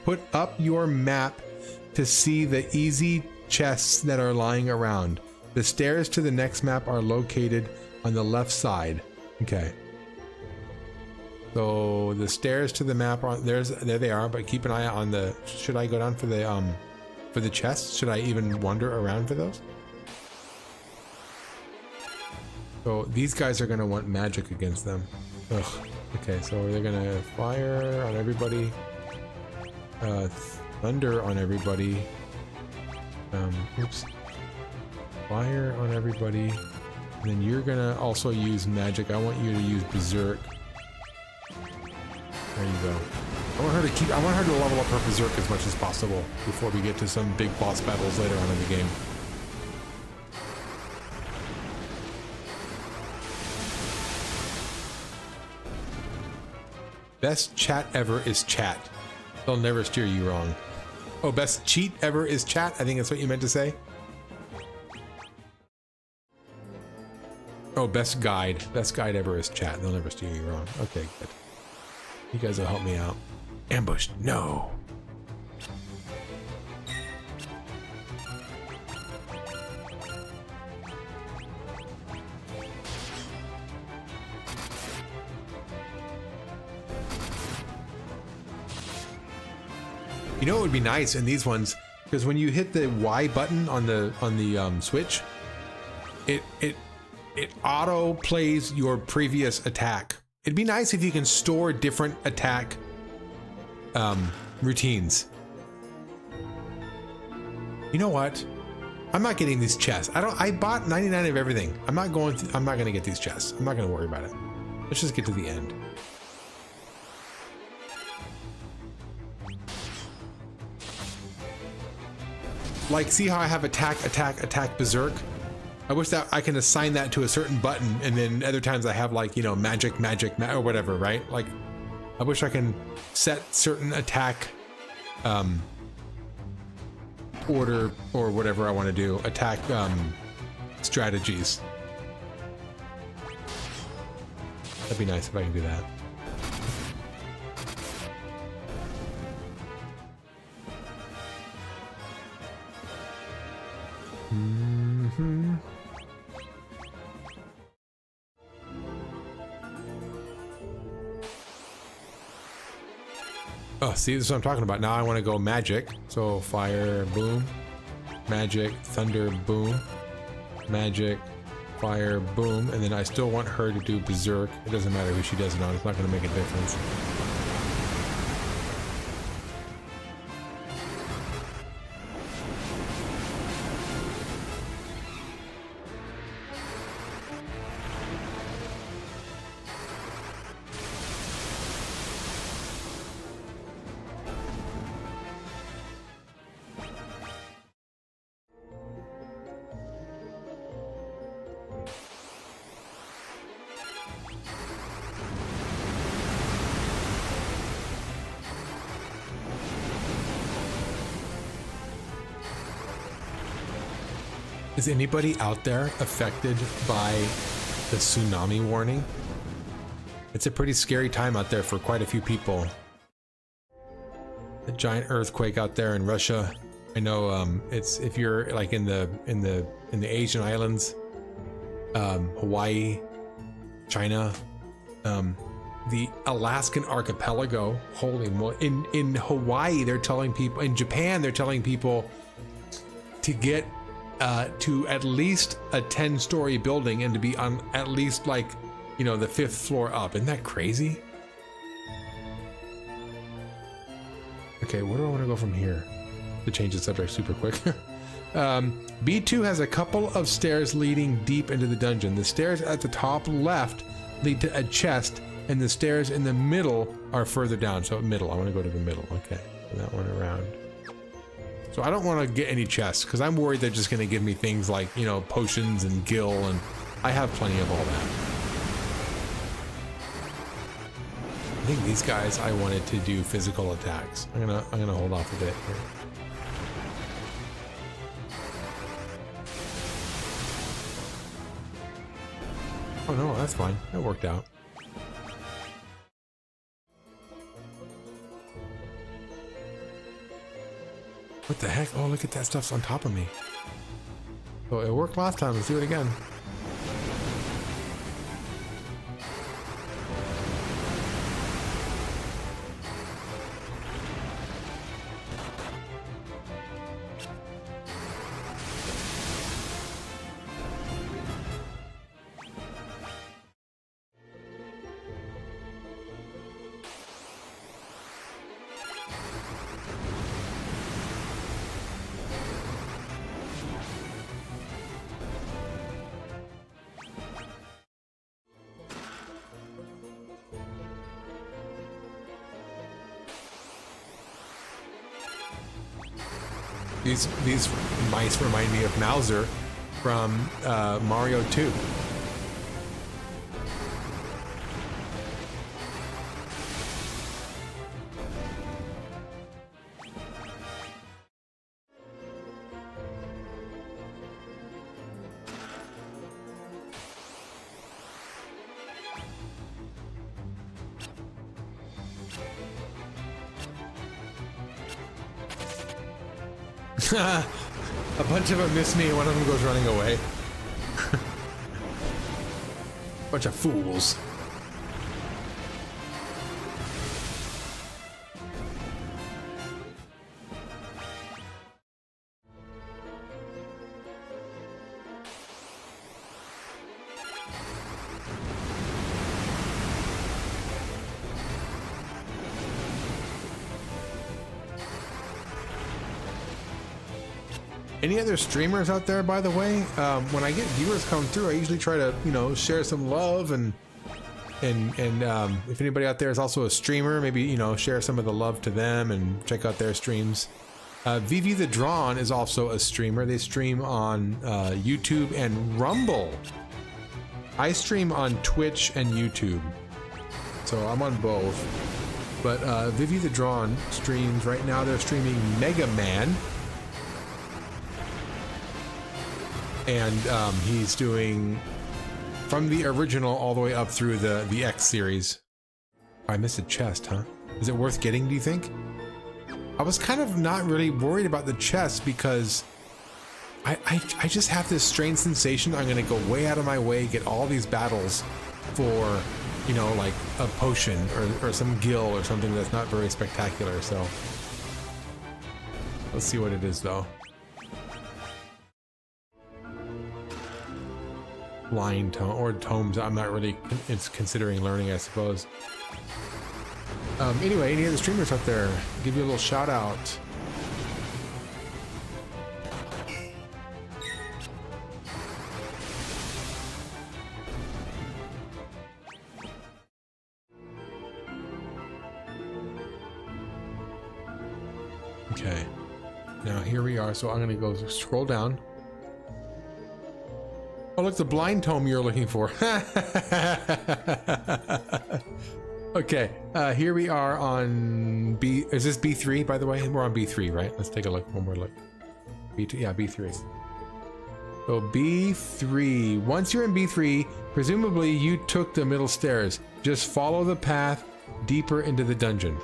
put up your map to see the easy chests that are lying around. The stairs to the next map are located on the left side. Okay. So the stairs to the map are there they are, but keep an eye out on the, should I go down for the chests? Should I even wander around for those? So these guys are gonna want magic against them. Ugh. Okay, so they're gonna fire on everybody. Thunder on everybody. Oops. Fire on everybody, and then you're gonna also use magic. I want you to use berserk. There you go. I want her to level up her berserk as much as possible before we get to some big boss battles later on in the game. Best chat ever is chat. They'll never steer you wrong. Oh, best cheat ever is chat? I think that's what you meant to say. Oh, best guide ever is chat. They'll never steer you wrong. Okay, good. You guys will help me out. Ambushed. No. You know what would be nice in these ones, because when you hit the Y button on the Switch, it auto plays your previous attack. It'd be nice if you can store different attack routines. You know what? I'm not getting these chests. I bought 99 of everything. I'm not gonna get these chests. I'm not gonna worry about it. Let's just get to the end. Like, see how I have attack, berserk? I wish that I can assign that to a certain button, and then other times I have, like, you know, magic, or whatever, right? Like, I wish I can set certain attack order or whatever I want to do, attack strategies. That'd be nice if I can do that. Mm-hmm. Oh, see, this is what I'm talking about. Now I want to go magic. So fire, boom. Magic, thunder, boom. Magic, fire, boom. And then I still want her to do berserk. It doesn't matter who she does it on. It's not going to make a difference. Is anybody out there affected by the tsunami warning? It's a pretty scary time out there for quite a few people. A giant earthquake out there in Russia. I know it's if you're like in the Asian islands, Hawaii, China, the Alaskan archipelago. Holy moly! In Hawaii, they're telling people. In Japan, they're telling people to get to at least a 10-story building and to be on at least like, you know, the 5th floor up. Isn't that crazy? Okay, where do I want to go from here? To change the subject super quick. B2 has a couple of stairs leading deep into the dungeon. The stairs at the top left lead to a chest, and the stairs in the middle are further down. So middle, I want to go to the middle. Okay, and that one around. So I don't want to get any chests because I'm worried they're just going to give me things like, you know, potions and gil, and I have plenty of all that. I think these guys I wanted to do physical attacks. I'm gonna hold off a bit here. Oh no, that's fine. That worked out. What the heck? Oh, look at that stuff's on top of me. Oh, it worked last time. Let's do it again. These mice remind me of Mauser from Mario 2. A bunch of them miss me and one of them goes running away. Bunch of fools. Any other streamers out there, by the way? When I get viewers come through, I usually try to, you know, share some love and if anybody out there is also a streamer, maybe, you know, share some of the love to them and check out their streams. VV the Drawn is also a streamer. They stream on YouTube and Rumble. I stream on Twitch and YouTube, so I'm on both. But Vivi the Drawn streams right now. They're streaming Mega Man. And he's doing from the original all the way up through the X series. I missed a chest, huh? Is it worth getting, do you think? I was kind of not really worried about the chest because I just have this strange sensation I'm gonna go way out of my way, get all these battles for, you know, like a potion or some gil or something that's not very spectacular, so. Let's see what it is though. Blind tome or tomes I'm not really considering learning, I suppose. Anyway, any other streamers out there, give you a little shout out. Okay, now here we are, so I'm gonna go scroll down. Oh, look, the blind tome you're looking for. Okay, here we are on B. Is this B3, by the way? We're on B3, right? Let's take a look. One more look. B2, yeah, B3. So B3. Once you're in B3, presumably you took the middle stairs. Just follow the path deeper into the dungeon.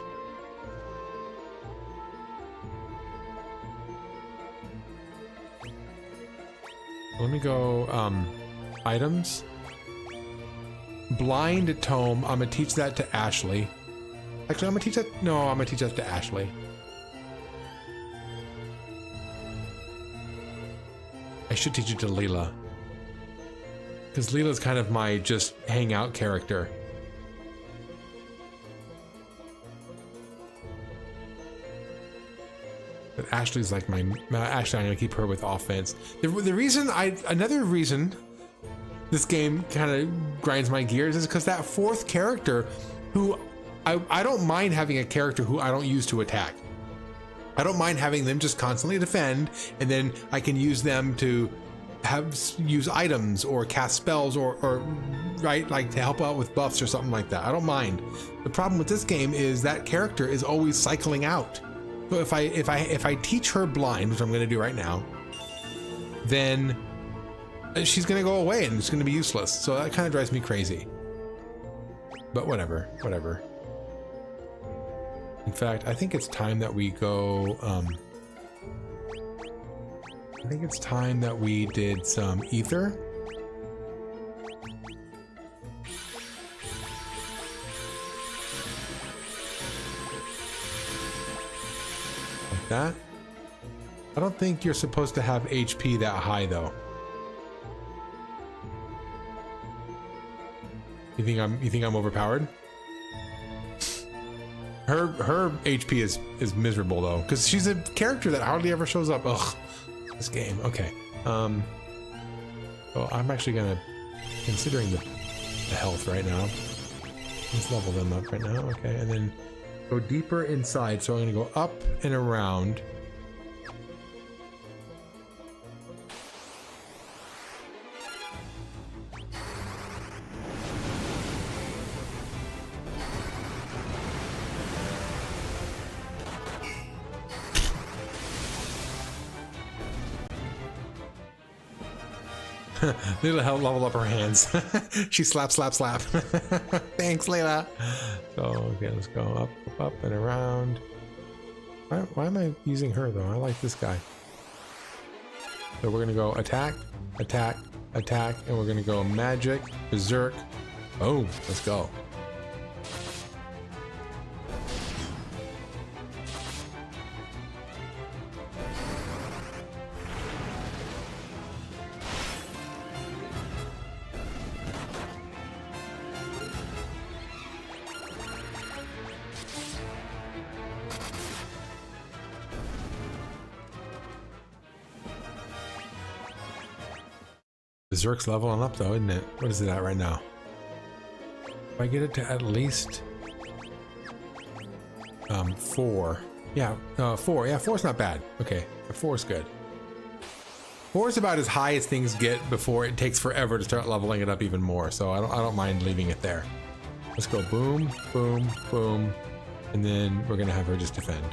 Let me go, items. Blind tome. I'm gonna teach that to Ashley. Actually, I'm gonna teach that. No, I'm gonna teach that to Ashley. I should teach it to Leela. Because Leela's kind of my just hangout character. But Ashley's like my... Ashley, I'm gonna keep her with offense. The reason another reason this game kind of grinds my gears is because that fourth character who... I don't mind having a character who I don't use to attack. I don't mind having them just constantly defend, and then I can use them to use items or cast spells or right, like to help out with buffs or something like that. I don't mind. The problem with this game is that character is always cycling out. So if I teach her blind, which I'm going to do right now, then she's going to go away and it's going to be useless. So that kind of drives me crazy. But whatever. In fact, I think it's time that we go, I think it's time that we did some ether. Like that. I don't think you're supposed to have HP that high though. You think I'm overpowered? Her HP is miserable though, because she's a character that hardly ever shows up. Ugh, this game. Okay. Well, I'm actually gonna considering the health right now. Let's level them up right now. Okay, and then go deeper inside. So I'm gonna go up and around. Leela helped level up her hands. She slap. Thanks, Leela. So, okay, let's go up, and around. Why am I using her, though? I like this guy. So we're going to go attack, and we're going to go magic, berserk. Boom, let's go. Berserk's leveling up though, isn't it? What is it at right now? If I get it to at least 4. Yeah, 4. Yeah, 4's not bad. Okay, 4's good. 4 is about as high as things get before it takes forever to start leveling it up even more. So I don't mind leaving it there. Let's go boom, boom, boom, and then we're gonna have her just defend.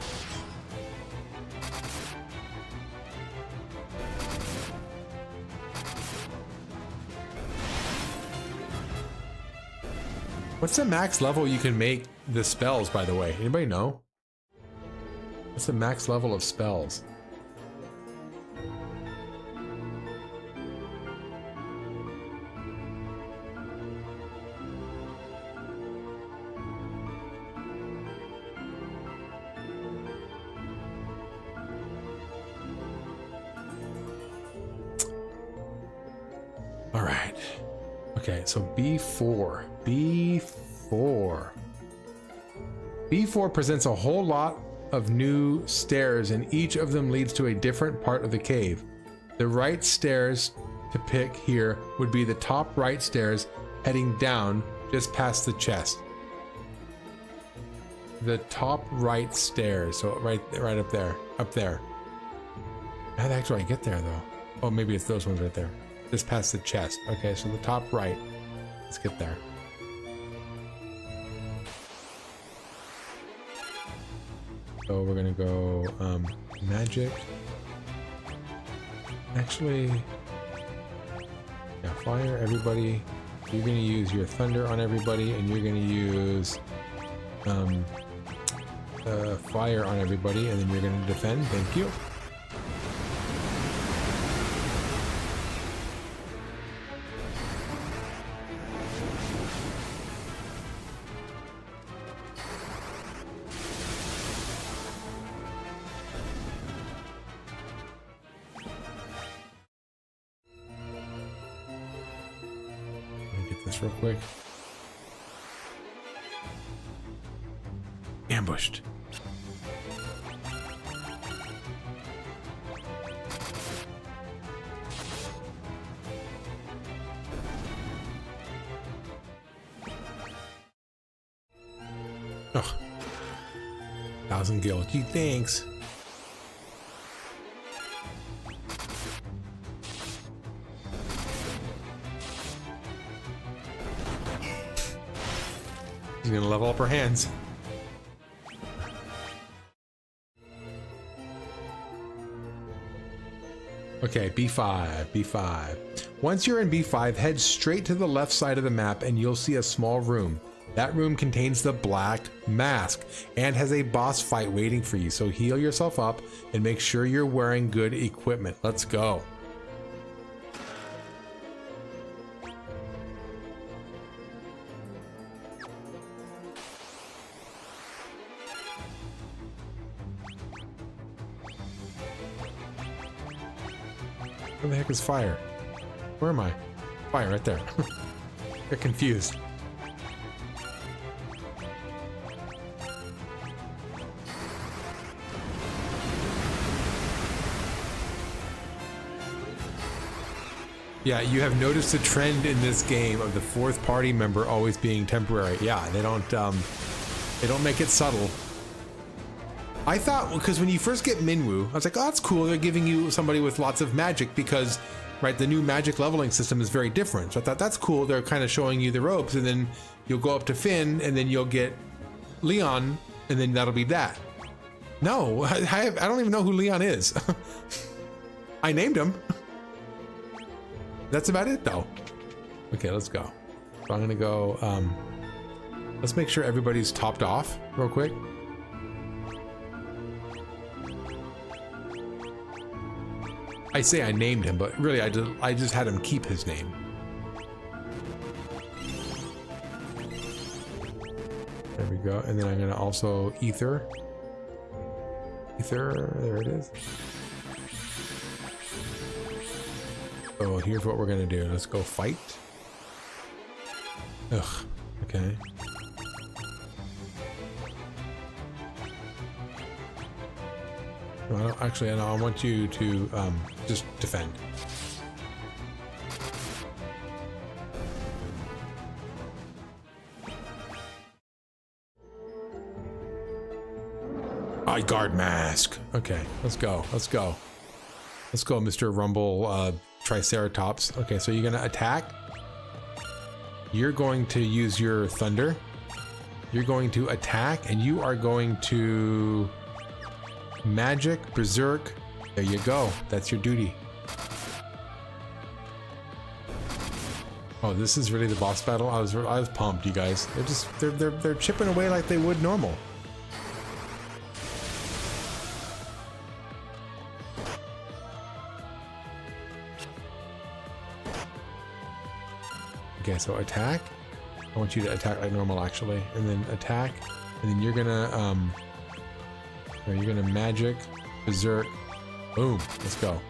What's the max level you can make the spells, by the way? Anybody know? What's the max level of spells? All right. Okay, so B4. B4 presents a whole lot of new stairs, and each of them leads to a different part of the cave. The right stairs to pick here would be the top right stairs heading down just past the chest. The top right stairs, so right up there. How the heck do I get there though? Oh, maybe it's those ones right there. Just past the chest. Okay, so the top right. Let's get there. So we're gonna go magic. Actually, Yeah, fire everybody. You're gonna use your thunder on everybody, and you're gonna use fire on everybody, and then you're gonna defend. Thank you. Real quick. Ambushed. Ugh. 1,000 gil. Gee, thanks. She's gonna level up her hands. Okay, B5, B5. Once you're in B5, head straight to the left side of the map and you'll see a small room. That room contains the Black Mask and has a boss fight waiting for you, so heal yourself up and make sure you're wearing good equipment. Let's go. Where the heck is fire? Where am I? Fire, right there. Get confused. Yeah, you have noticed a trend in this game of the fourth party member always being temporary. Yeah, they don't make it subtle. I thought, because when you first get Minwu, I was like, oh, that's cool. They're giving you somebody with lots of magic because, right, the new magic leveling system is very different. So I thought that's cool. They're kind of showing you the ropes, and then you'll go up to Fynn, and then you'll get Leon, and then that'll be that. No, I don't even know who Leon is. I named him. That's about it, though. Okay, let's go. So I'm gonna go. Let's make sure everybody's topped off real quick. I say I named him, but really I just had him keep his name. There we go. And then I'm gonna also ether. Ether, there it is. So here's what we're gonna do. Let's go fight. Ugh, okay. No, I want you to just defend. Guard mask. Okay, let's go. Let's go. Let's go, Mr. Rumble Triceratops. Okay, so you're gonna attack. You're going to use your thunder. You're going to attack, and you are going to magic, berserk. There you go. That's your duty. Oh, this is really the boss battle. I was pumped, you guys. They're chipping away like they would normal. Okay, so attack. I want you to attack like normal, actually, and then attack, and then you're gonna magic, berserk, boom. Let's go.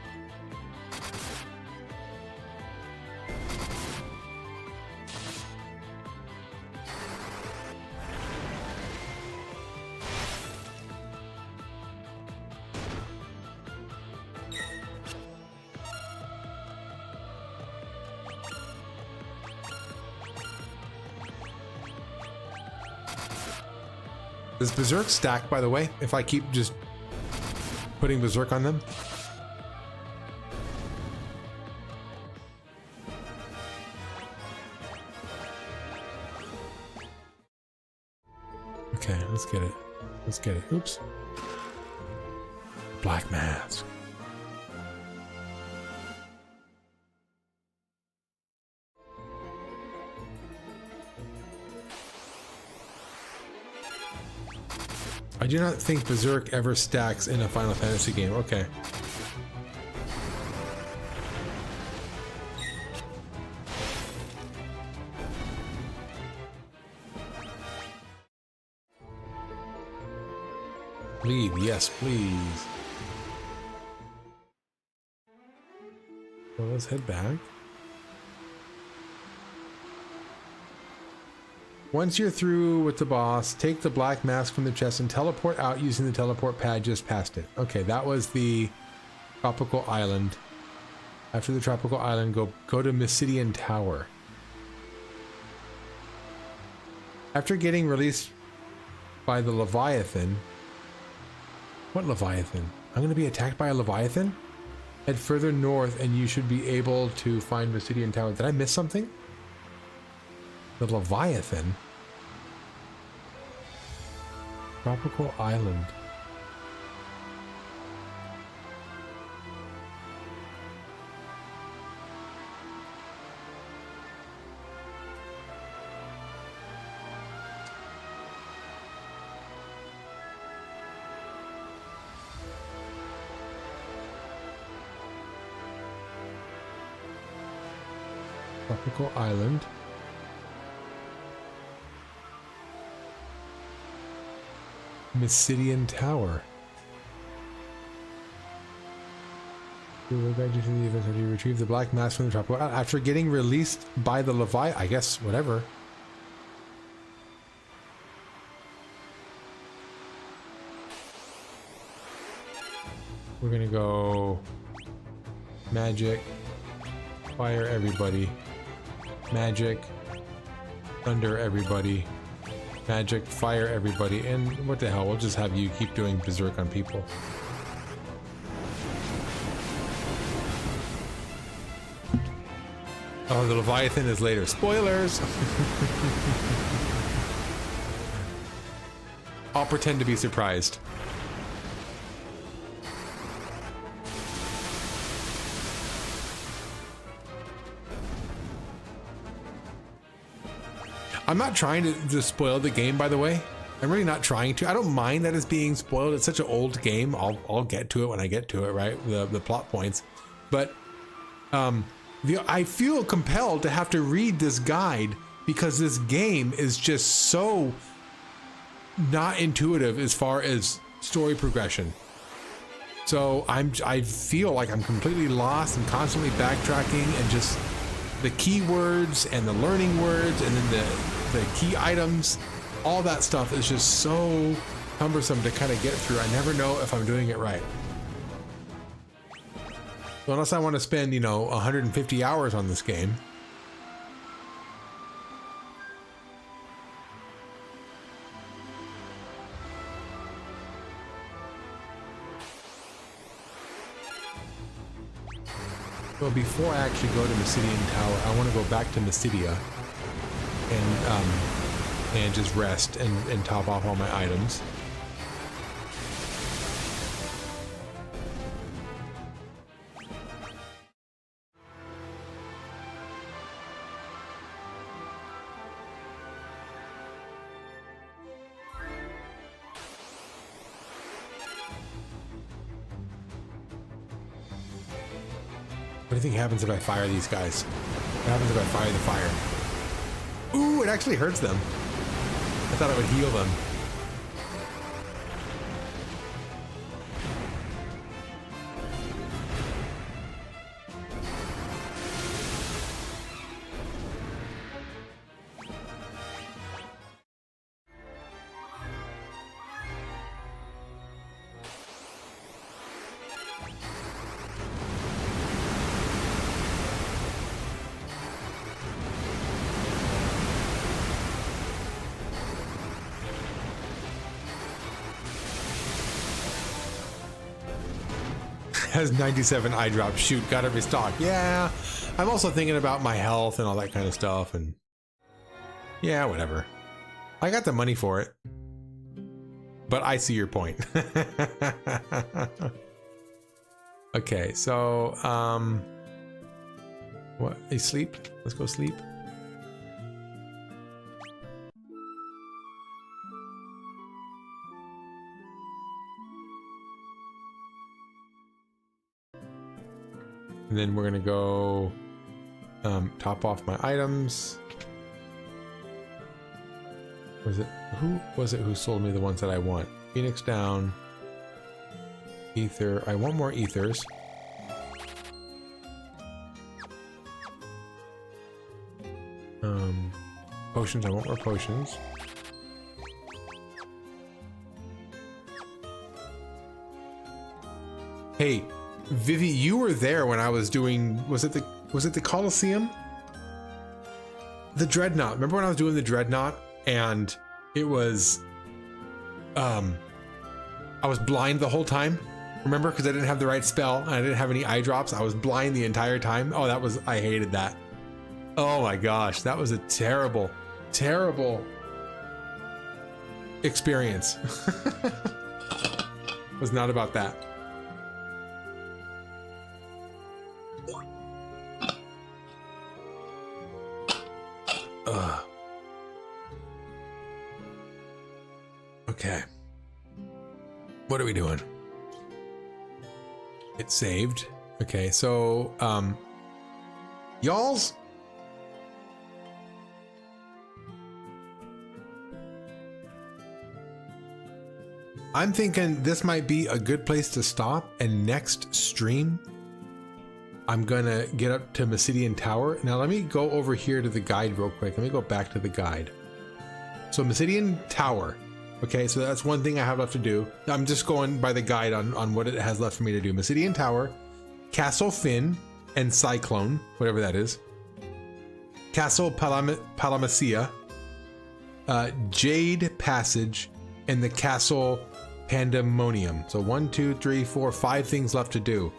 Does berserk stack, by the way, if I keep just putting berserk on them? Okay, let's get it. Let's get it. Oops. Black mask. I do not think Berserk ever stacks in a Final Fantasy game. Okay. Leave, yes, please. Well, let's head back. Once you're through with the boss, take the black mask from the chest and teleport out using the teleport pad just past it. Okay, that was the tropical island. After the tropical island, go to Mysidian Tower. After getting released by the Leviathan... What Leviathan? I'm going to be attacked by a Leviathan? Head further north and you should be able to find Mysidian Tower. Did I miss something? The Leviathan? Tropical Island. Tropical Island. Mysidian Tower. You will guide you through the events after you retrieve the black mask from the tropical island. After getting released by the Leviathan, I guess, whatever. We're gonna go magic, fire everybody, magic, thunder everybody, magic, fire everybody, and what the hell, we'll just have you keep doing berserk on people. Oh, the Leviathan is later. Spoilers! I'll pretend to be surprised. I'm not trying to spoil the game, by the way. I'm really not trying to. I don't mind that it's being spoiled. It's such an old game. I'll get to it when I get to it, right? The plot points. But I feel compelled to have to read this guide because this game is just so not intuitive as far as story progression. So I feel like I'm completely lost and constantly backtracking, and just the keywords and the learning words and then the key items, all that stuff is just so cumbersome to kind of get through. I never know if I'm doing it right. So unless I want to spend, 150 hours on this game. So before I actually go to Mysidian Tower, I want to go back to Mysidia and just rest and top off all my items. What do you think happens if I fire these guys? What happens if I fire the fire? Ooh, it actually hurts them. I thought it would heal them. Has 97 eye drops. Shoot, gotta restock. Yeah, I'm also thinking about my health and all that kind of stuff, and yeah, whatever. I got the money for it, but I see your point. Okay, so what? Hey, sleep. Let's go sleep. And then we're gonna go top off my items. Who was it who sold me the ones that I want? Phoenix down. Ether. I want more ethers. Potions. I want more potions. Hey, Vivi, you were there when I was doing, was it the Colosseum? The Dreadnought. Remember when I was doing the Dreadnought and it was I was blind the whole time? Remember, because I didn't have the right spell and I didn't have any eye drops. I was blind the entire time. Oh, I hated that. Oh my gosh, that was a terrible, terrible experience. Was not about that. Okay. What are we doing? It saved. Okay, so y'alls, I'm thinking this might be a good place to stop, and next stream I'm gonna get up to Mysidian Tower. Now let me go over here to the guide real quick. Let me go back to the guide. So Mysidian Tower. Okay, so that's one thing I have left to do. I'm just going by the guide on what it has left for me to do. Mysidian Tower, Castle Fynn, and Cyclone, whatever that is. Castle Palamacia, Jade Passage, and the Castle Pandemonium. So 1, 2, 3, 4, 5 things left to do.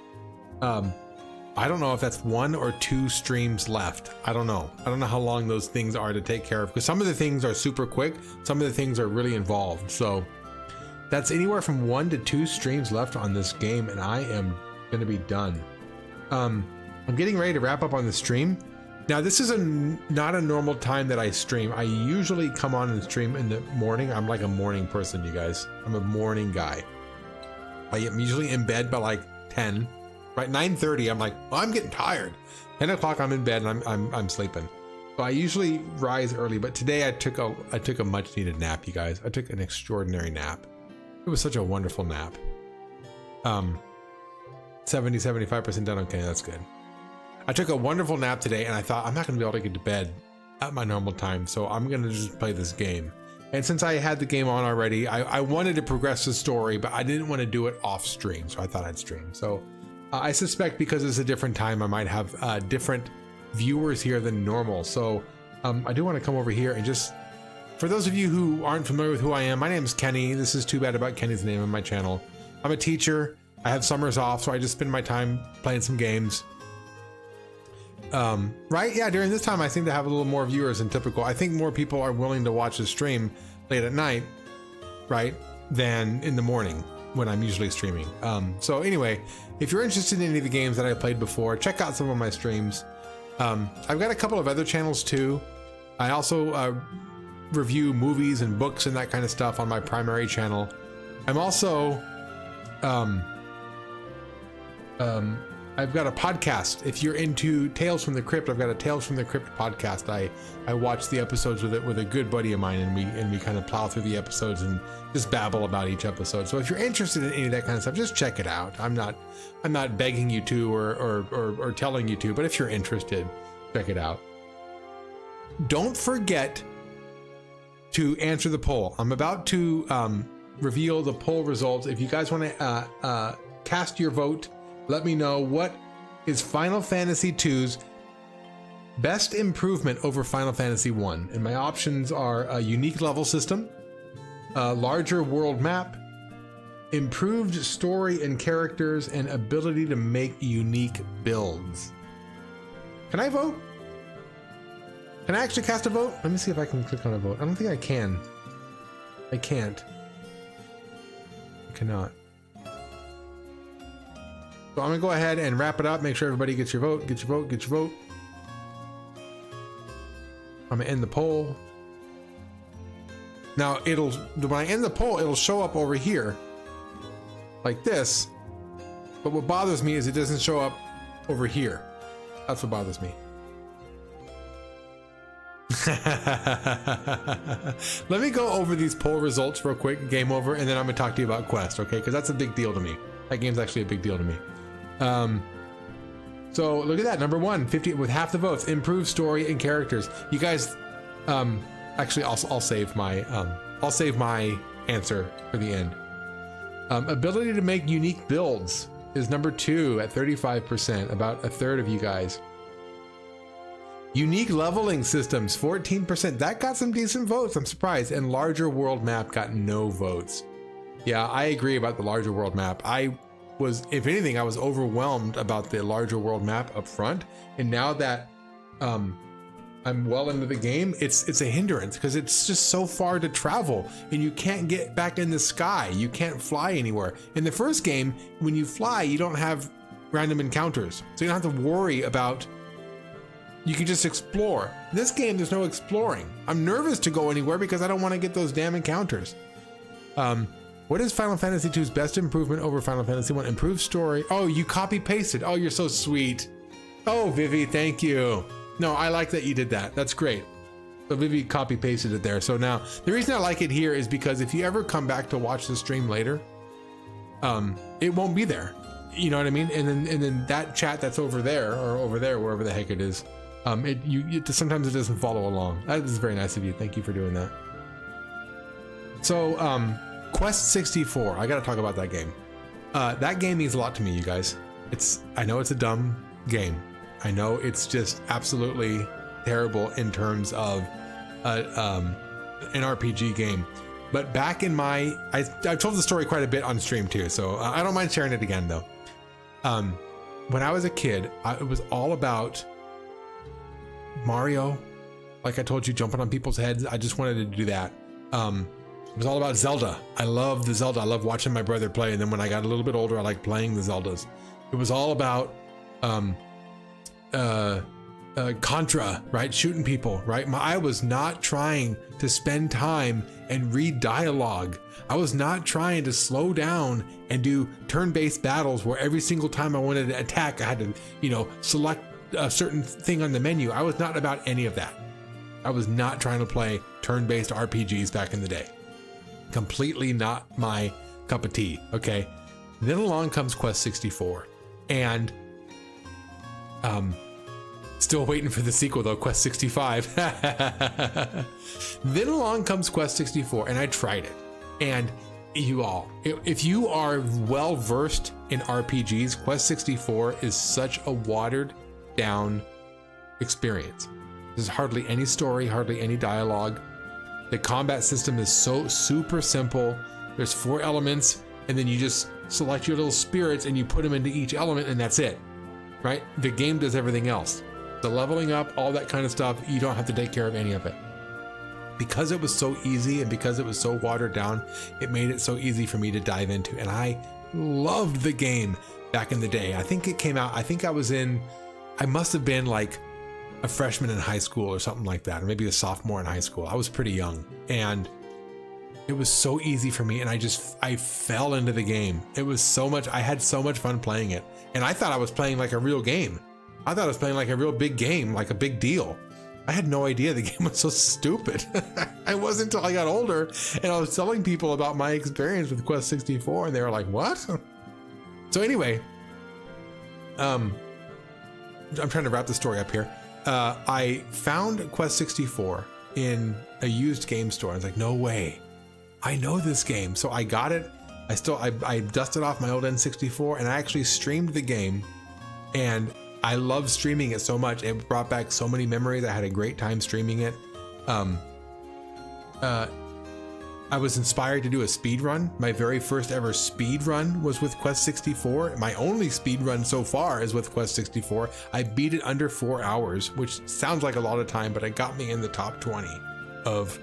I don't know if that's 1 or 2 streams left. I don't know. I don't know how long those things are to take care of, because some of the things are super quick. Some of the things are really involved. So that's anywhere from 1 to 2 streams left on this game, and I am going to be done. I'm getting ready to wrap up on the stream. Now, this is not a normal time that I stream. I usually come on and stream in the morning. I'm like a morning person, you guys. I'm a morning guy. I am usually in bed by like 10. Right, 9:30, I'm like, oh, I'm getting tired. 10 o'clock, I'm in bed and I'm sleeping. So I usually rise early, but today I took a much needed nap, you guys. I took an extraordinary nap. It was such a wonderful nap. 75% done. Okay, that's good. I took a wonderful nap today, and I thought I'm not going to be able to get to bed at my normal time, so I'm going to just play this game. And since I had the game on already, I wanted to progress the story, but I didn't want to do it off stream, so I thought I'd stream. So I suspect because it's a different time, I might have different viewers here than normal. So I do want to come over here and just, for those of you who aren't familiar with who I am, my name is Kenny. This is Too Bad About Kenny's name on my channel. I'm a teacher. I have summers off, so I just spend my time playing some games. Right? Yeah, during this time, I seem to have a little more viewers than typical. I think more people are willing to watch the stream late at night, right, than in the morning when I'm usually streaming. So anyway, if you're interested in any of the games that I played before, check out some of my streams. I've got a couple of other channels too. I also review movies and books and that kind of stuff on my primary channel. I'm also I've got a podcast. If you're into Tales from the Crypt, I've got a Tales from the Crypt podcast. I watch the episodes with a good buddy of mine, and we kind of plow through the episodes and just babble about each episode. So if you're interested in any of that kind of stuff, just check it out. I'm not begging you to or telling you to, but if you're interested, check it out. Don't forget to answer the poll. I'm about to reveal the poll results. If you guys want to cast your vote, let me know what is Final Fantasy II's best improvement over Final Fantasy I. And my options are a unique level system, a larger world map, improved story and characters, and ability to make unique builds. Can I vote? Can I actually cast a vote? Let me see if I can click on a vote. I don't think I can. I can't. I cannot. So I'm gonna go ahead and wrap it up. Make sure everybody gets your vote. Get your vote. Get your vote. I'm gonna end the poll. Now when I end the poll, it'll show up over here like this. But what bothers me is it doesn't show up over here. That's what bothers me. Let me go over these poll results real quick, game over, and then I'm gonna talk to you about Quest, okay? Because that's a big deal to me. That game's actually a big deal to me. So look at that, number 1, 50 with half the votes, improved story and characters. You guys, actually, I'll save my answer for the end. Ability to make unique builds is number 2 at 35%, about a third of you guys. Unique leveling systems, 14%. That got some decent votes, I'm surprised. And larger world map got no votes. Yeah, I agree about the larger world map. If anything, I was overwhelmed about the larger world map up front. And now that I'm well into the game, it's a hindrance because it's just so far to travel and you can't get back in the sky. You can't fly anywhere. In the first game, when you fly, you don't have random encounters. So you don't have to worry about, you can just explore. In this game, there's no exploring. I'm nervous to go anywhere because I don't want to get those damn encounters. What is Final Fantasy II's best improvement over Final Fantasy 1? Improved story. Oh, you copy pasted. Oh, you're so sweet. Oh, Vivi, thank you. No, I like that you did that. That's great. So Vivi copy pasted it there. So now the reason I like it here is because if you ever come back to watch the stream later, it won't be there. You know what I mean? And then that chat that's over there or over there, wherever the heck it is, sometimes it doesn't follow along. That is very nice of you. Thank you for doing that. So Quest 64, I got to talk about that game. That game means a lot to me, you guys. I know it's a dumb game. I know it's just absolutely terrible in terms of an RPG game. But back in I've told the story quite a bit on stream too, so I don't mind sharing it again though. When I was a kid, it was all about Mario. Like I told you, jumping on people's heads. I just wanted to do that. It was all about Zelda. I love the Zelda. I love watching my brother play. And then when I got a little bit older, I liked playing the Zeldas. It was all about Contra, right? Shooting people, right? I was not trying to spend time and read dialogue. I was not trying to slow down and do turn-based battles where every single time I wanted to attack, I had to, select a certain thing on the menu. I was not about any of that. I was not trying to play turn-based RPGs back in the day. Completely not my cup of tea, okay? Then along comes Quest 64, and still waiting for the sequel though, Quest 65. Then along comes Quest 64, and I tried it. And if you are well versed in RPGs, Quest 64 is such a watered down experience. There's hardly any story, hardly any dialogue. The combat system is so super simple. There's 4 elements, and then you just select your little spirits and you put them into each element, and that's it, right? The game does everything else. The leveling up, all that kind of stuff, you don't have to take care of any of it. Because it was so easy and because it was so watered down, it made it so easy for me to dive into. And I loved the game back in the day. I think it came out, I must have been like a freshman in high school or something like that, or maybe a sophomore in high school. I was pretty young, and it was so easy for me, and I fell into the game. It was so much, I had so much fun playing it, and I thought I was playing like a real game. I thought I was playing like a real big game, like a big deal. I had no idea the game was so stupid. It wasn't until I got older and I was telling people about my experience with Quest 64, and they were like, what? So anyway, I'm trying to wrap the story up here. I found Quest 64 in a used game store. I was like, no way, I know this game. So I got it. I dusted off my old N64 and I actually streamed the game, and I love streaming it so much. It brought back so many memories. I had a great time streaming it. I was inspired to do a speed run. My very first ever speed run was with Quest 64. My only speed run so far is with Quest 64. I beat it under 4 hours, which sounds like a lot of time, but it got me in the top 20 of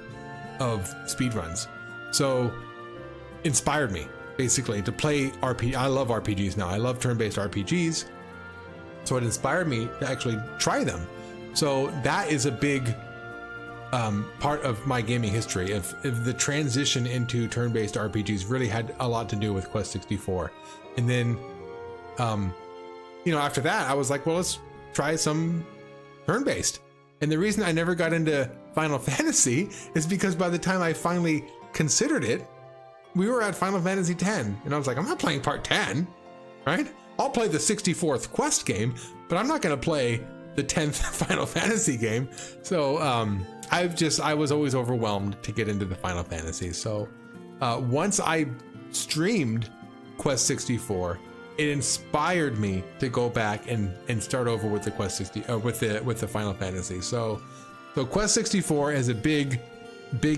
speed runs. So inspired me basically to play RPG. I love RPGs now. I love turn-based RPGs. So it inspired me to actually try them. So that is a big part of my gaming history. If the transition into turn-based RPGs really had a lot to do with Quest 64. And then you know, after that, I was like, well, let's try some turn-based. And the reason I never got into Final Fantasy is because by the time I finally considered it, we were at Final Fantasy X. And I was like, I'm not playing part 10, right? I'll play the 64th quest game, but I'm not going to play the 10th Final Fantasy game. So I was always overwhelmed to get into the Final Fantasy. So once I streamed Quest 64, it inspired me to go back and start over with the Quest 60 with the Final Fantasy. So Quest 64 is a big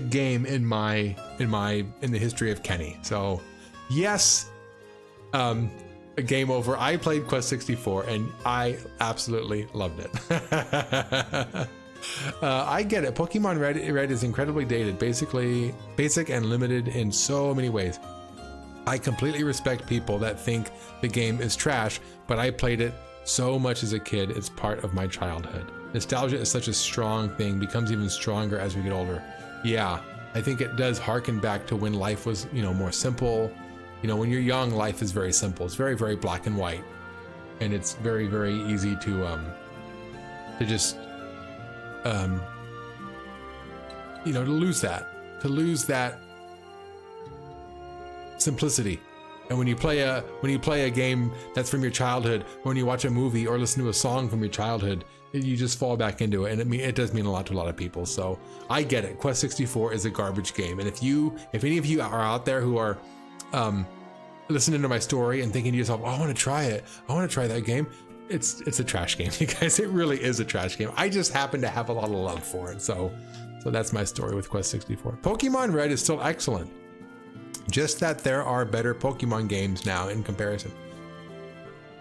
game in the history of Kenny. So yes, a game over. I played Quest 64 and I absolutely loved it. I get it. Pokemon Red is incredibly dated, basically basic and limited in so many ways. I completely respect people that think the game is trash, but I played it so much as a kid. It's part of my childhood. Nostalgia is such a strong thing, becomes even stronger as we get older. Yeah, I think it does harken back to when life was, you know, more simple. You know, when you're young, life is very simple. It's very, very black and white, and it's very, very easy to just, you know, to lose that simplicity. And when you play a game that's from your childhood, or when you watch a movie or listen to a song from your childhood, you just fall back into it, and it does mean a lot to a lot of people. So I get it. Quest 64 is a garbage game, and if any of you are out there who are listening to my story and thinking to yourself, oh, I want to try it, I want to try that game, it's a trash game, you guys. It really is a trash game. I just happen to have a lot of love for it. So that's my story with Quest 64. Pokemon Red is still excellent, just that there are better Pokemon games now in comparison.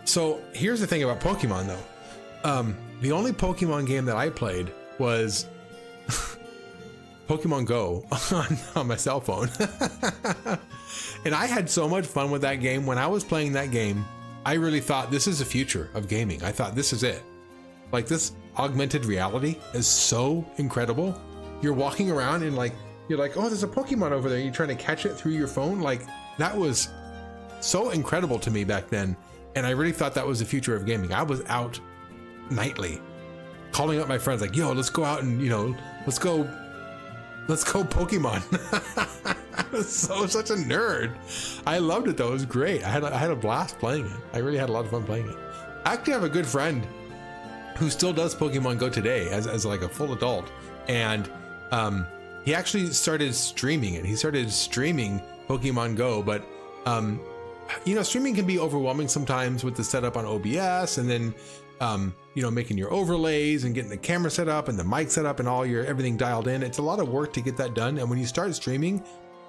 So here's the thing about Pokemon though. The only Pokemon game that I played was Pokemon Go on my cell phone. And I had so much fun with that game. When I was playing that game, I really thought this is the future of gaming. I thought this is it. Like, this augmented reality is so incredible. You're walking around and you're like, oh, there's a Pokemon over there. You're trying to catch it through your phone. Like, that was so incredible to me back then. And I really thought that was the future of gaming. I was out nightly calling up my friends like, yo, let's go out and, you know, let's go Pokemon. I was such a nerd. I loved it though. It was great. I had a blast playing it. I really had a lot of fun playing it. I actually have a good friend who still does Pokemon Go today as like a full adult. And he actually started streaming it. He started streaming Pokemon Go, but you know, streaming can be overwhelming sometimes with the setup on OBS, and then you know, making your overlays and getting the camera set up and the mic set up and everything dialed in. It's a lot of work to get that done. And when you start streaming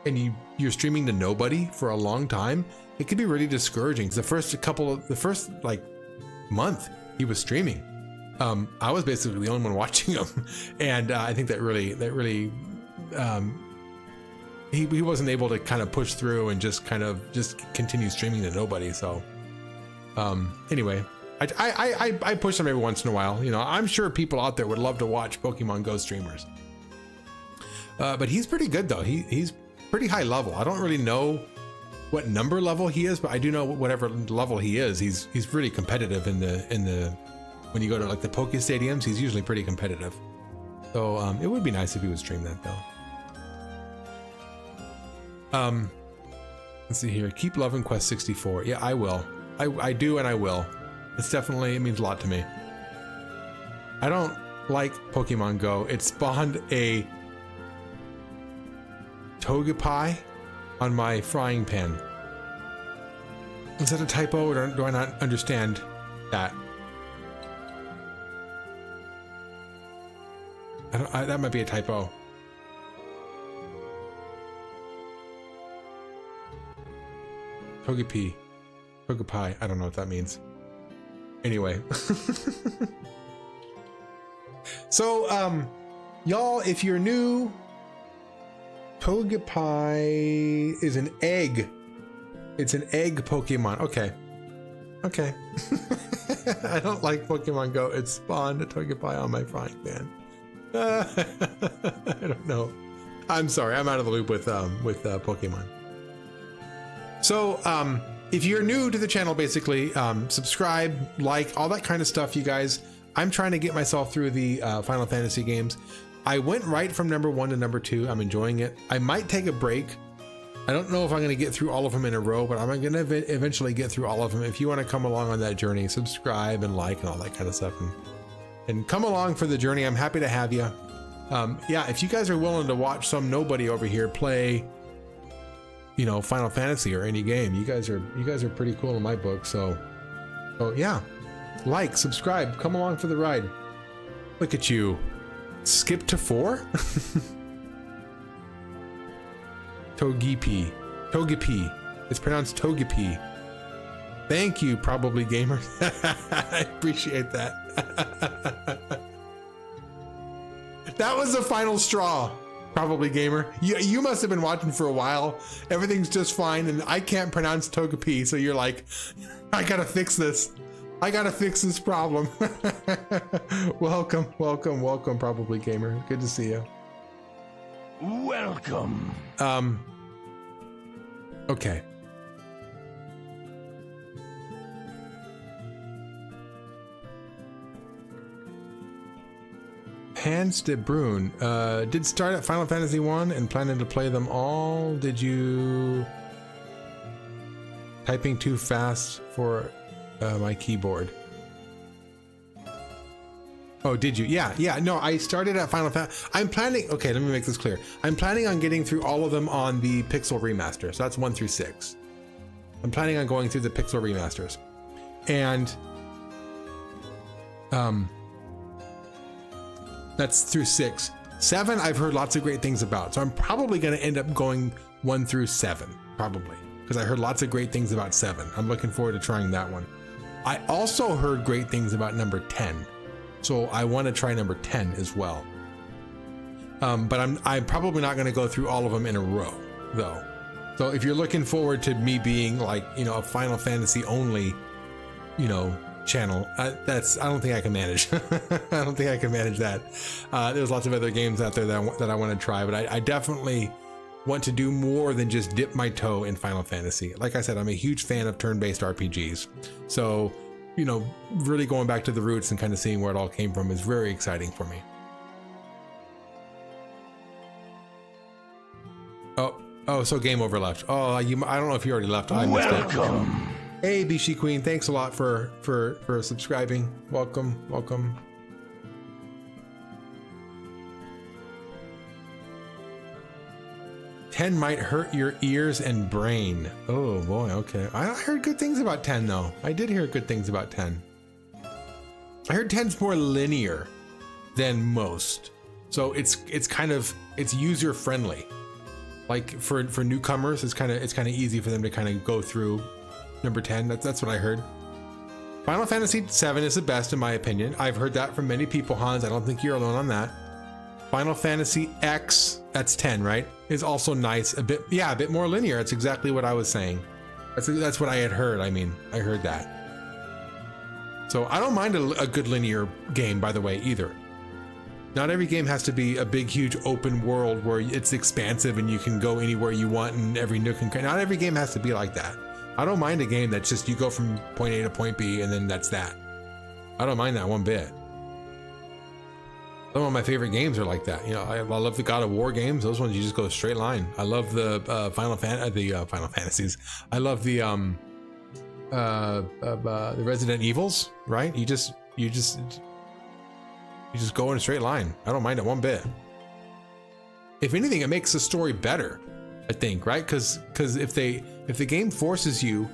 and you're streaming to nobody for a long time, it can be really discouraging. The first like month he was streaming, I was basically the only one watching him, and I think that really he wasn't able to kind of push through and just continue streaming to nobody. So anyway, I push them every once in a while. You know, I'm sure people out there would love to watch Pokemon Go streamers. But he's pretty good though. He's pretty high level. I don't really know what number level he is, but I do know whatever level he is, he's really competitive in the when you go to like the Poke Stadiums, he's usually pretty competitive. So it would be nice if he would stream that though. Let's see here. Keep loving Quest 64. Yeah, I will. I do, and I will. It means a lot to me. I don't like Pokemon Go. It spawned a Togepi on my frying pan. Is that a typo, or do I not understand that? That might be a typo. Togepi. Togepi. I don't know what that means. Anyway. So, y'all, if you're new, Togepi is an egg. It's an egg Pokemon. Okay. I don't like Pokemon Go. It spawned a Togepi on my frying pan. I don't know. I'm sorry. I'm out of the loop with Pokemon. So, if you're new to the channel, basically, subscribe, like, all that kind of stuff, you guys. I'm trying to get myself through the Final Fantasy games. I went right from number 1 to number 2. I'm enjoying it. I might take a break. I don't know if I'm going to get through all of them in a row, but I'm going to eventually get through all of them. If you want to come along on that journey, subscribe and like and all that kind of stuff. And come along for the journey. I'm happy to have you. Yeah, if you guys are willing to watch some nobody over here play, you know, Final Fantasy or any game, you guys are pretty cool in my book. So yeah, like, subscribe, come along for the ride. Look at you. Skip to 4? Togepi. It's pronounced Togepi. Thank you, Probably Gamer. I appreciate that. That was the final straw, Probably Gamer. You must have been watching for a while. Everything's just fine, and I can't pronounce Togepi, so you're like, I gotta fix this. I gotta fix this problem. Welcome, Probably Gamer. Good to see you. Welcome. Okay. Hans de Bruin did start at Final Fantasy 1 and planning to play them all. Did you typing too fast for my keyboard? Oh, did you? Yeah. No, I started at Final Fantasy. I'm planning. Okay, let me make this clear. I'm planning on getting through all of them on the Pixel remaster. So that's 1 through 6. I'm planning on going through the Pixel remasters, and that's through 6. 7, I've heard lots of great things about. So I'm probably going to end up going 1 through 7, probably, because I heard lots of great things about 7. I'm looking forward to trying that one. I also heard great things about number 10. So I want to try number 10 as well. But I'm probably not going to go through all of them in a row, though. So if you're looking forward to me being like, you know, a Final Fantasy only, you know, channel, I don't think I can manage. I don't think I can manage that. There's lots of other games out there that I want to try, but I definitely want to do more than just dip my toe in Final Fantasy. Like I said, I'm a huge fan of turn-based RPGs. So, you know, really going back to the roots and kind of seeing where it all came from is very exciting for me. Oh, so game over left. Oh, I don't know if you already left. I missed it. Welcome. Hey, Bishi Queen, thanks a lot for subscribing. Welcome. "10 might hurt your ears and brain." Oh boy, okay. I heard good things about 10 though. I did hear good things about 10. I heard 10's more linear than most. So it's user friendly. Like for newcomers, it's kind of easy for them to kind of go through number 10. That's what I heard. Final Fantasy 7 is the best in my opinion. I've heard that from many people, Hans. I don't think you're alone on that. Final Fantasy X, that's 10, right? Is also nice. A bit more linear. That's exactly what I was saying. That's what I had heard. I mean, I heard that. So I don't mind a good linear game, by the way, either. Not every game has to be a big, huge open world where it's expansive and you can go anywhere you want and every nook and cranny. Not every game has to be like that. I don't mind a game that's just you go from point A to point B and then that's that. I don't mind that one bit. Some of my favorite games are like that. You know, I love the God of War games. Those ones you just go straight line. I love the Final Fantasies. I love the Resident Evils. Right? You just go in a straight line. I don't mind it one bit. If anything, it makes the story better, I think, right? Because if the game forces you,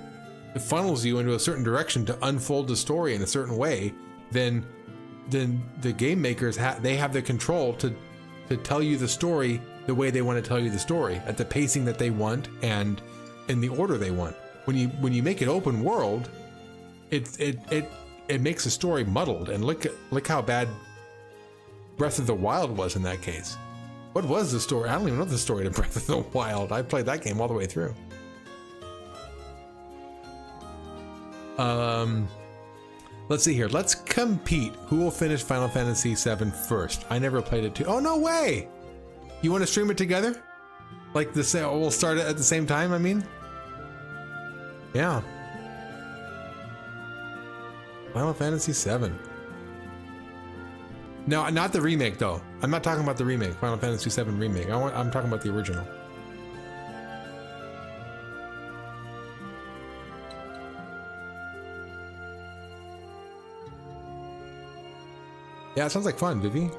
it funnels you into a certain direction to unfold the story in a certain way, then the game makers they have the control to tell you the story the way they want to tell you the story, at the pacing that they want and in the order they want. When you make it open world, it makes the story muddled. And look how bad Breath of the Wild was in that case. What was the story? I don't even know the story to Breath of the Wild. I played that game all the way through. Let's see here. Let's compete. Who will finish Final Fantasy VII first? I never played it too. Oh, no way! You want to stream it together? Like we'll start it at the same time, I mean? Yeah. Final Fantasy VII. No, not the remake though. I'm not talking about the remake, Final Fantasy VII remake. I'm talking about the original. Yeah, it sounds like fun, Vivi.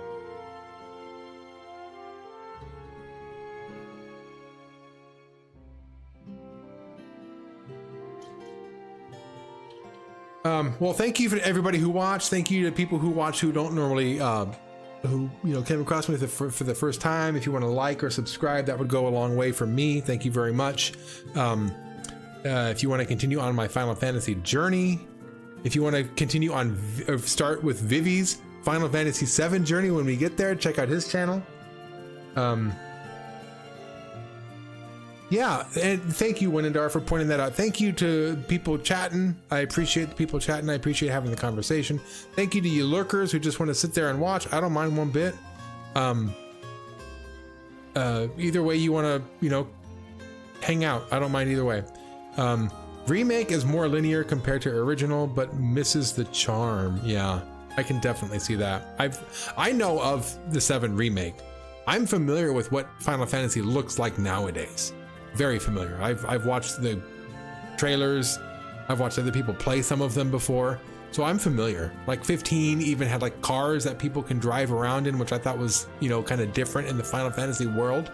Well, thank you for everybody who watched. Thank you to people who watch who don't normally, who came across me for the first time. If you want to like or subscribe, that would go a long way for me. Thank you very much. If you want to continue on my Final Fantasy journey, if you want to continue on, start with Vivi's Final Fantasy VII journey when we get there, check out his channel. Yeah, and thank you, Winandar, for pointing that out. Thank you to people chatting. I appreciate the people chatting. I appreciate having the conversation. Thank you to you lurkers who just want to sit there and watch. I don't mind one bit. Either way you want to, hang out. I don't mind either way. Remake is more linear compared to original, but misses the charm. Yeah, I can definitely see that. I know of the 7 remake. I'm familiar with what Final Fantasy looks like nowadays. Very familiar. I've watched the trailers. I've watched other people play some of them before, so I'm familiar. Like 15 even had like cars that people can drive around in, which I thought was, kind of different in the Final Fantasy world.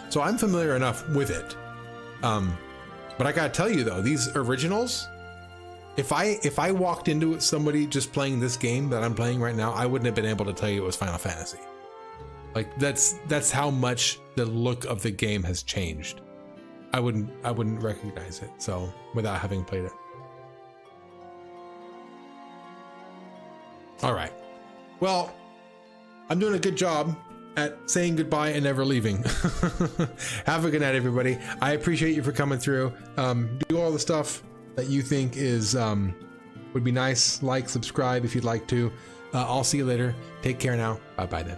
So I'm familiar enough with it. But I gotta tell you though, these originals, if I walked into somebody just playing this game that I'm playing right now, I wouldn't have been able to tell you it was Final Fantasy. Like that's how much the look of the game has changed. I wouldn't recognize it, so without having played it. All right. Well, I'm doing a good job at saying goodbye and never leaving. Have a good night, everybody. I appreciate you for coming through. Do all the stuff that you think is would be nice. Like, subscribe if you'd like to. I'll see you later. Take care now. Bye then.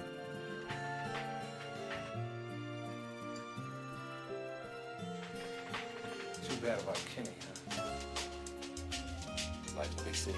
Too bad about Kenny, huh? Life in the big city.